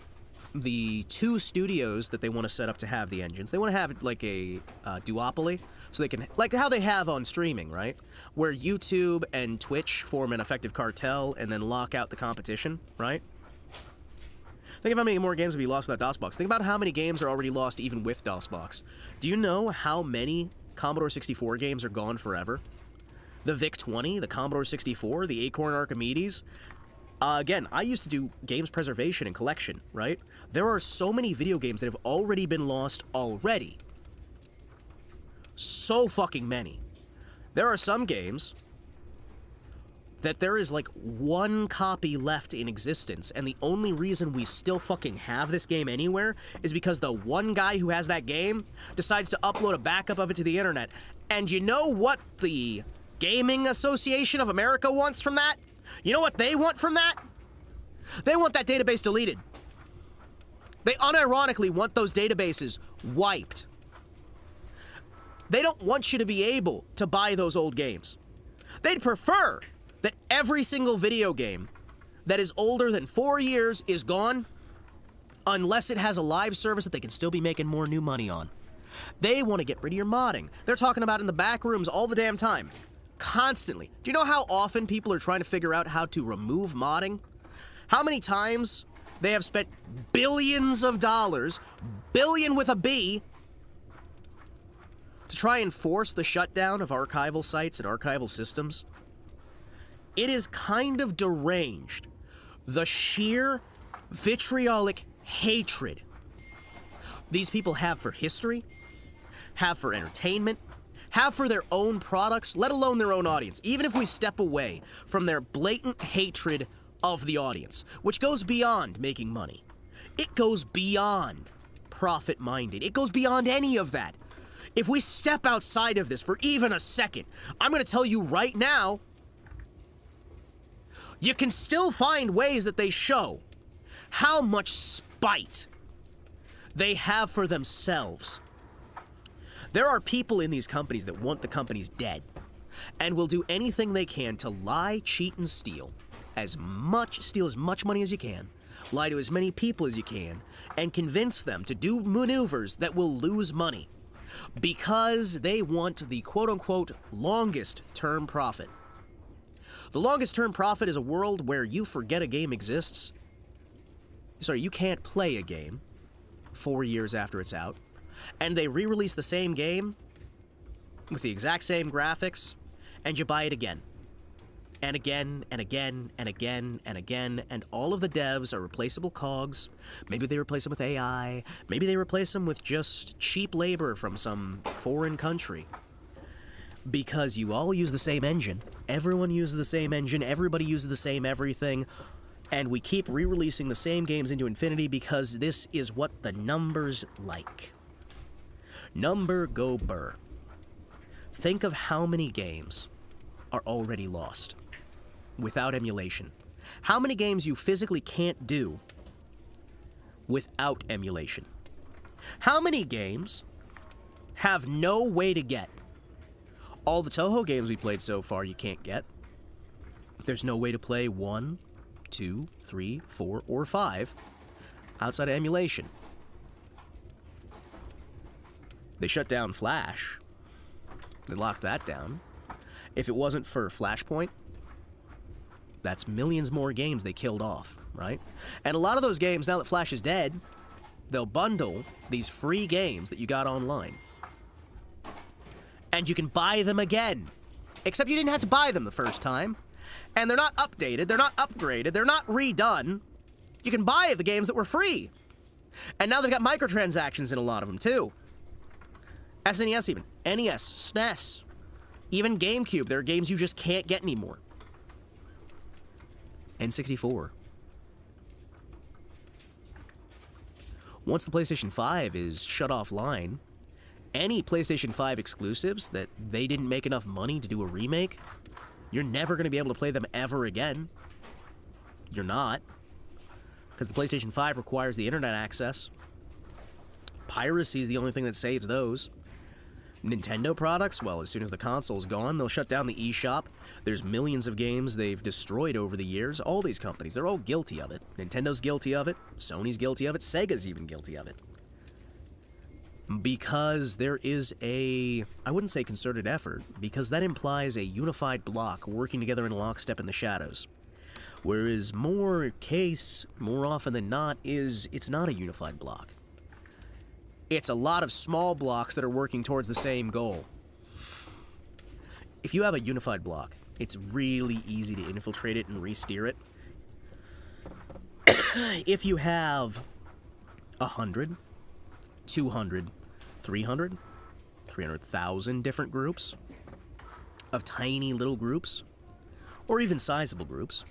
the two studios that they want to set up to have the engines, they want to have it like a duopoly, so they can, like how they have on streaming, right? Where YouTube and Twitch form an effective cartel and then lock out the competition, right? Think of how many more games would be lost without DOSBox. Think about how many games are already lost even with DOSBox. Do you know how many Commodore 64 games are gone forever? The VIC-20, the Commodore 64, the Acorn Archimedes. Again, I used to do games preservation and collection, right? There are so many video games that have already been lost already. So fucking many. There are some games that there is like one copy left in existence, and the only reason we still fucking have this game anywhere is because the one guy who has that game decides to upload a backup of it to the internet. And you know what the Gaming Association of America wants from that? You know what they want from that? They want that database deleted. They unironically want those databases wiped. They don't want you to be able to buy those old games. They'd prefer that every single video game that is older than 4 years is gone, unless it has a live service that they can still be making more new money on. They want to get rid of your modding. They're talking about it in the back rooms all the damn time. Constantly. Do you know how often people are trying to figure out how to remove modding? How many times they have spent billions of dollars, billion with a B, to try and force the shutdown of archival sites and archival systems? It is kind of deranged. The sheer vitriolic hatred these people have for history, have for entertainment, have for their own products, let alone their own audience, even if we step away from their blatant hatred of the audience, which goes beyond making money. It goes beyond profit-minded. It goes beyond any of that. If we step outside of this for even a second, I'm going to tell you right now, you can still find ways that they show how much spite they have for themselves. There are people in these companies that want the companies dead and will do anything they can to lie, cheat, and steal as much money as you can, lie to as many people as you can, and convince them to do maneuvers that will lose money because they want the quote-unquote longest term profit. The longest term profit is a world where you forget a game exists. Sorry, you can't play a game 4 years after it's out, and they re-release the same game with the exact same graphics, and you buy it again. And again, and again, and again, and again, and all of the devs are replaceable cogs. Maybe they replace them with AI, maybe they replace them with just cheap labor from some foreign country. Because you all use the same engine, everyone uses the same engine, everybody uses the same everything, and we keep re-releasing the same games into infinity because this is what the numbers like. Number go burr. Think of how many games are already lost without emulation. How many games you physically can't do without emulation. How many games have no way to get? All the TouHou games we played so far you can't get. There's no way to play 1, 2, 3, 4, or 5 outside of emulation. They shut down Flash. They locked that down. If it wasn't for Flashpoint, that's millions more games they killed off, right? And a lot of those games, now that Flash is dead, they'll bundle these free games that you got online. And you can buy them again. Except you didn't have to buy them the first time. And they're not updated, they're not upgraded, they're not redone. You can buy the games that were free. And now they've got microtransactions in a lot of them, too. SNES even. NES, SNES. Even GameCube, there are games you just can't get anymore. N64. Once the PlayStation 5 is shut offline, any PlayStation 5 exclusives that they didn't make enough money to do a remake, you're never going to be able to play them ever again. You're not. Because the PlayStation 5 requires the internet access. Piracy is the only thing that saves those. Nintendo products, well, as soon as the console's gone, they'll shut down the eShop. There's millions of games they've destroyed over the years. All these companies, they're all guilty of it. Nintendo's guilty of it. Sony's guilty of it. Sega's even guilty of it. Because there is a, I wouldn't say concerted effort, because that implies a unified block working together in lockstep in the shadows. Whereas more often than not, it's not a unified block. It's a lot of small blocks that are working towards the same goal. If you have a unified block, it's really easy to infiltrate it and re-steer it. If you have 100, 200, 300, 300,000 different groups of tiny little groups, or even sizable groups,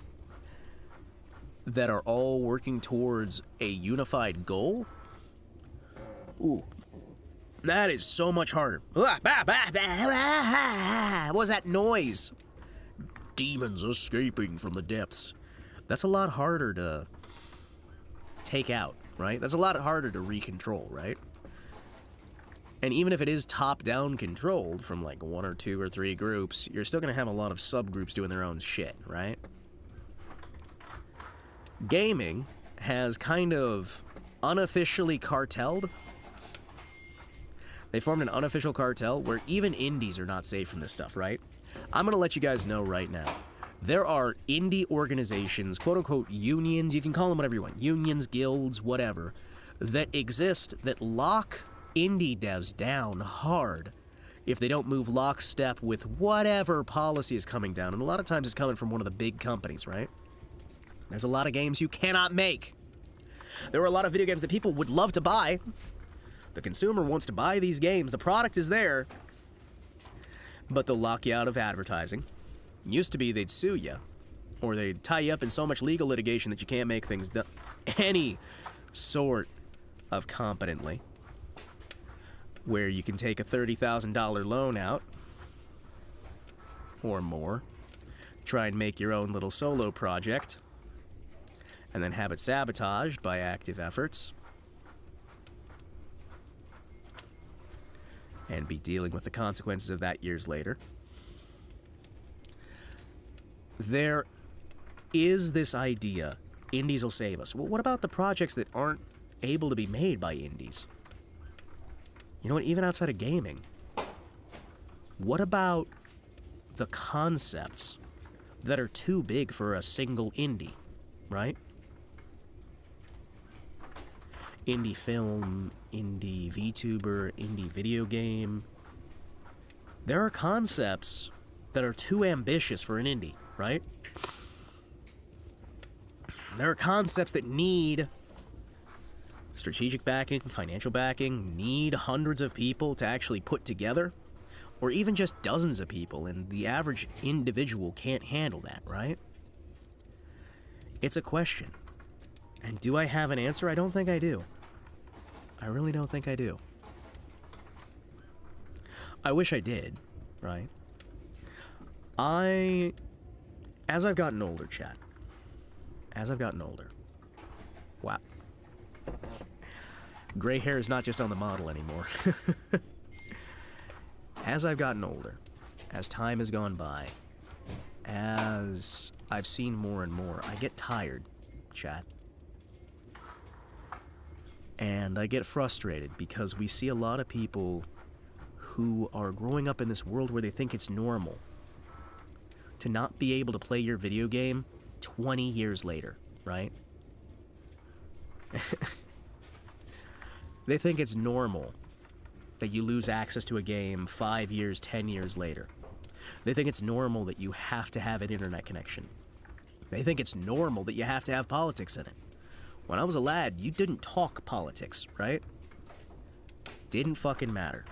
that are all working towards a unified goal, ooh, that is so much harder. What was that noise? Demons escaping from the depths. That's a lot harder to take out, right? That's a lot harder to re-control, right? And even if it is top-down controlled from like 1 or 2 or 3 groups, you're still going to have a lot of subgroups doing their own shit, right? Gaming has kind of unofficially cartelled. They formed an unofficial cartel where even indies are not safe from this stuff, right? I'm going to let you guys know right now. There are indie organizations, quote-unquote unions, you can call them whatever you want, unions, guilds, whatever, that exist that lock indie devs down hard if they don't move lockstep with whatever policy is coming down. And a lot of times it's coming from one of the big companies, right? There's a lot of games you cannot make. There are a lot of video games that people would love to buy. The consumer wants to buy these games. The product is there. but they'll lock you out of advertising. Used to be they'd sue you, or they'd tie you up in so much legal litigation that you can't make things any sort of competently, where you can take a $30,000 loan out, or more, try and make your own little solo project, and then have it sabotaged by active efforts, and be dealing with the consequences of that years later. There is this idea, indies will save us. Well, what about the projects that aren't able to be made by indies? You know what, even outside of gaming, what about the concepts that are too big for a single indie, right? Indie film, indie VTuber, indie video game. There are concepts that are too ambitious for an indie, right? There are concepts that need strategic backing, financial backing, need hundreds of people to actually put together, or even just dozens of people, and the average individual can't handle that, right? It's a question. And do I have an answer? I don't think I do. I really don't think I do. I wish I did, right? As I've gotten older, chat, as I've gotten older, wow. Gray hair is not just on the model anymore. As I've gotten older, as time has gone by, as I've seen more and more, I get tired, chat. And I get frustrated because we see a lot of people who are growing up in this world where they think it's normal to not be able to play your video game 20 years later, right? They think it's normal that you lose access to a game 5 years, 10 years later. They think it's normal that you have to have an internet connection. They think it's normal that you have to have politics in it. When I was a lad, you didn't talk politics, right? Didn't fucking matter.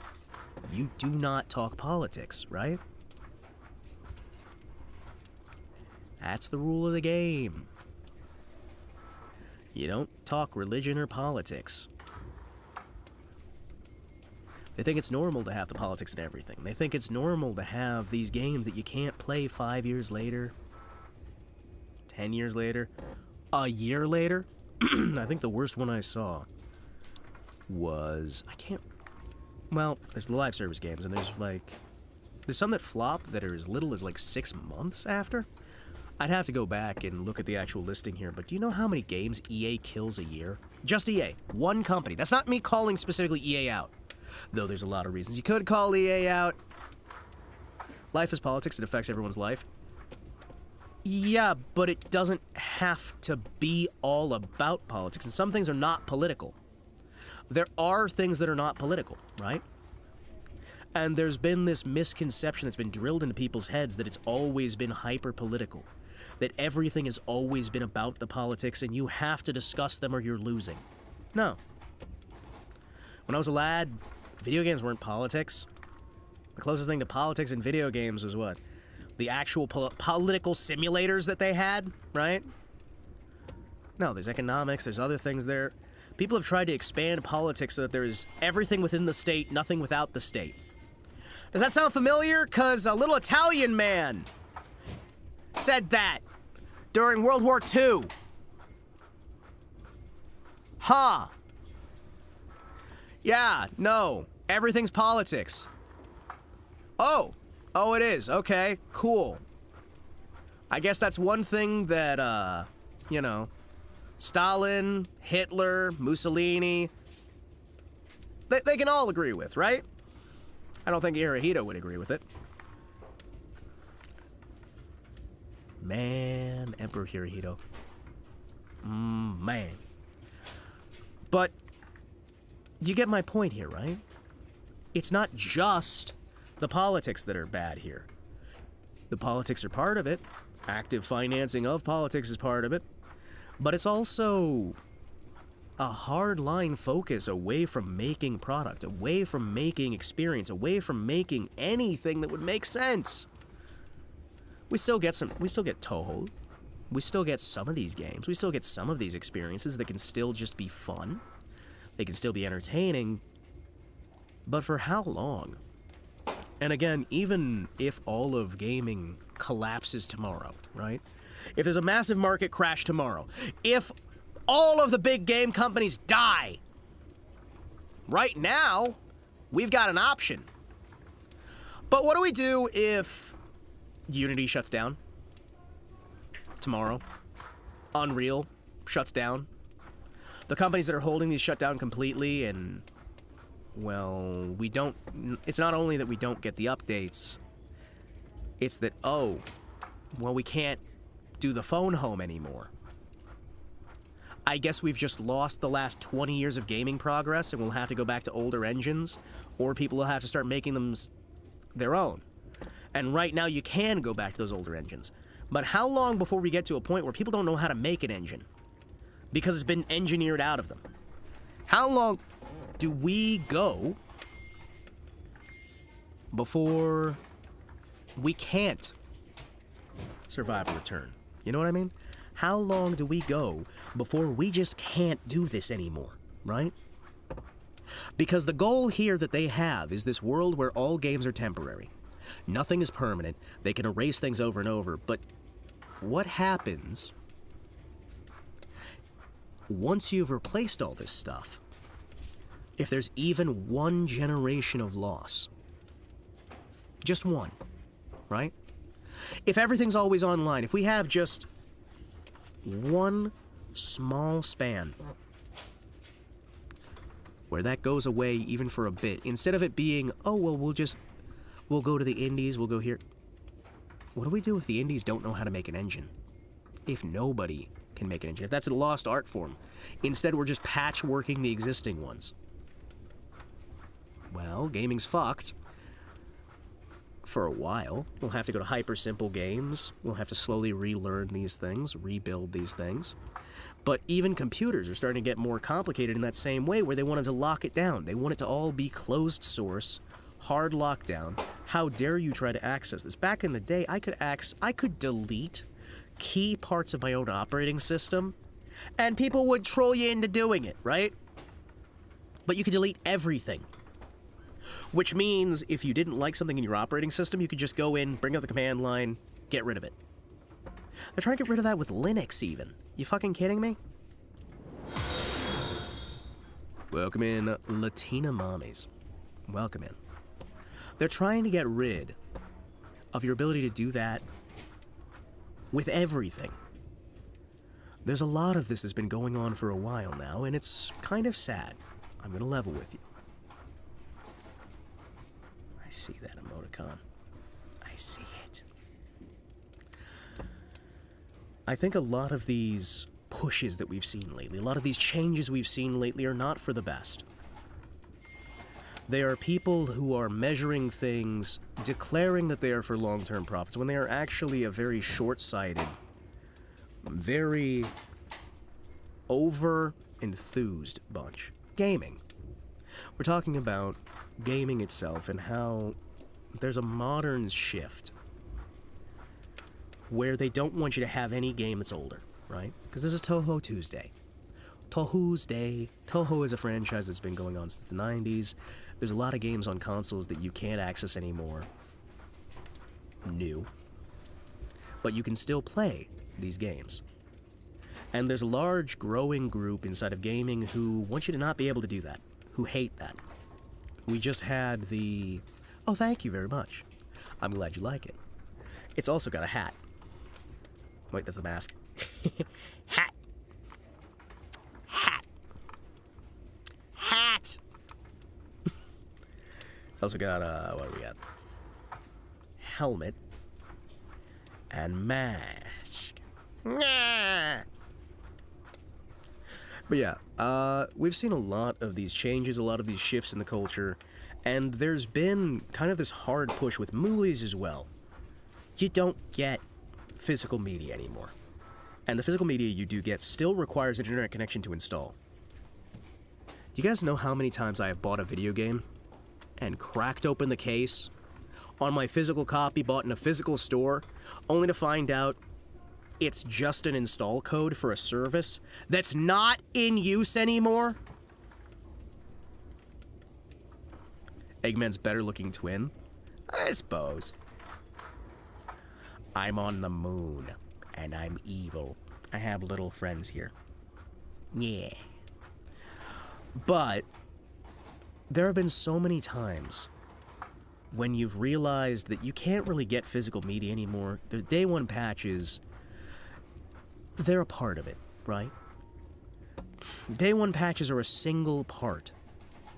You do not talk politics, right? That's the rule of the game. You don't talk religion or politics. They think it's normal to have the politics and everything. They think it's normal to have these games that you can't play 5 years later, 10 years later, a year later. I think the worst one I saw was, well, there's the live service games, and there's some that flop that are as little as like 6 months after. I'd have to go back and look at the actual listing here, but do you know how many games EA kills a year? Just EA, one company. That's not me calling specifically EA out, though there's a lot of reasons you could call EA out. Life is politics, it affects everyone's life. Yeah, but it doesn't have to be all about politics, and some things are not political. There are things that are not political, right? And there's been this misconception that's been drilled into people's heads that it's always been hyper-political, that everything has always been about the politics and you have to discuss them or you're losing. No. When I was a lad, video games weren't politics. The closest thing to politics in video games was what? The actual political simulators that they had, right? No, there's economics, there's other things there. People have tried to expand politics so that there's everything within the state, nothing without the state. Does that sound familiar? Because a little Italian man said that during World War II. Huh. Yeah, no, everything's politics. Oh, it is. Okay, cool. I guess that's one thing that, you know, Stalin, Hitler, Mussolini, they can all agree with, right? I don't think Hirohito would agree with it. Man, Emperor Hirohito. Man. But you get my point here, right? It's not just the politics that are bad here. The politics are part of it. Active financing of politics is part of it. But it's also a hard-line focus away from making product, away from making experience, away from making anything that would make sense. We still get TouHou. We still get some of these games. We still get some of these experiences that can still just be fun. They can still be entertaining. But for how long? And again, even if all of gaming collapses tomorrow, right? If there's a massive market crash tomorrow, if all of the big game companies die, right now, we've got an option. But what do we do if Unity shuts down tomorrow? Unreal shuts down. The companies that are holding these shut down completely, and, well, it's not only that we don't get the updates, it's that, oh, well, we can't do the phone home anymore. I guess we've just lost the last 20 years of gaming progress, and we'll have to go back to older engines, or people will have to start making them their own. And right now you can go back to those older engines. But how long before we get to a point where people don't know how to make an engine? Because it's been engineered out of them. How long do we go before we can't survive a return? You know what I mean? How long do we go before we just can't do this anymore, right? Because the goal here that they have is this world where all games are temporary. Nothing is permanent. They can erase things over and over. But what happens once you've replaced all this stuff? If there's even one generation of loss. Just one, right? If everything's always online, if we have just one small span where that goes away even for a bit, instead of it being, oh, well, we'll go to the indies, we'll go here. What do we do if the indies don't know how to make an engine? If nobody can make an engine, if that's a lost art form. Instead, we're just patchworking the existing ones. Well, gaming's fucked. For a while. We'll have to go to hyper simple games. We'll have to slowly relearn these things, rebuild these things. But even computers are starting to get more complicated in that same way, where they wanted to lock it down. They want it to all be closed source, hard lockdown. How dare you try to access this? Back in the day, I could delete key parts of my own operating system, and people would troll you into doing it, right? But you could delete everything. Which means if you didn't like something in your operating system, you could just go in, bring up the command line, get rid of it. They're trying to get rid of that with Linux even. You fucking kidding me? Welcome in, Latina mommies. Welcome in. They're trying to get rid of your ability to do that with everything. There's a lot of this that's been going on for a while now, and it's kind of sad. I'm gonna level with you. I see that emoticon. I see it. I think a lot of these pushes that we've seen lately, a lot of these changes we've seen lately are not for the best. They are people who are measuring things, declaring that they are for long-term profits, when they are actually a very short-sighted, very over-enthused bunch. Gaming. We're talking about gaming itself and how there's a modern shift where they don't want you to have any game that's older, right? Because this is TouHou Tuesday. TouHousday. TouHou is a franchise that's been going on since the 90s. There's a lot of games on consoles that you can't access anymore. New. But you can still play these games. And there's a large growing group inside of gaming who want you to not be able to do that, who hate that. We just had the... Oh, thank you very much. I'm glad you like it. It's also got a hat. Wait, that's the mask. Hat. Hat. Hat! It's also got, what do we got? Helmet. And mask. But yeah, we've seen a lot of these changes, a lot of these shifts in the culture, and there's been kind of this hard push with movies as well. You don't get physical media anymore. And the physical media you do get still requires an internet connection to install. you guys know how many times I have bought a video game and cracked open the case on my physical copy bought in a physical store, only to find out it's just an install code for a service that's not in use anymore? Eggman's better-looking twin? I suppose. I'm on the moon, and I'm evil. I have little friends here. Yeah. But there have been so many times when you've realized that you can't really get physical media anymore. The day one patches, they're a part of it, right? Day one patches are a single part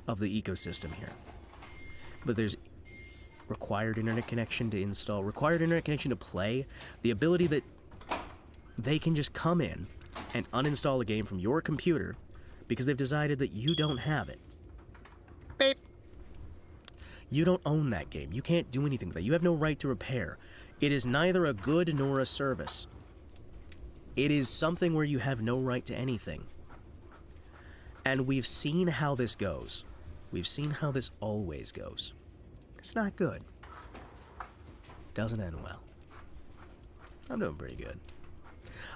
of the ecosystem here. But there's required internet connection to install, required internet connection to play, the ability that they can just come in and uninstall a game from your computer because they've decided that you don't have it. Beep. You don't own that game. You can't do anything with it. You have no right to repair. It is neither a good nor a service. It is something where you have no right to anything. And we've seen how this goes. We've seen how this always goes. It's not good. Doesn't end well. I'm doing pretty good.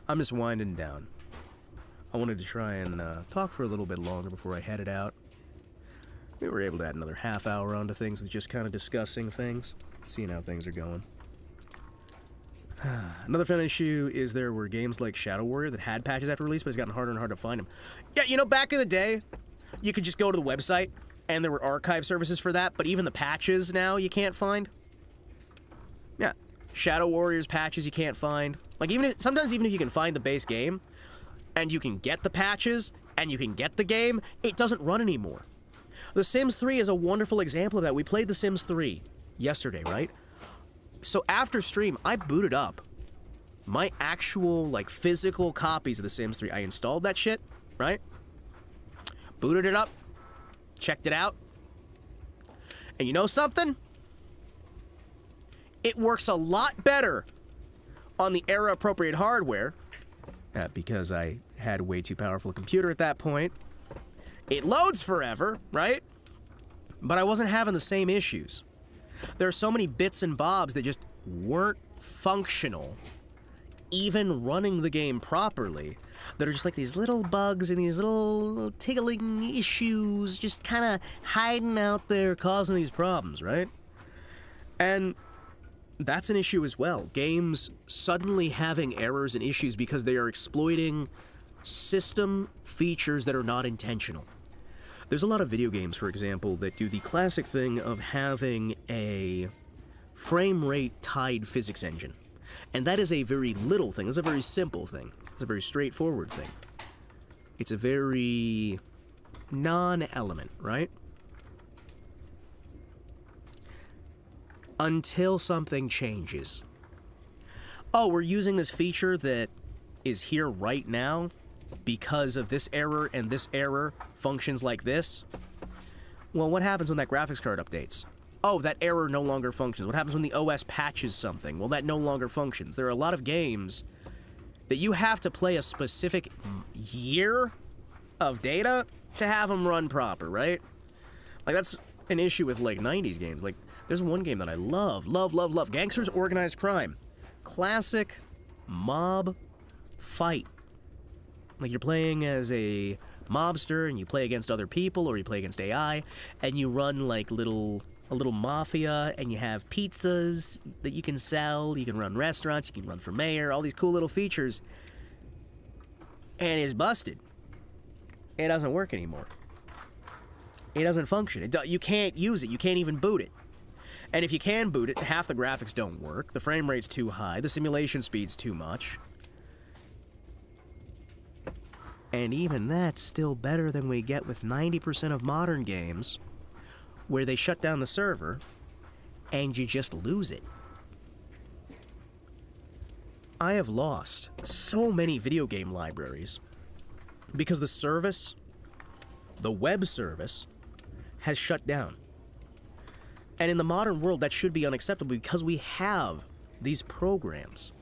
I'm just winding down. I wanted to try and talk for a little bit longer before I headed out. We were able to add another half hour onto things with just kind of discussing things, seeing how things are going. Another fun issue is there were games like Shadow Warrior that had patches after release, but it's gotten harder and harder to find them. Yeah, you know, back in the day, you could just go to the website, and there were archive services for that, but even the patches now you can't find. Yeah, Shadow Warriors patches you can't find. Like, sometimes even if you can find the base game, and you can get the patches, and you can get the game, it doesn't run anymore. The Sims 3 is a wonderful example of that. We played The Sims 3 yesterday, right? So after stream, I booted up my actual, like, physical copies of The Sims 3. I installed that shit, right? Booted it up, checked it out, and you know something? It works a lot better on the era-appropriate hardware, because I had way too powerful a computer at that point. It loads forever, right? But I wasn't having the same issues. There are so many bits and bobs that just weren't functional, even running the game properly, that are just like these little bugs and these little tickling issues just kind of hiding out there causing these problems, right? And that's an issue as well. Games suddenly having errors and issues because they are exploiting system features that are not intentional. There's a lot of video games, for example, that do the classic thing of having a frame rate tied physics engine. And that is a very little thing. It's a very simple thing. It's a very straightforward thing. It's a very non-element, right? Until something changes. Oh, we're using this feature that is here right now because of this error, and this error functions like this. Well, what happens when that graphics card updates? Oh, that error no longer functions. What happens when the OS patches something? Well, that no longer functions. There are a lot of games that you have to play a specific year of data to have them run proper, right? Like, that's an issue with, like, 90s games. Like, there's one game that I love. Gangsters Organized Crime. Classic mob fight. Like, you're playing as a mobster, and you play against other people, or you play against AI, and you run, like, a little mafia, and you have pizzas that you can sell, you can run restaurants, you can run for mayor, all these cool little features. And it's busted. It doesn't work anymore. It doesn't function. You can't use it. You can't even boot it. And if you can boot it, half the graphics don't work, the frame rate's too high, the simulation speed's too much. And even that's still better than we get with 90% of modern games, where they shut down the server, and you just lose it. I have lost so many video game libraries because the service, the web service, has shut down. And in the modern world, that should be unacceptable because we have these programs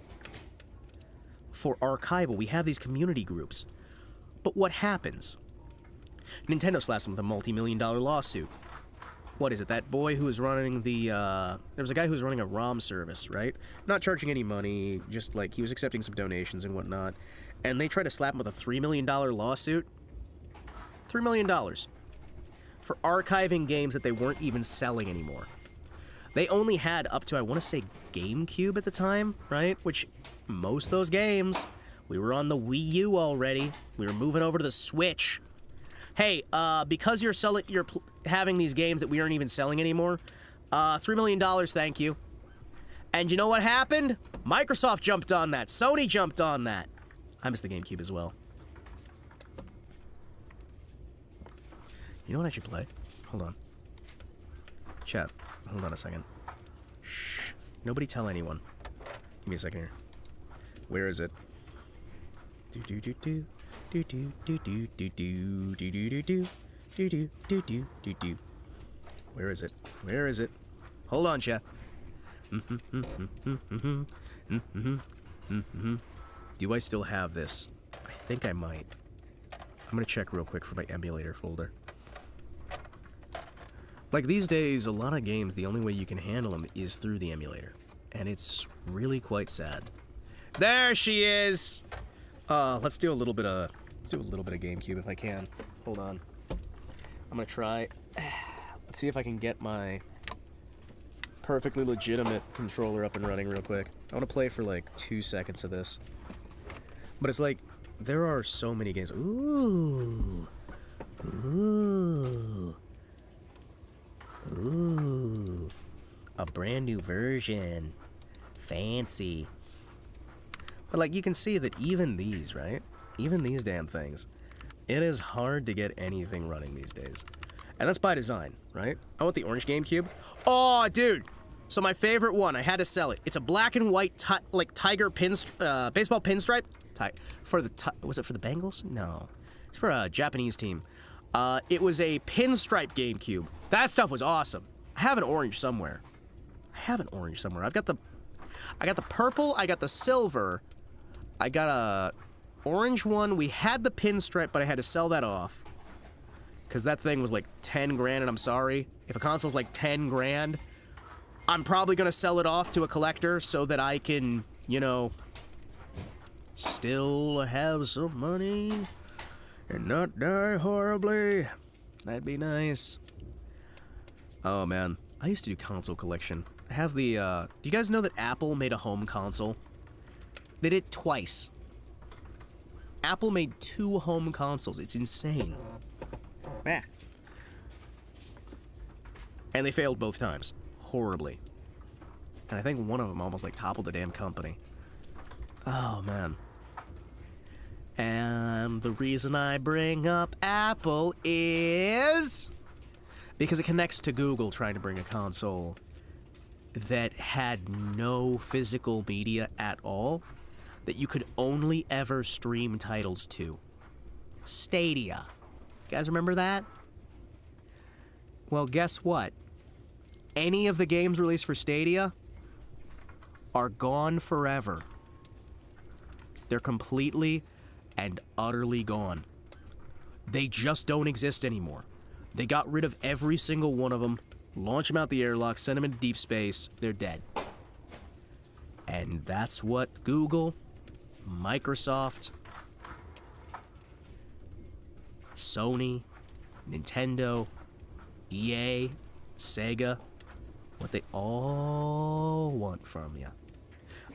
for archival. We have these community groups. But what happens Nintendo slaps him with a multi-million-dollar lawsuit. What is it? That boy who was running the, there was a guy who was running a ROM service, right? Not charging any money, just like he was accepting some donations and whatnot. And they tried to slap him with a $3 million lawsuit. $3 million. For archiving games that they weren't even selling anymore. They only had up to, I want to say, GameCube at the time, right? Which, most of those games, we were on the Wii U already. We were moving over to the Switch. Hey, because you're having these games that we aren't even selling anymore, $3 million, thank you. And you know what happened? Microsoft jumped on that. Sony jumped on that. I miss the GameCube as well. You know what I should play? Hold on. Chat. Hold on a second. Shh. Nobody tell anyone. Give me a second here. Where is it? Do do do do do do do do do do do do do do do do do do do. Where is it? Where is it? Hold on, chat. Do I still have this? I think I might. I'm gonna check real quick for my emulator folder. Like, these days, a lot of games, the only way you can handle them is through the emulator. And it's really quite sad. There she is! Let's do a little bit of GameCube if I can. Hold on. I'm gonna try. Let's see if I can get my perfectly legitimate controller up and running real quick. I want to play for like 2 seconds of this. But it's like, there are so many games. Ooh. Ooh. Ooh, a brand new version. Fancy. But like, you can see that even these, right? Even these damn things, it is hard to get anything running these days. And that's by design, right? I want the orange GameCube. Oh, dude. So my favorite one, I had to sell it. It's a black and white, like tiger baseball pinstripe. Was it for the Bengals? No. It's for a Japanese team. It was a pinstripe GameCube. That stuff was awesome. I have an orange somewhere. I've got the purple, I got the silver, I got a orange one. We had the pinstripe, but I had to sell that off. Because that thing was like 10 grand, and I'm sorry. If a console's like 10 grand, I'm probably gonna sell it off to a collector so that I can, you know, still have some money and not die horribly. That'd be nice. Oh man, I used to do console collection. I have the, do you guys know that Apple made a home console? They did it twice. Apple made 2 home consoles. It's insane. Ah. And they failed both times. Horribly. And I think one of them almost like toppled the damn company. Oh man. And the reason I bring up Apple is because it connects to Google trying to bring a console that had no physical media at all, that you could only ever stream titles to. Stadia. You guys remember that? Well, guess what? Any of the games released for Stadia are gone forever. They're completely and utterly gone. They just don't exist anymore. They got rid of every single one of them, launched them out the airlock, sent them into deep space, they're dead. And that's what Google, Microsoft, Sony, Nintendo, EA, Sega, what they all want from you.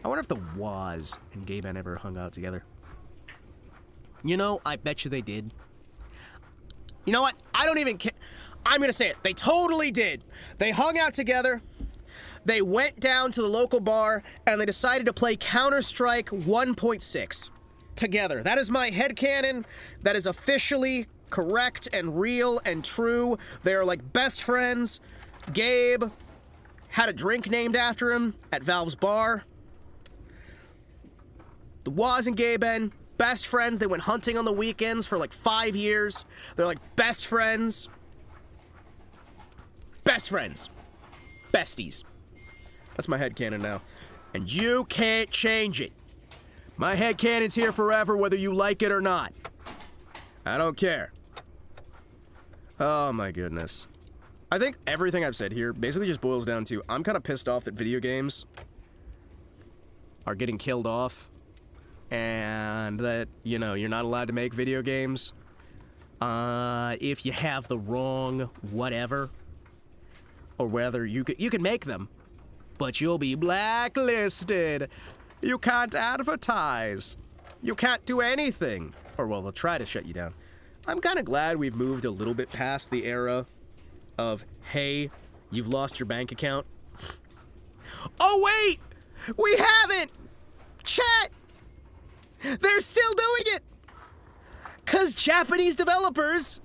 I wonder if the Woz and Gay Ben ever hung out together. You know, I bet you they did. You know what? I don't even care. I'm gonna say it. They totally did. They hung out together. They went down to the local bar and they decided to play Counter-Strike 1.6 together. That is my headcanon. That is officially correct and real and true. They are like best friends. Gabe had a drink named after him at Valve's bar. The Woz and Gay Ben, best friends. They went hunting on the weekends for like 5 years. They're like best friends. Best friends. Besties. That's my headcanon now. And you can't change it. My headcanon's here forever whether you like it or not. I don't care. Oh my goodness. I think everything I've said here basically just boils down to I'm kind of pissed off that video games are getting killed off and that, you know, you're not allowed to make video games if you have the wrong whatever, or whether you can make them, but you'll be blacklisted. You can't advertise. You can't do anything. Or, well, they'll try to shut you down. I'm kind of glad we've moved a little bit past the era of, hey, you've lost your bank account. Oh, wait! We haven't! Chat! They're still doing it! 'Cause Japanese developers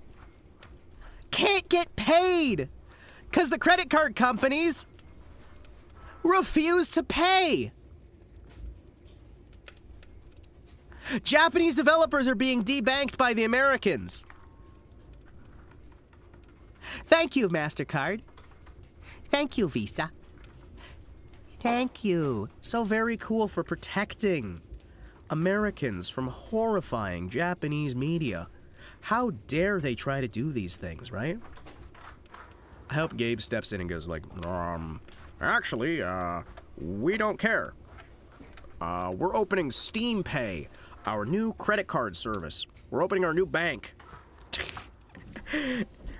can't get paid! 'Cause the credit card companies refuse to pay! Japanese developers are being debanked by the Americans. Thank you, MasterCard. Thank you, Visa. Thank you. So very cool for protecting Americans from horrifying Japanese media. How dare they try to do these things, right? I hope Gabe steps in and goes like, actually, we don't care. We're opening Steam Pay, our new credit card service. We're opening our new bank.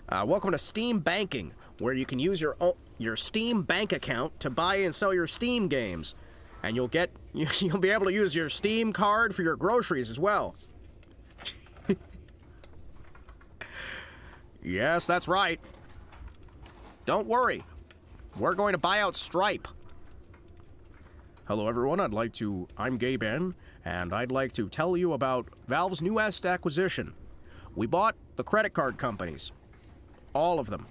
Welcome to Steam Banking, where you can use your Steam bank account to buy and sell your Steam games. And you'll be able to use your Steam card for your groceries as well. Yes, that's right. Don't worry. We're going to buy out Stripe. Hello everyone, I'm Gaben, and I'd like to tell you about Valve's newest acquisition. We bought the credit card companies. All of them.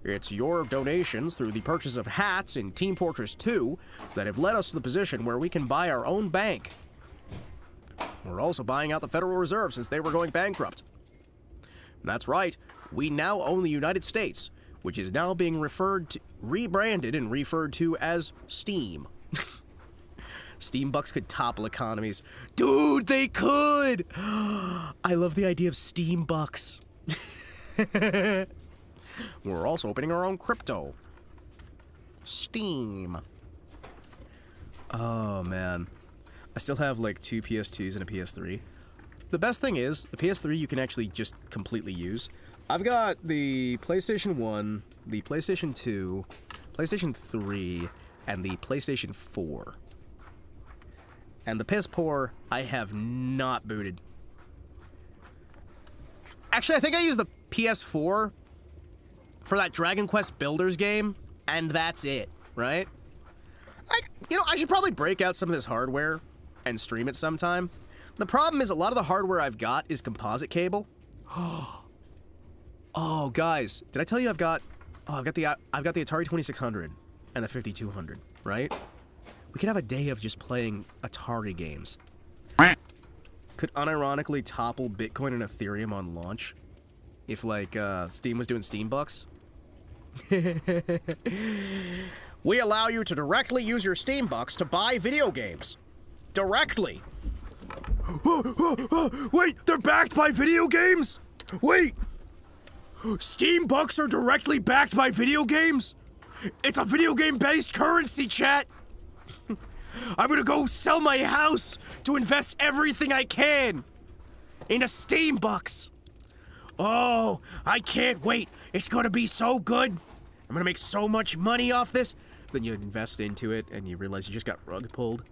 It's your donations through the purchase of hats in Team Fortress 2 that have led us to the position where we can buy our own bank. We're also buying out the Federal Reserve since they were going bankrupt. That's right, we now own the United States, which is now being rebranded and referred to as Steam. Steam bucks could topple economies. Dude, they could! I love the idea of Steam bucks. We're also opening our own crypto. Steam. Oh, man. I still have, like, 2 PS2s and a PS3. The best thing is, the PS3 you can actually just completely use. I've got the PlayStation 1, the PlayStation 2, PlayStation 3, and the PlayStation 4. And the piss poor, I have not booted. Actually, I think I used the PS4 for that Dragon Quest Builders game, and that's it, right? I should probably break out some of this hardware and stream it sometime. The problem is a lot of the hardware I've got is composite cable. Oh, guys, did I tell you I've got the Atari 2600 and the 5200, right? We could have a day of just playing Atari games. Could unironically topple Bitcoin and Ethereum on launch if, like, Steam was doing Steam bucks. We allow you to directly use your Steam bucks to buy video games. Directly. Wait, they're backed by video games? Wait! Steam bucks are directly backed by video games? It's a video game-based currency, chat! I'm gonna go sell my house to invest everything I can into Steam bucks. Oh, I can't wait. It's gonna be so good. I'm gonna make so much money off this. Then you invest into it and you realize you just got rug pulled.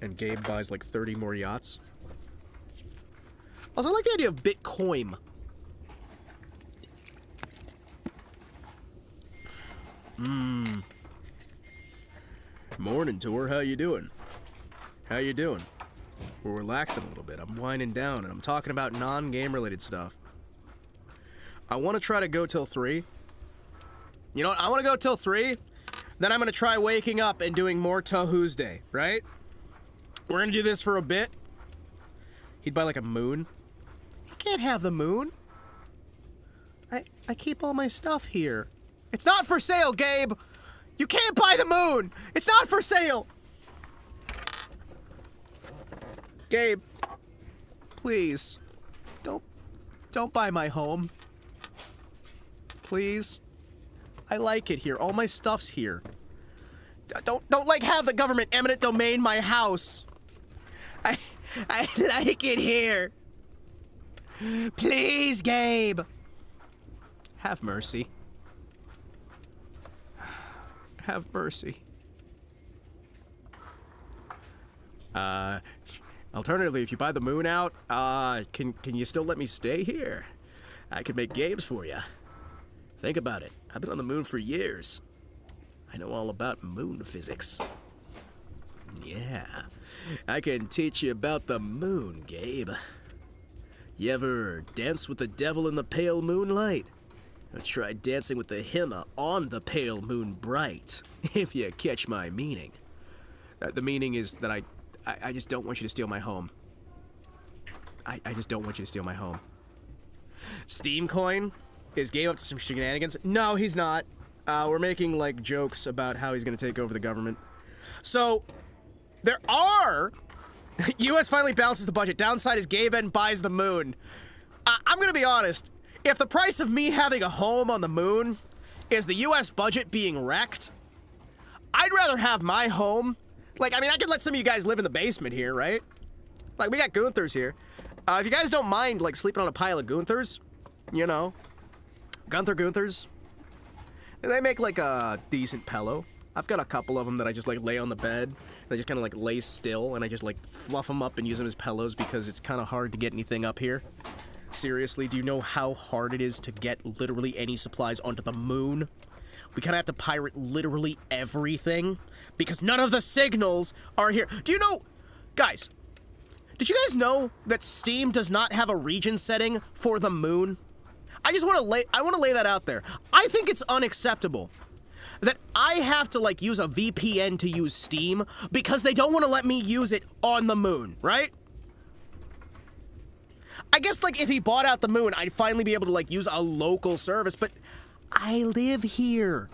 And Gabe buys like 30 more yachts. Also, I like the idea of Bitcoin. Morning, Tor. How you doing? How you doing? We're relaxing a little bit. I'm winding down and I'm talking about non-game related stuff. I want to try to go till 3. You know what? I want to go till 3. Then I'm going to try waking up and doing more TouHousday, right? We're going to do this for a bit. He'd buy like a moon. You can't have the moon. I keep all my stuff here. It's not for sale, Gabe. You can't buy the moon. It's not for sale. Gabe, please. Don't buy my home. please? I like it here. All my stuff's here. Don't like have the government eminent domain my house. I like it here. Please, Gabe. Have mercy. Have mercy. Alternatively, if you buy the moon out, can you still let me stay here? I could make games for you. Think about it. I've been on the moon for years. I know all about moon physics. Yeah, I can teach you about the moon, Gabe. You ever dance with the devil in the pale moonlight? Or try dancing with the Hima on the pale moon bright, if you catch my meaning. The meaning is that I just don't want you to steal my home. I just don't want you to steal my home. Steam Coin? Is Gabe up to some shenanigans? No, he's not. We're making, like, jokes about how he's gonna take over the government. So, there are... U.S. finally balances the budget. Downside is Gabe N buys the moon. I'm gonna be honest. If the price of me having a home on the moon is the U.S. budget being wrecked, I'd rather have my home... Like, I mean, I could let some of you guys live in the basement here, right? Like, we got Gunthers here. If you guys don't mind, like, sleeping on a pile of Gunthers, you know, Gunthers, they make, like, a decent pillow. I've got a couple of them that I just, like, lay on the bed. They just kind of, like, lay still, and I just, like, fluff them up and use them as pillows because it's kind of hard to get anything up here. Seriously, do you know how hard it is to get literally any supplies onto the moon? We kind of have to pirate literally everything because none of the signals are here. Do you know, guys, did you guys know that Steam does not have a region setting for the moon? I want to lay that out there. I think it's unacceptable that I have to, like, use a VPN to use Steam because they don't want to let me use it on the moon, right? I guess, like, if he bought out the moon, I'd finally be able to, like, use a local service, but I live here.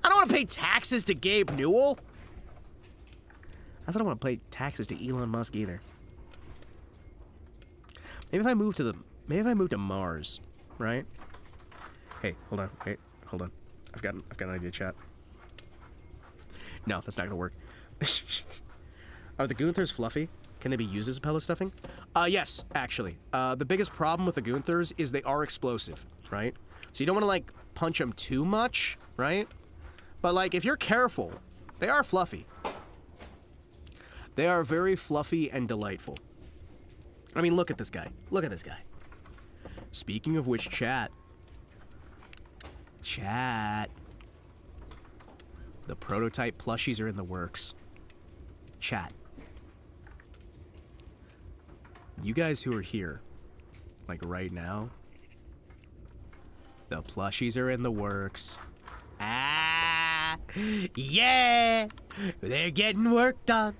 I don't want to pay taxes to Gabe Newell. I also don't want to pay taxes to Elon Musk either. Maybe if I move to Mars, right? Hey, hold on. Wait, hold on. I've got an idea, chat. No, that's not gonna work. Are the Gunthers fluffy? Can they be used as pillow stuffing? Yes, actually. The biggest problem with the Gunthers is they are explosive, right? So you don't want to, like, punch them too much, right? But, like, if you're careful, they are fluffy. They are very fluffy and delightful. I mean, look at this guy. Look at this guy. Speaking of which, chat. The prototype plushies are in the works. Chat. You guys who are here, like right now, the plushies are in the works. Ah, yeah, they're getting worked on,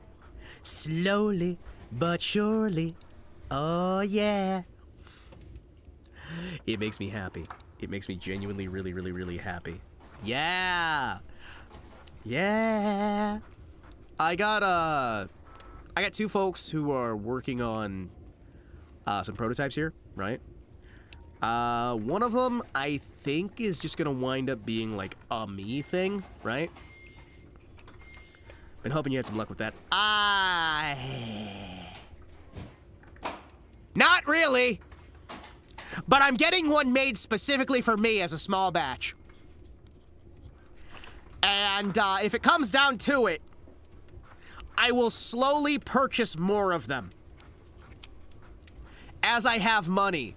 slowly but surely. Oh yeah. It makes me happy. It makes me genuinely really, really, really happy. Yeah. Yeah. I got two folks who are working on some prototypes here, right? One of them, I think, is just gonna wind up being like a me thing, right? Been hoping you had some luck with that. Not really! But I'm getting one made specifically for me as a small batch. And, if it comes down to it, I will slowly purchase more of them as I have money,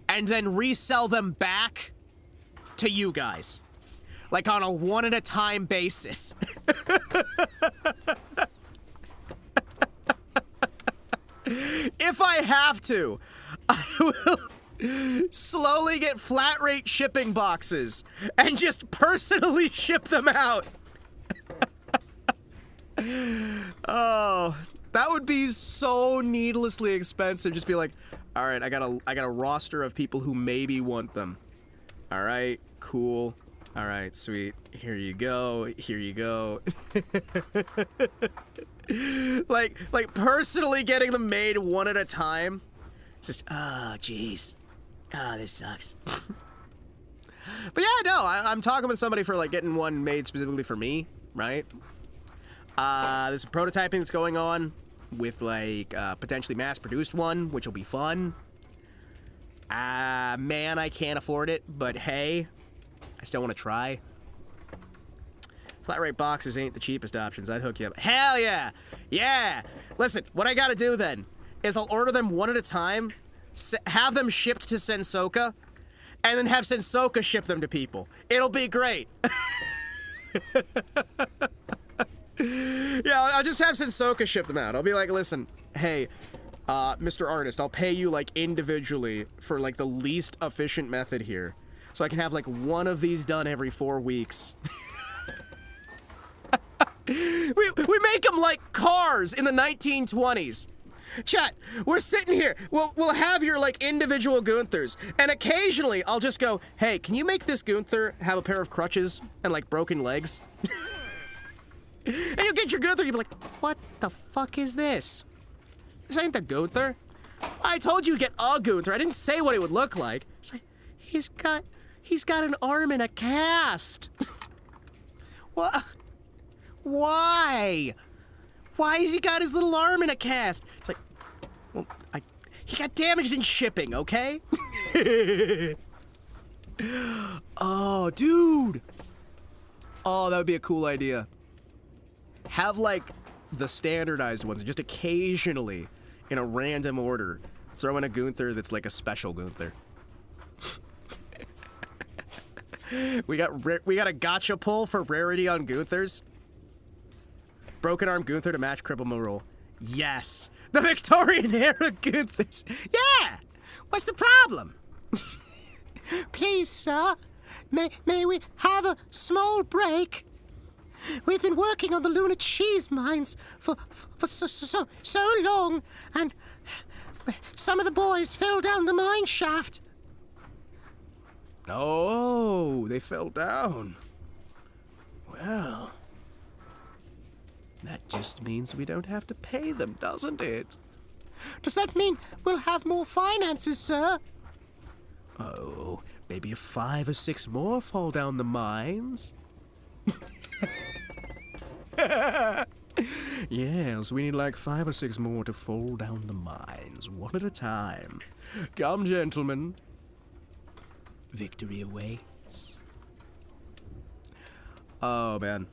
and then resell them back to you guys. Like on a one-at-a-time basis. If I have to, I will slowly get flat rate shipping boxes and just personally ship them out. Oh, that would be so needlessly expensive. Just be like, all right, I got a roster of people who maybe want them. All right, cool. All right, sweet. Here you go. Here you go. like personally getting them made one at a time. Just, oh, jeez. Oh, this sucks. But yeah, no, I'm talking with somebody for like getting one made specifically for me, right? There's some prototyping that's going on with like potentially mass-produced one, which will be fun. Man, I can't afford it, but hey, I still want to try. Flat rate boxes ain't the cheapest options. I'd hook you up. Hell yeah! Yeah! Listen, what I gotta do then is I'll order them one at a time, have them shipped to Sensoka, and then have Sensoka ship them to people. It'll be great. Yeah, I'll just have Sensoka ship them out. I'll be like, listen, hey, Mr. Artist, I'll pay you like individually for like the least efficient method here. So I can have like one of these done every 4 weeks. We make them like cars in the 1920s. Chat, we're sitting here. We'll have your like individual Gunthers, and occasionally I'll just go, hey, can you make this Gunther have a pair of crutches and like broken legs? And you'll get your Gunther, you'll be like, what the fuck is this? This ain't the Gunther. I told you to get a Gunther. I didn't say what it would look like. It's like, he's got an arm in a cast. What? Why? Why has he got his little arm in a cast? It's like, well, he got damaged in shipping, okay? Oh, dude. Oh, that would be a cool idea. Have, like, the standardized ones, just occasionally, in a random order, throw in a Gunther that's like a special Gunther. We got a gotcha pull for rarity on Gunthers. Broken arm Gunther to match Cripple rule. Yes! The Victorian era Gunthers! Yeah! What's the problem? Please, sir, may we have a small break? We've been working on the lunar cheese mines for so long, and some of the boys fell down the mine shaft. Oh, they fell down. Well, that just means we don't have to pay them, doesn't it? Does that mean we'll have more finances, sir? Oh, maybe if 5 or 6 more fall down the mines. Yes, we need like 5 or 6 more to fall down the mines, one at a time. Come, gentlemen. Victory awaits. Oh, man.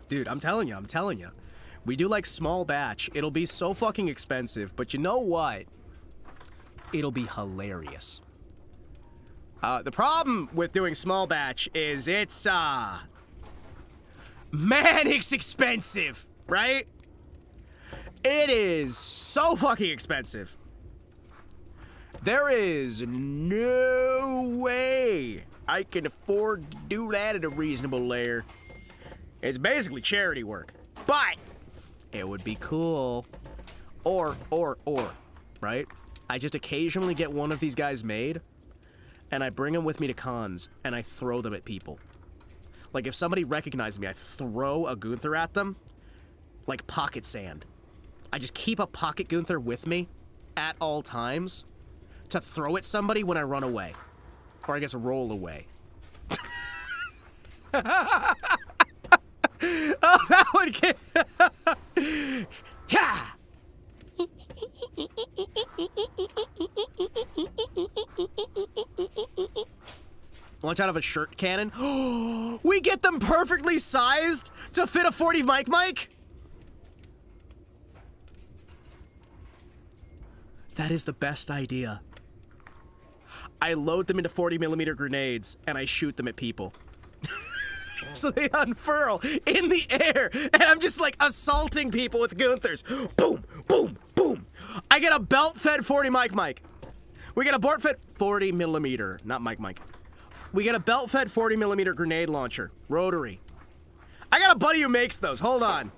Dude, I'm telling you. We do like small batch. It'll be so fucking expensive, but you know what? It'll be hilarious. The problem with doing small batch is it's, man, it's expensive, right? It is so fucking expensive. There is no way I can afford to do that at a reasonable layer. It's basically charity work, but it would be cool. Or, right? I just occasionally get one of these guys made, and I bring them with me to cons, and I throw them at people. Like, if somebody recognizes me, I throw a Gunther at them, like pocket sand. I just keep a pocket Gunther with me at all times to throw at somebody when I run away. Or I guess roll away. Oh, that would get... Yeah! Launch out of a shirt cannon. We get them perfectly sized to fit a 40 mic. That is the best idea. I load them into 40mm grenades and I shoot them at people. So they unfurl in the air, and I'm just like assaulting people with Gunthers. Boom, boom, boom. I get a belt-fed 40 mic. We get a board-fed 40mm, not mic. We get a belt-fed 40mm grenade launcher, rotary. I got a buddy who makes those. Hold on.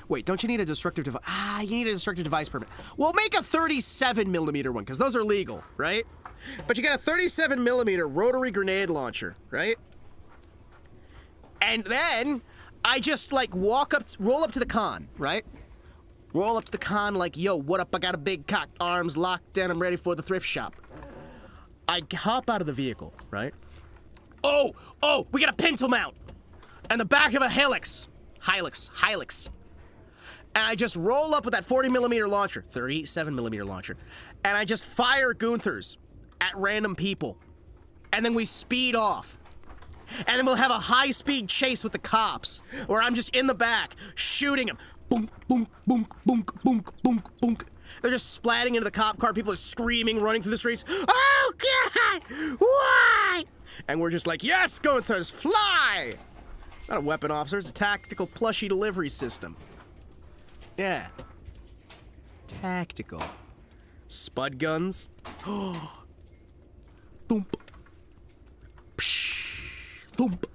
Wait, don't you need a destructive device? You need a destructive device permit. We'll make a 37mm one, because those are legal, right? But you got a 37mm rotary grenade launcher, right? And then I just like roll up to the con, right? Roll up to the con like, yo, what up? I got a big cock, arms locked in, I'm ready for the thrift shop. I hop out of the vehicle, right? Oh, we got a pintle mount! And the back of a Hilux. And I just roll up with that 40mm launcher, 37mm launcher, and I just fire Gunthers at random people. And then we speed off. And then we'll have a high-speed chase with the cops, where I'm just in the back, shooting them. Boom, boom, boom, boom, boom, boom, boom. They're just splatting into the cop car. People are screaming, running through the streets. Oh, God! Why? And we're just like, yes, Gunthers, fly! It's not a weapon, officer. It's a tactical plushie delivery system. Yeah. Tactical. Spud guns. Thump. Psh. Thump.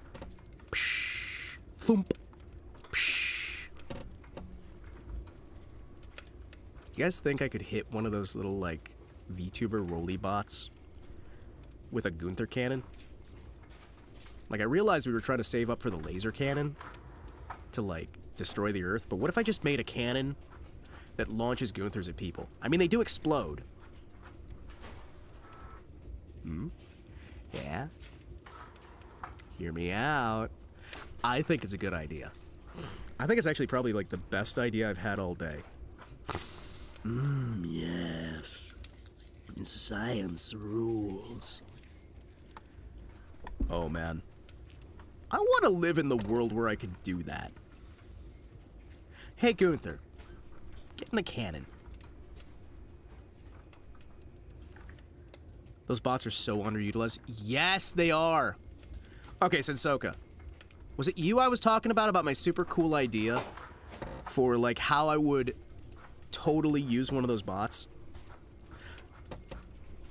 Psh. Thump. Psh. You guys think I could hit one of those little, like, VTuber rolly bots with a Gunther cannon? Like, I realized we were trying to save up for the laser cannon to, like, destroy the Earth, but what if I just made a cannon that launches Gunthers at people? I mean, they do explode. Yeah? Hear me out. I think it's a good idea. I think it's actually probably, like, the best idea I've had all day. Yes. Science rules. Oh, man. I want to live in the world where I could do that. Hey, Gunther. Get in the cannon. Those bots are so underutilized. Yes, they are. Okay, Sensoka. Was it you I was talking about my super cool idea for, like, how I would totally use one of those bots?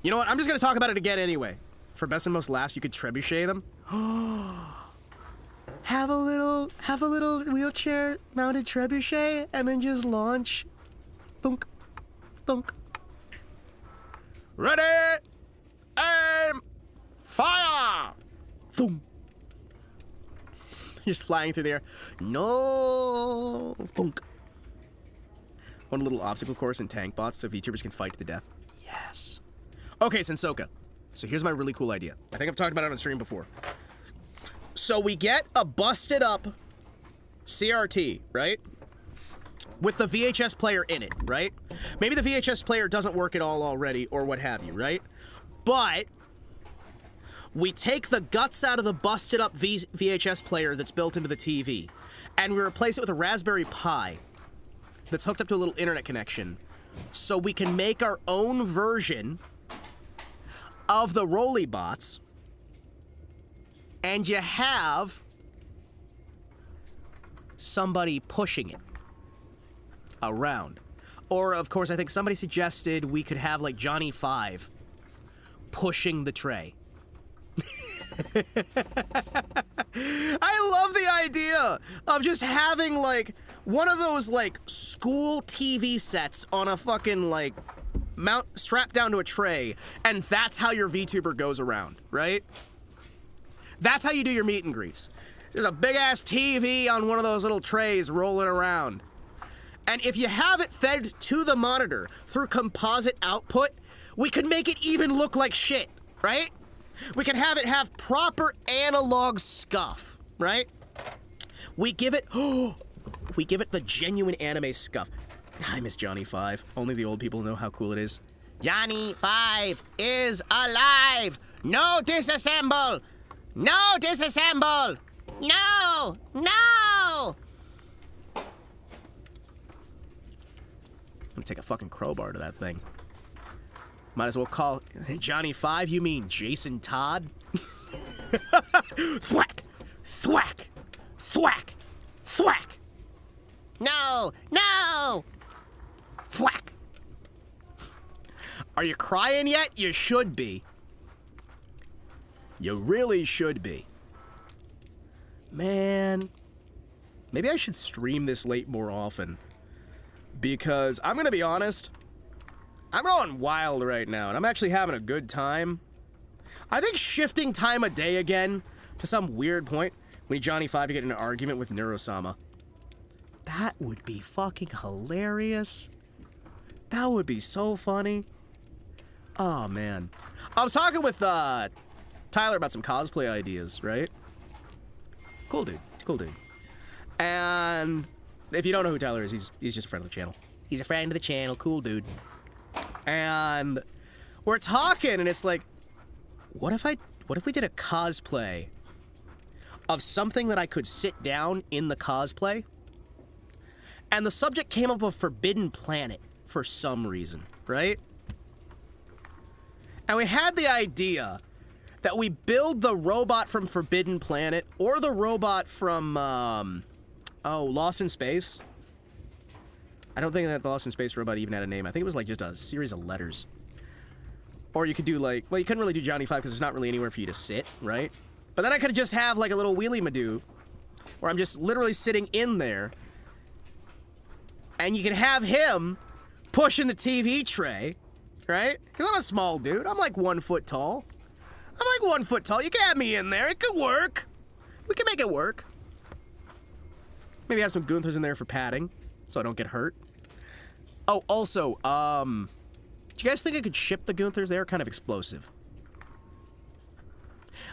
You know what? I'm just going to talk about it again anyway. For best and most laughs, you could trebuchet them. Have a little wheelchair mounted trebuchet and then just launch. Thunk. Thunk. Ready! Aim! Fire! Thunk. Just flying through the air. No! Thunk. Want a little obstacle course and tank bots so VTubers can fight to the death? Yes. Okay, Sensoka. So here's my really cool idea. I think I've talked about it on the stream before. So we get a busted up CRT, right? With the VHS player in it, right? Maybe the VHS player doesn't work at all already or what have you, right? But we take the guts out of the busted up VHS player that's built into the TV and we replace it with a Raspberry Pi that's hooked up to a little internet connection so we can make our own version of the Rolly bots, and you have somebody pushing it around. Or, of course, I think somebody suggested we could have, like, Johnny 5 pushing the tray. I love the idea of just having, like, one of those, like, school TV sets on a fucking, like, strapped down to a tray, and that's how your VTuber goes around, right? That's how you do your meet and greets. There's a big-ass TV on one of those little trays rolling around. And if you have it fed to the monitor through composite output, we could make it even look like shit, right? We can have it have proper analog scuff, right? We give it the genuine anime scuff. I miss Johnny 5. Only the old people know how cool it is. Johnny 5 is alive! No disassemble! No disassemble! No! No! I'm gonna take a fucking crowbar to that thing. Might as well call Johnny 5, you mean Jason Todd? Thwack! Thwack! Thwack! Thwack! No! No! Thwack! Are you crying yet? You should be. You really should be. Man. Maybe I should stream this late more often. Because, I'm gonna be honest, I'm going wild right now, and I'm actually having a good time. I think shifting time of day again to some weird point, we need Johnny 5 to get in an argument with Neurosama. That would be fucking hilarious. That would be so funny. Oh, man. I was talking with Tyler about some cosplay ideas, right? Cool dude. Cool dude. And if you don't know who Tyler is, he's just a friend of the channel. He's a friend of the channel. Cool dude. And we're talking, and it's like, what if we did a cosplay of something that I could sit down in the cosplay? And the subject came up of Forbidden Planet for some reason, right? And we had the idea that we build the robot from Forbidden Planet or the robot from, Lost in Space. I don't think that the Lost in Space robot even had a name. I think it was like just a series of letters. Or you could do like, well, you couldn't really do Johnny 5 because there's not really anywhere for you to sit, right? But then I could just have like a little wheelie-madoo where I'm just literally sitting in there. And you can have him pushing the TV tray, right? Because I'm a small dude. I'm like 1 foot tall. I'm like 1 foot tall. You can have me in there. It could work. We can make it work. Maybe have some Gunthers in there for padding so I don't get hurt. Oh, also, do you guys think I could ship the Gunthers? They're kind of explosive.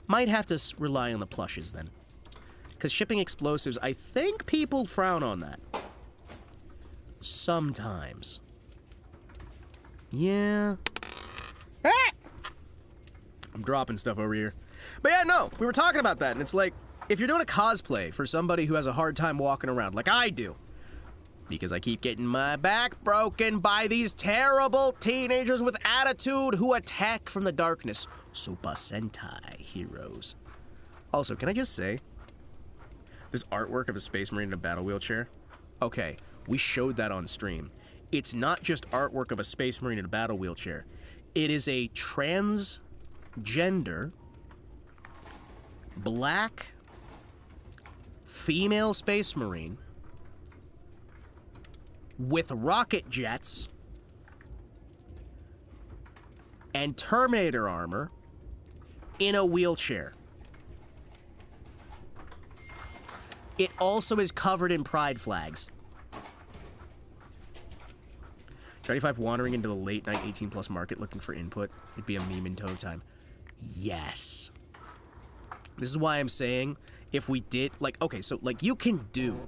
Might have to rely on the plushes then. Because shipping explosives, I think people frown on that. Sometimes. Yeah. Ah! I'm dropping stuff over here. But yeah, no, we were talking about that, and it's like, if you're doing a cosplay for somebody who has a hard time walking around, like I do, because I keep getting my back broken by these terrible teenagers with attitude who attack from the darkness. Super Sentai heroes. Also, can I just say, there's artwork of a Space Marine in a battle wheelchair. Okay, we showed that on stream. It's not just artwork of a Space Marine in a battle wheelchair. It is a transgender, black, female Space Marine with rocket jets and Terminator armor in a wheelchair. It also is covered in pride flags. Johnny 5 wandering into the late night 18+ market looking for input. It'd be a meme in tow time. Yes. This is why I'm saying, if we did, like, okay, so, like, you can do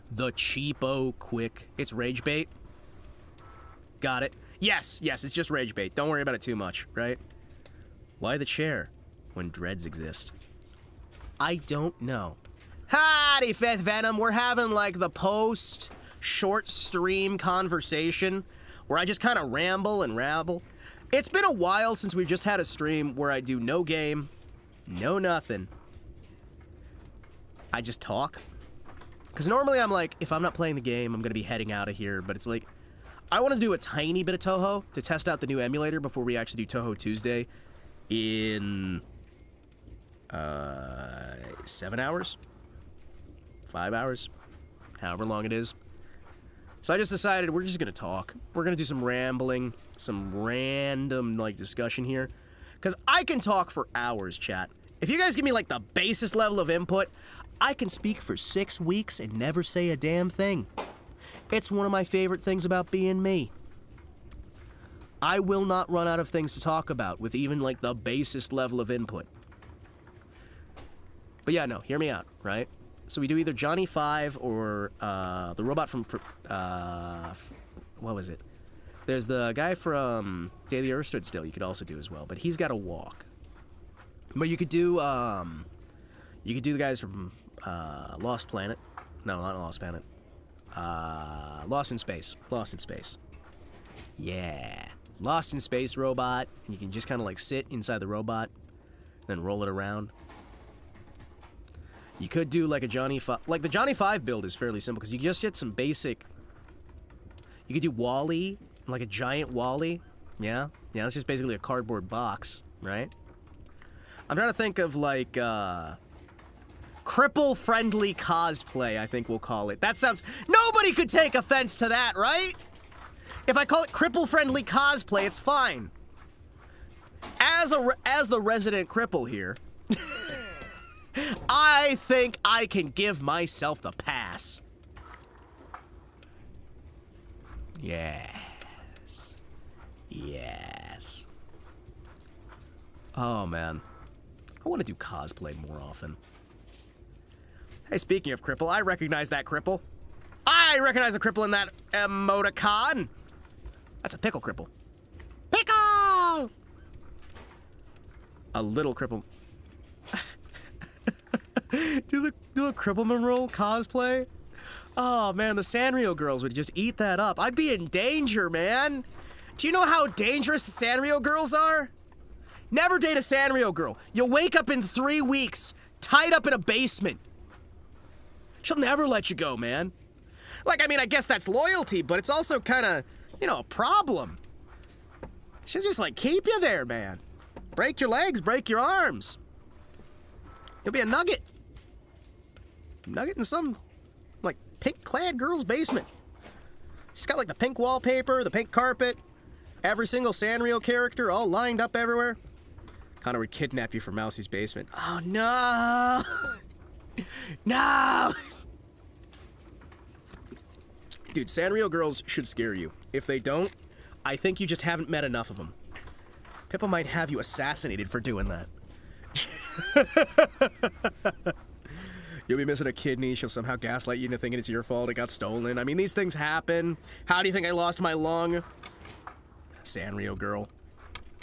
the cheapo, quick, it's rage bait. Got it. Yes, it's just rage bait. Don't worry about it too much, right? Why the chair when dreads exist? I don't know. Howdy, Fifth Venom. We're having, like, the post-short stream conversation where I just kind of ramble and rabble. It's been a while since we've just had a stream where I do no game, no nothing. I just talk. Because normally I'm like, if I'm not playing the game, I'm going to be heading out of here. But it's like, I want to do a tiny bit of TouHou to test out the new emulator before we actually do TouHou Tuesday in 7 hours? 5 hours? However long it is. So I just decided we're just going to talk. We're going to do some rambling, some random, like, discussion here. Because I can talk for hours, chat. If you guys give me, like, the basest level of input, I can speak for 6 weeks and never say a damn thing. It's one of my favorite things about being me. I will not run out of things to talk about with even, like, the basest level of input. But yeah, no, hear me out, right? So we do either Johnny 5 or the robot from what was it? There's the guy from Day the Earth Stood Still you could also do as well, but he's got to walk. But you could do the guys from Lost Planet. No, not Lost Planet. Lost in Space. Lost in Space. Yeah. Lost in Space robot. And you can just kind of like sit inside the robot, then roll it around. You could do like a Johnny 5. Like the Johnny 5 build is fairly simple because you just get some basic. You could do Wall-E, like a giant Wall-E. Yeah, that's just basically a cardboard box, right? I'm trying to think of like cripple-friendly cosplay, I think we'll call it. That sounds. Nobody could take offense to that, right? If I call it cripple-friendly cosplay, it's fine. As the resident cripple here. I think I can give myself the pass. Yes. Oh, man. I want to do cosplay more often. Hey, speaking of cripple, I recognize that cripple. I recognize the cripple in that emoticon. That's a pickle cripple. Pickle! A little cripple. do a Crippleman roll cosplay? Oh, man, the Sanrio girls would just eat that up. I'd be in danger, man. Do you know how dangerous the Sanrio girls are? Never date a Sanrio girl. You'll wake up in 3 weeks, tied up in a basement. She'll never let you go, man. Like, I mean, I guess that's loyalty, but it's also kind of, you know, a problem. She'll just, like, keep you there, man. Break your legs, break your arms. You'll be a nugget. Nugget in some, like, pink-clad girl's basement. She's got, like, the pink wallpaper, the pink carpet, every single Sanrio character all lined up everywhere. Connor would kidnap you from Mousie's basement. Oh, no! No! Dude, Sanrio girls should scare you. If they don't, I think you just haven't met enough of them. Pippa might have you assassinated for doing that. You'll be missing a kidney. She'll somehow gaslight you into thinking it's your fault. It got stolen. I mean, these things happen. How do you think I lost my lung? Sanrio girl.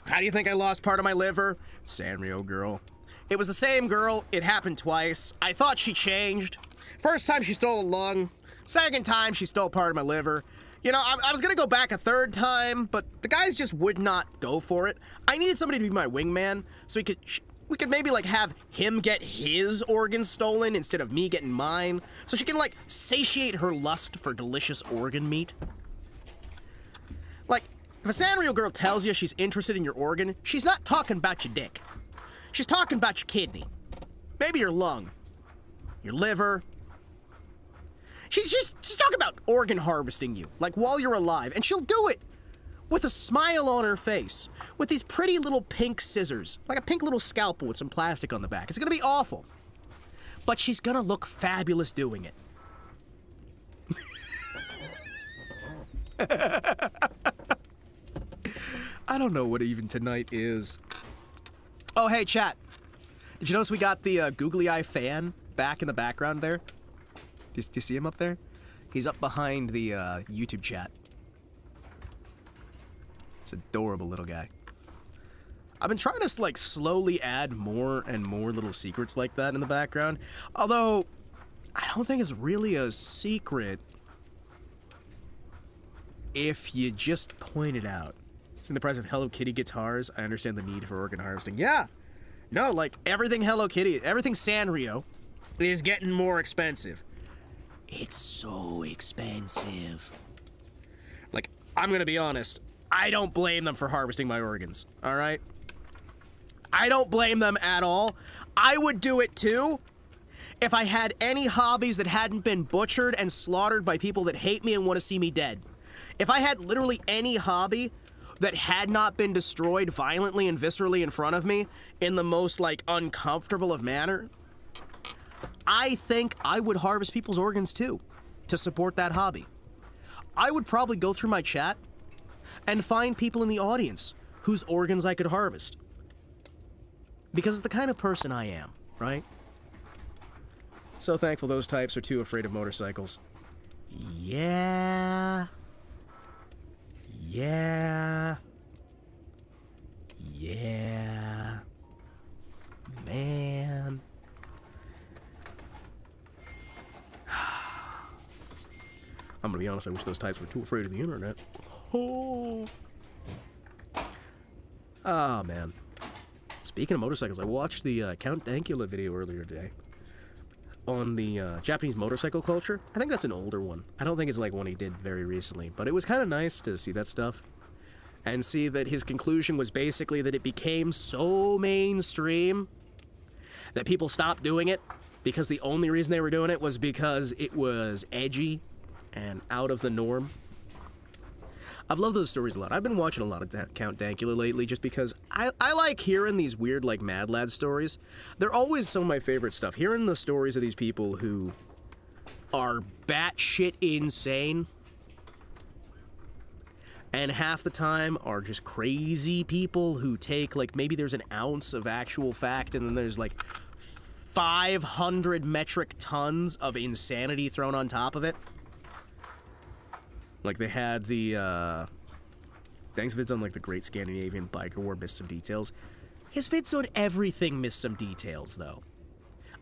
How do you think I lost part of my liver? Sanrio girl. It was the same girl. It happened twice. I thought she changed. First time she stole a lung. Second time she stole part of my liver. You know, I was gonna go back a third time, but the guys just would not go for it. I needed somebody to be my wingman, so we could maybe, like, have him get his organs stolen instead of me getting mine, so she can, like, satiate her lust for delicious organ meat. Like, if a Sanrio girl tells you she's interested in your organ, she's not talking about your dick. She's talking about your kidney. Maybe your lung. Your liver. She's talking about organ harvesting you, like, while you're alive, and she'll do it with a smile on her face, with these pretty little pink scissors, like a pink little scalpel with some plastic on the back. It's gonna be awful, but she's gonna look fabulous doing it. I don't know what even tonight is. Oh, hey, chat. Did you notice we got the googly eye fan back in the background there? Do you see him up there? He's up behind the YouTube chat. It's an adorable little guy. I've been trying to, like, slowly add more and more little secrets like that in the background. Although, I don't think it's really a secret if you just point it out. Seeing the price of Hello Kitty guitars, I understand the need for organ harvesting. Yeah! No, like, everything Hello Kitty, everything Sanrio is getting more expensive. It's so expensive. Like, I'm gonna be honest, I don't blame them for harvesting my organs, alright? I don't blame them at all. I would do it too if I had any hobbies that hadn't been butchered and slaughtered by people that hate me and want to see me dead. If I had literally any hobby that had not been destroyed violently and viscerally in front of me in the most, like, uncomfortable of manner, I think I would harvest people's organs too, to support that hobby. I would probably go through my chat and find people in the audience whose organs I could harvest. Because it's the kind of person I am, right? So thankful those types are too afraid of motorcycles. Yeah. Yeah. Yeah. Man. I'm gonna be honest, I wish those types were too afraid of the internet. Oh. Ah, man. Speaking of motorcycles, I watched the Count Dankula video earlier today on the Japanese motorcycle culture. I think that's an older one. I don't think it's like one he did very recently, but it was kind of nice to see that stuff and see that his conclusion was basically that it became so mainstream that people stopped doing it because the only reason they were doing it was because it was edgy and out of the norm. I've loved those stories a lot. I've been watching a lot of Count Dankula lately just because I like hearing these weird, like, Mad Lad stories. They're always some of my favorite stuff. Hearing the stories of these people who are batshit insane And half the time are just crazy people who take, like, maybe there's an ounce of actual fact, and then there's, like, 500 metric tons of insanity thrown on top of it. Like, they had the, Thanks vids on, like, the Great Scandinavian Biker War missed some details. His vids on everything missed some details, though.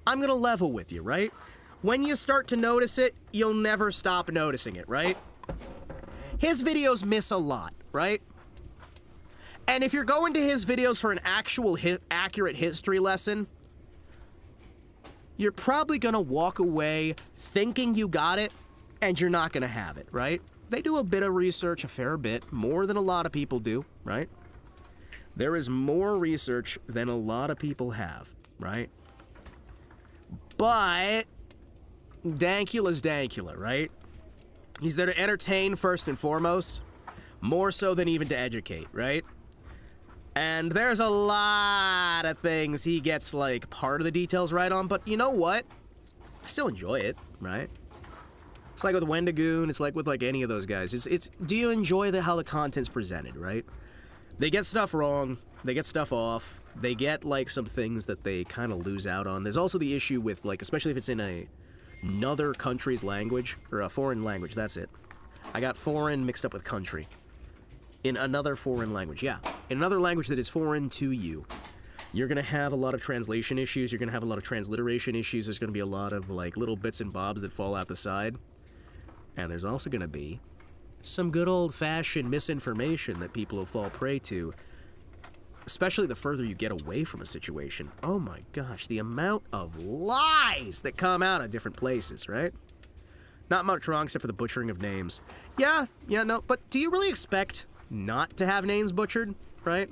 I'm gonna level with you, right? When you start to notice it, you'll never stop noticing it, right? His videos miss a lot, right? And if you're going to his videos for an actual accurate history lesson, you're probably gonna walk away thinking you got it, and you're not gonna have it, right? They do a bit of research, a fair bit, more than a lot of people do, right? There is more research than a lot of people have, right? But Dankula's Dankula, right? He's there to entertain first and foremost, more so than even to educate, right? And there's a lot of things he gets, like, part of the details right on, but you know what? I still enjoy it, right? It's like with Wendigoon, it's like with, like, any of those guys. It's do you enjoy how the content's presented, right? They get stuff wrong, they get stuff off, they get, like, some things that they kind of lose out on. There's also the issue with, like, especially if it's in another country's language, or a foreign language, that's it. I got foreign mixed up with country. In another foreign language, yeah. In another language that is foreign to you. You're gonna have a lot of translation issues, you're gonna have a lot of transliteration issues, there's gonna be a lot of, like, little bits and bobs that fall out the side. And there's also gonna be some good old-fashioned misinformation that people will fall prey to, especially the further you get away from a situation. Oh my gosh, the amount of lies that come out of different places, right? Not much wrong except for the butchering of names. Yeah, no, but do you really expect not to have names butchered, right?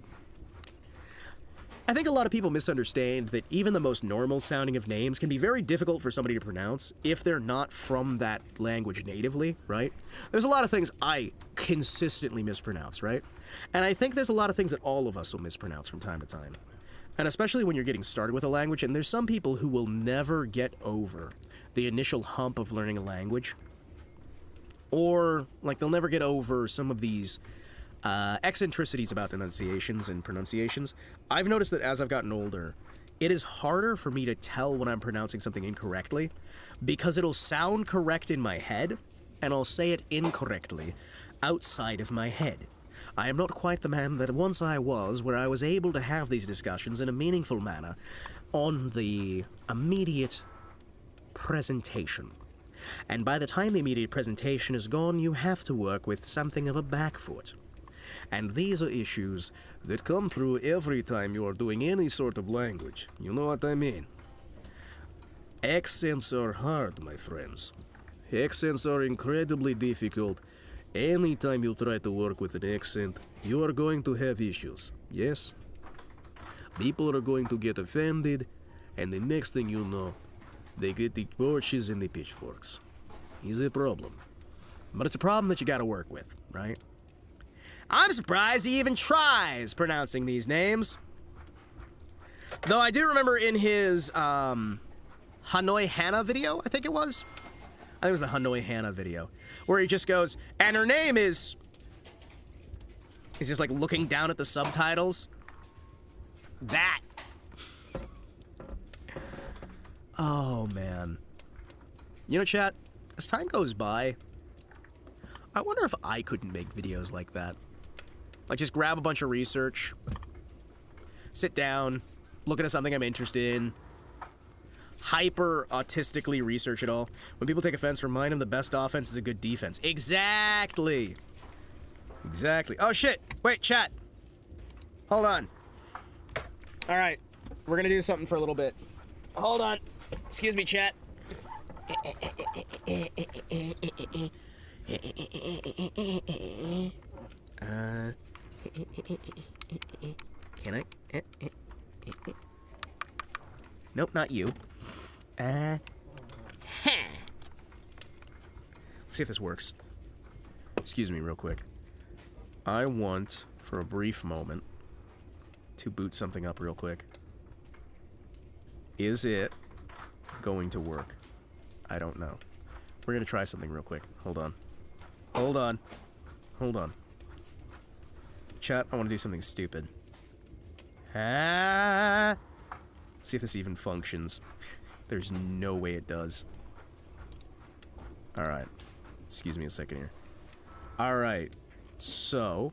I think a lot of people misunderstand that even the most normal sounding of names can be very difficult for somebody to pronounce if they're not from that language natively, right? There's a lot of things I consistently mispronounce, right? And I think there's a lot of things that all of us will mispronounce from time to time. And especially when you're getting started with a language, and there's some people who will never get over the initial hump of learning a language. Or, like, they'll never get over some of these eccentricities about enunciations and pronunciations. I've noticed that as I've gotten older, it is harder for me to tell when I'm pronouncing something incorrectly, because it'll sound correct in my head, and I'll say it incorrectly outside of my head. I am not quite the man that once I was, where I was able to have these discussions in a meaningful manner on the immediate presentation. And by the time the immediate presentation is gone, you have to work with something of a back foot. And these are issues that come through every time you are doing any sort of language. You know what I mean? Accents are hard, my friends. Accents are incredibly difficult. Anytime you try to work with an accent, you are going to have issues, yes? People are going to get offended, and the next thing you know, they get the torches and the pitchforks. It's a problem. But it's a problem that you gotta work with, right? I'm surprised he even tries pronouncing these names. Though I do remember in his, Hanoi Hannah video, I think it was? I think it was the Hanoi Hannah video, where he just goes, and her name is... He's just, like, looking down at the subtitles. That. Oh, man. You know, chat, as time goes by, I wonder if I couldn't make videos like that. Like, just grab a bunch of research, sit down, look at something I'm interested in, hyper autistically research it all. When people take offense, remind them the best offense is a good defense. Exactly. Exactly. Oh, shit. Wait, chat. Hold on. All right. We're gonna do something for a little bit. Hold on. Excuse me, chat. Can I? Nope, not you. Let's see if this works. Excuse me real quick. I want, for a brief moment, to boot something up real quick. Is it going to work? I don't know. We're gonna try something real quick. Hold on. Hold on. Hold on. chat. I want to do something stupid. Let's see if this even functions. There's no way it does. Alright. Excuse me a second here. Alright. So...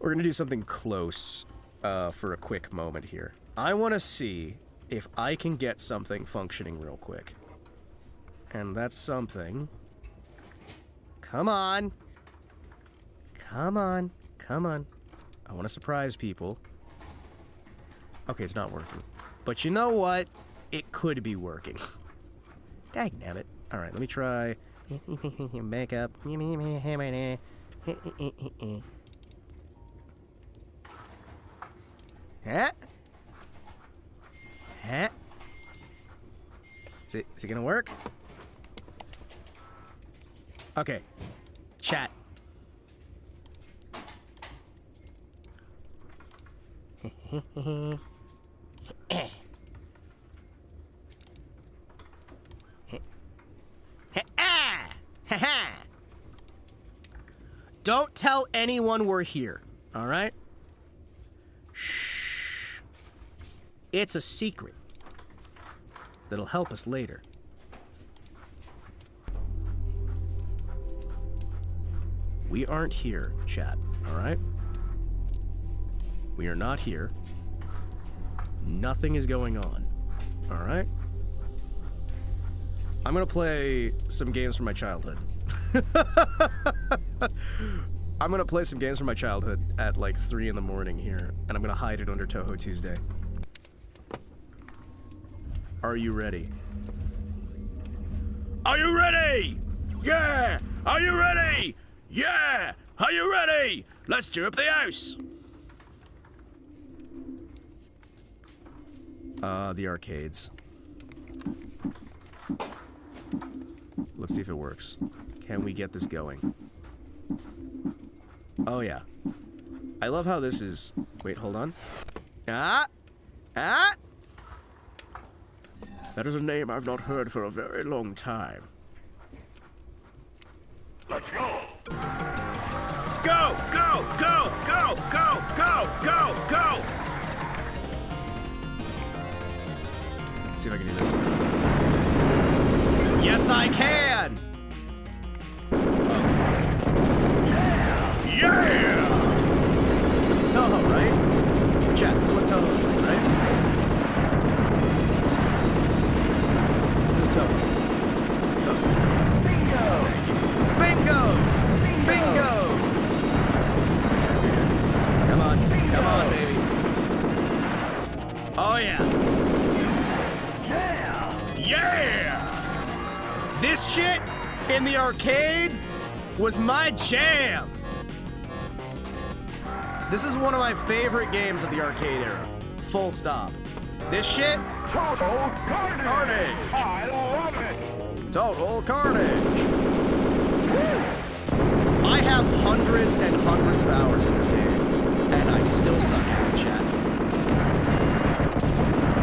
we're gonna do something close for a quick moment here. I want to see if I can get something functioning real quick. And that's something... Come on! Come on! Come on! I want to surprise people. Okay, it's not working. But you know what? It could be working. Dagnabbit. Alright, let me try... Back up. Huh? Huh? Is it gonna work? Okay. Chat. Don't tell anyone we're here, all right? Shh. It's a secret that'll help us later. We aren't here, chat, all right? We are not here. Nothing is going on, all right? I'm gonna play some games from my childhood. I'm gonna play some games from my childhood at like 3 in the morning here, and I'm gonna hide it under TouHou Tuesday. Are you ready? Are you ready? Yeah! Are you ready? Yeah! Are you ready? Let's do up the house! The arcades. Let's see if it works. Can we get this going? Oh, yeah. I love how this is... Wait, hold on. Ah! Ah! That is a name I've not heard for a very long time. Let's go! Go! Go! Go! Go! Go! Go! Go! Go! Let's see if I can do this. Yes, I can! Yeah! This is TouHou, right? Chat, this is what TouHou's like, right? This is TouHou. Trust me. Bingo! Bingo! Bingo! Come on. Come on, baby. Oh, yeah. Yeah! This shit in the arcades was my jam! This is one of my favorite games of the arcade era. Full stop. This shit? Total carnage! I love it! Total carnage! I have hundreds and hundreds of hours in this game, and I still suck at it, chat.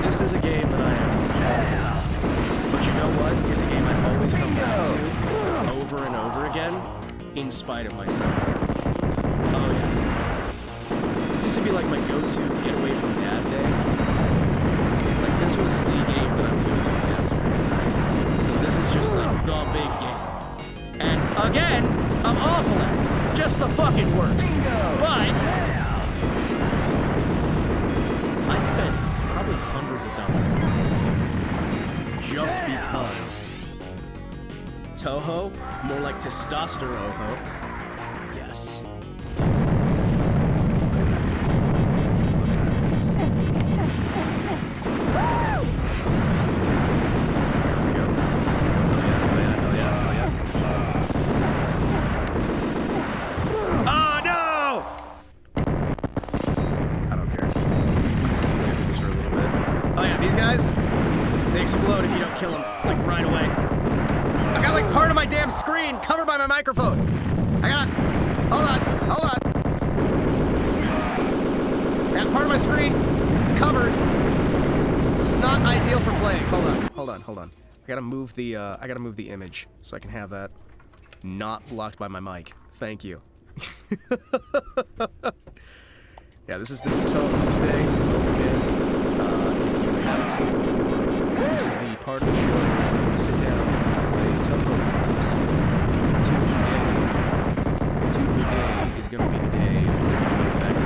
This is a game that I am awful. But you know what? It's a game I always come back to over and over again, in spite of myself. Oh yeah. This used to be like my go-to get away from dad day. Like this was the game that I would go to when dad was drinking. So this is just like the big game. And again, I'm awful at it. Just the fucking worst. But I spent probably hundreds of dollars on this game. Just because. TouHou? More like testosterone. Yes. Microphone. I gotta... Hold on. Hold on. I got part of my screen covered. This is not ideal for playing. Hold on. Hold on. Hold on. I gotta move the image so I can have that. not blocked by my mic. Thank you. Yeah, this is TouHousday. Welcome in. If you haven't seen it before, this is the part of the show where we sit down and play TouHou games. TouHou Day is going to be the day they're going to go back to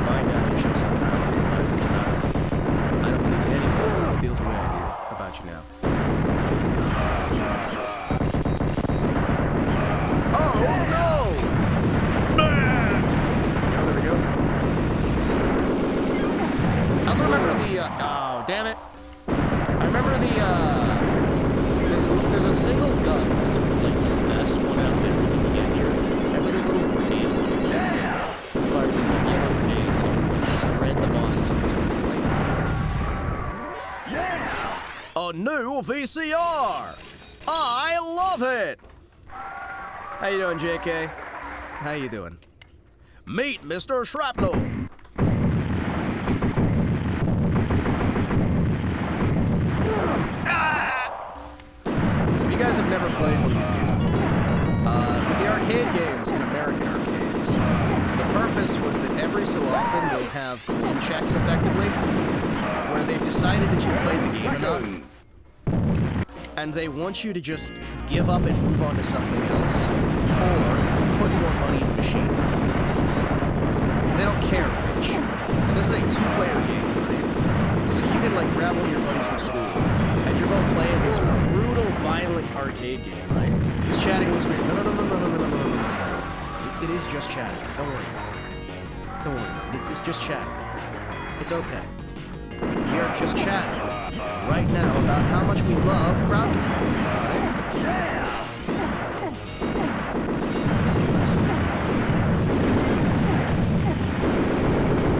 buy now and show something out. Might as well not. I don't believe in anyone who feels the way I do about you now. Oh no! Yeah, there we go. I also remember the, oh, damn it. I remember there's a single gun that's like the best one out of everything you get here. It has like this little grenade looking thing. It fires these like yellow grenades and you can like shred the bosses almost instantly. A new VCR! I love it! How you doing, JK? How you doing? Meet Mr. Shrapnel! So if you guys have never played one of these games before, the arcade games in American arcades, the purpose was that every so often they'll have coin checks effectively, where they've decided that you've played the game enough, and they want you to just give up and move on to something else, or put more money in the machine. They don't care which. And this is a two-player game, right? So you can like grab one of your buddies from school, and you're both playing this brutal, violent arcade game, right? This chatting looks weird. No. It is just chatting. Don't worry. Don't worry. It's just chatting. It's okay. We are just chatting right now about how much we love crowd control, right?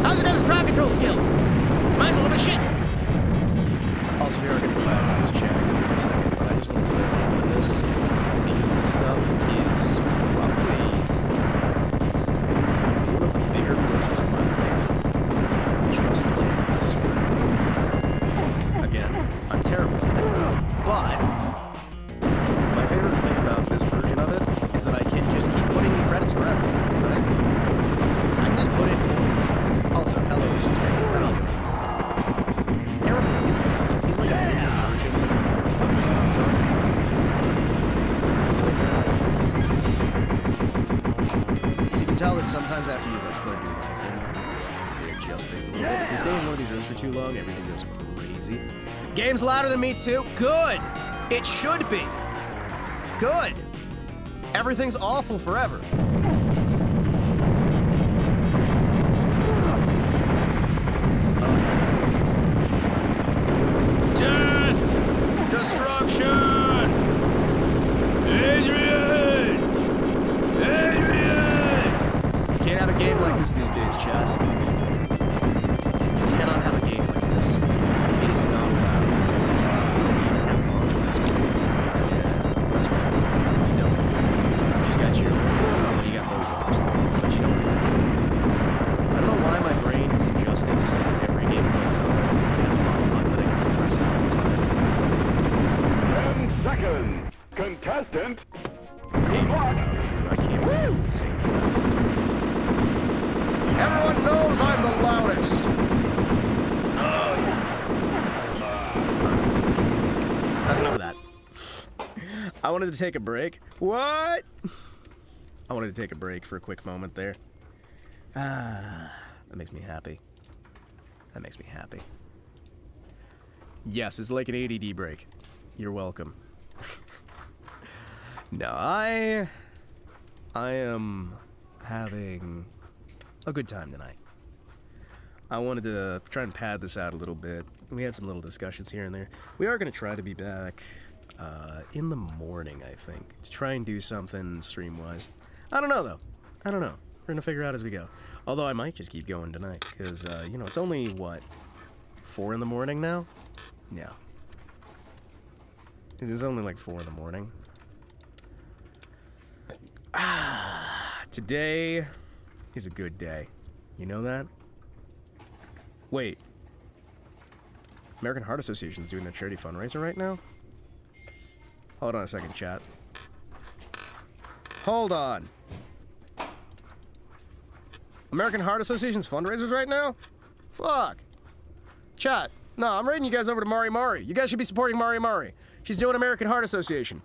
How's your guys' crowd control skill? Mine's a little bit shit. Also, we are going to go back to this chatting in a second, but I just want to play a little bit of this because this stuff is probably one of the bigger portions of my life. Just playing this. Again, I'm terrible at it, but my favorite thing about this version of it is that I can just keep putting in credits forever, right? I can just put in coins. Also, hello, Mr. Tank. How are you? I can't remember what he's like. He's like a mini version of Mr. Gunther. So you can tell that sometimes after you like put your life in, it adjusts things a little bit. If you stay in one of these rooms for too long, everything goes crazy. Game's louder than me too? Good! It should be! Good! Everything's awful forever. Death! Destruction! Adrian! Adrian! You can't have a game like this these days, Chad. You cannot have a game like this. It is not allowed. You don't have mods in this one. Yeah, that's right. You don't. You just got your... Well, you got those mods. But you know what? I don't know why my brain has adjusted to say that every game is like TouHou. It has a bottom button that I can press all the time. 10 seconds. Contestant. Game is loud. I can't believe it's saying that. Everyone knows I'm the loudest. That's enough of that. I wanted to take a break. What? I wanted to take a break for a quick moment there. That makes me happy. That makes me happy. Yes, it's like an ADD break. You're welcome. No, I am having a good time tonight. I wanted to try and pad this out a little bit. We had some little discussions here and there. We are going to try to be back in the morning, I think, to try and do something stream-wise. I don't know, though. I don't know. We're going to figure out as we go. Although I might just keep going tonight, because, you know, it's only, what, 4 in the morning now? Yeah. It's only like 4 in the morning. Today is a good day. You know that? Wait. American Heart Association is doing their charity fundraiser right now? Hold on a second, chat. Hold on. American Heart Association's fundraisers right now? Fuck. Chat. No, I'm raiding you guys over to Mari Mari. You guys should be supporting Mari Mari. She's doing American Heart Association.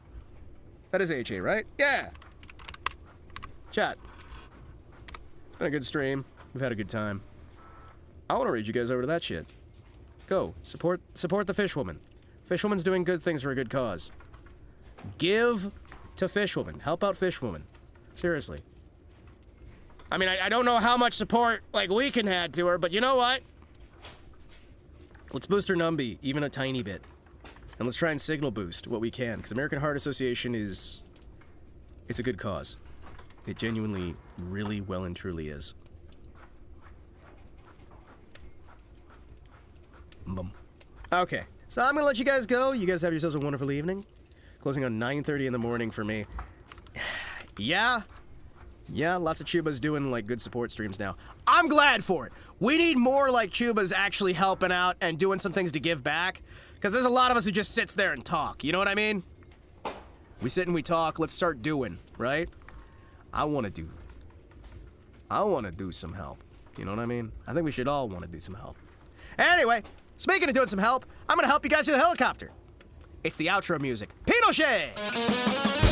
That is HA, right? Yeah. Chat. It's been a good stream. We've had a good time. I want to raid you guys over to that shit. Go. Support the Fishwoman. Fishwoman's doing good things for a good cause. Give to Fishwoman. Help out Fishwoman. Seriously. I mean, I don't know how much support, like, we can add to her, but you know what? Let's boost her numby, even a tiny bit. And let's try and signal boost what we can, because American Heart Association is... it's a good cause. It genuinely, really well and truly is. Okay, so I'm gonna let you guys go. You guys have yourselves a wonderful evening. Closing on 9:30 in the morning for me. Yeah, lots of Chubas doing, like, good support streams now. I'm glad for it. We need more, like, Chubas actually helping out and doing some things to give back. Because there's a lot of us who just sits there and talk, you know what I mean? We sit and we talk, let's start doing, right? I want to do some help, you know what I mean? I think we should all want to do some help. Anyway, speaking of doing some help, I'm going to help you guys do the helicopter. It's the outro music. Pinochet!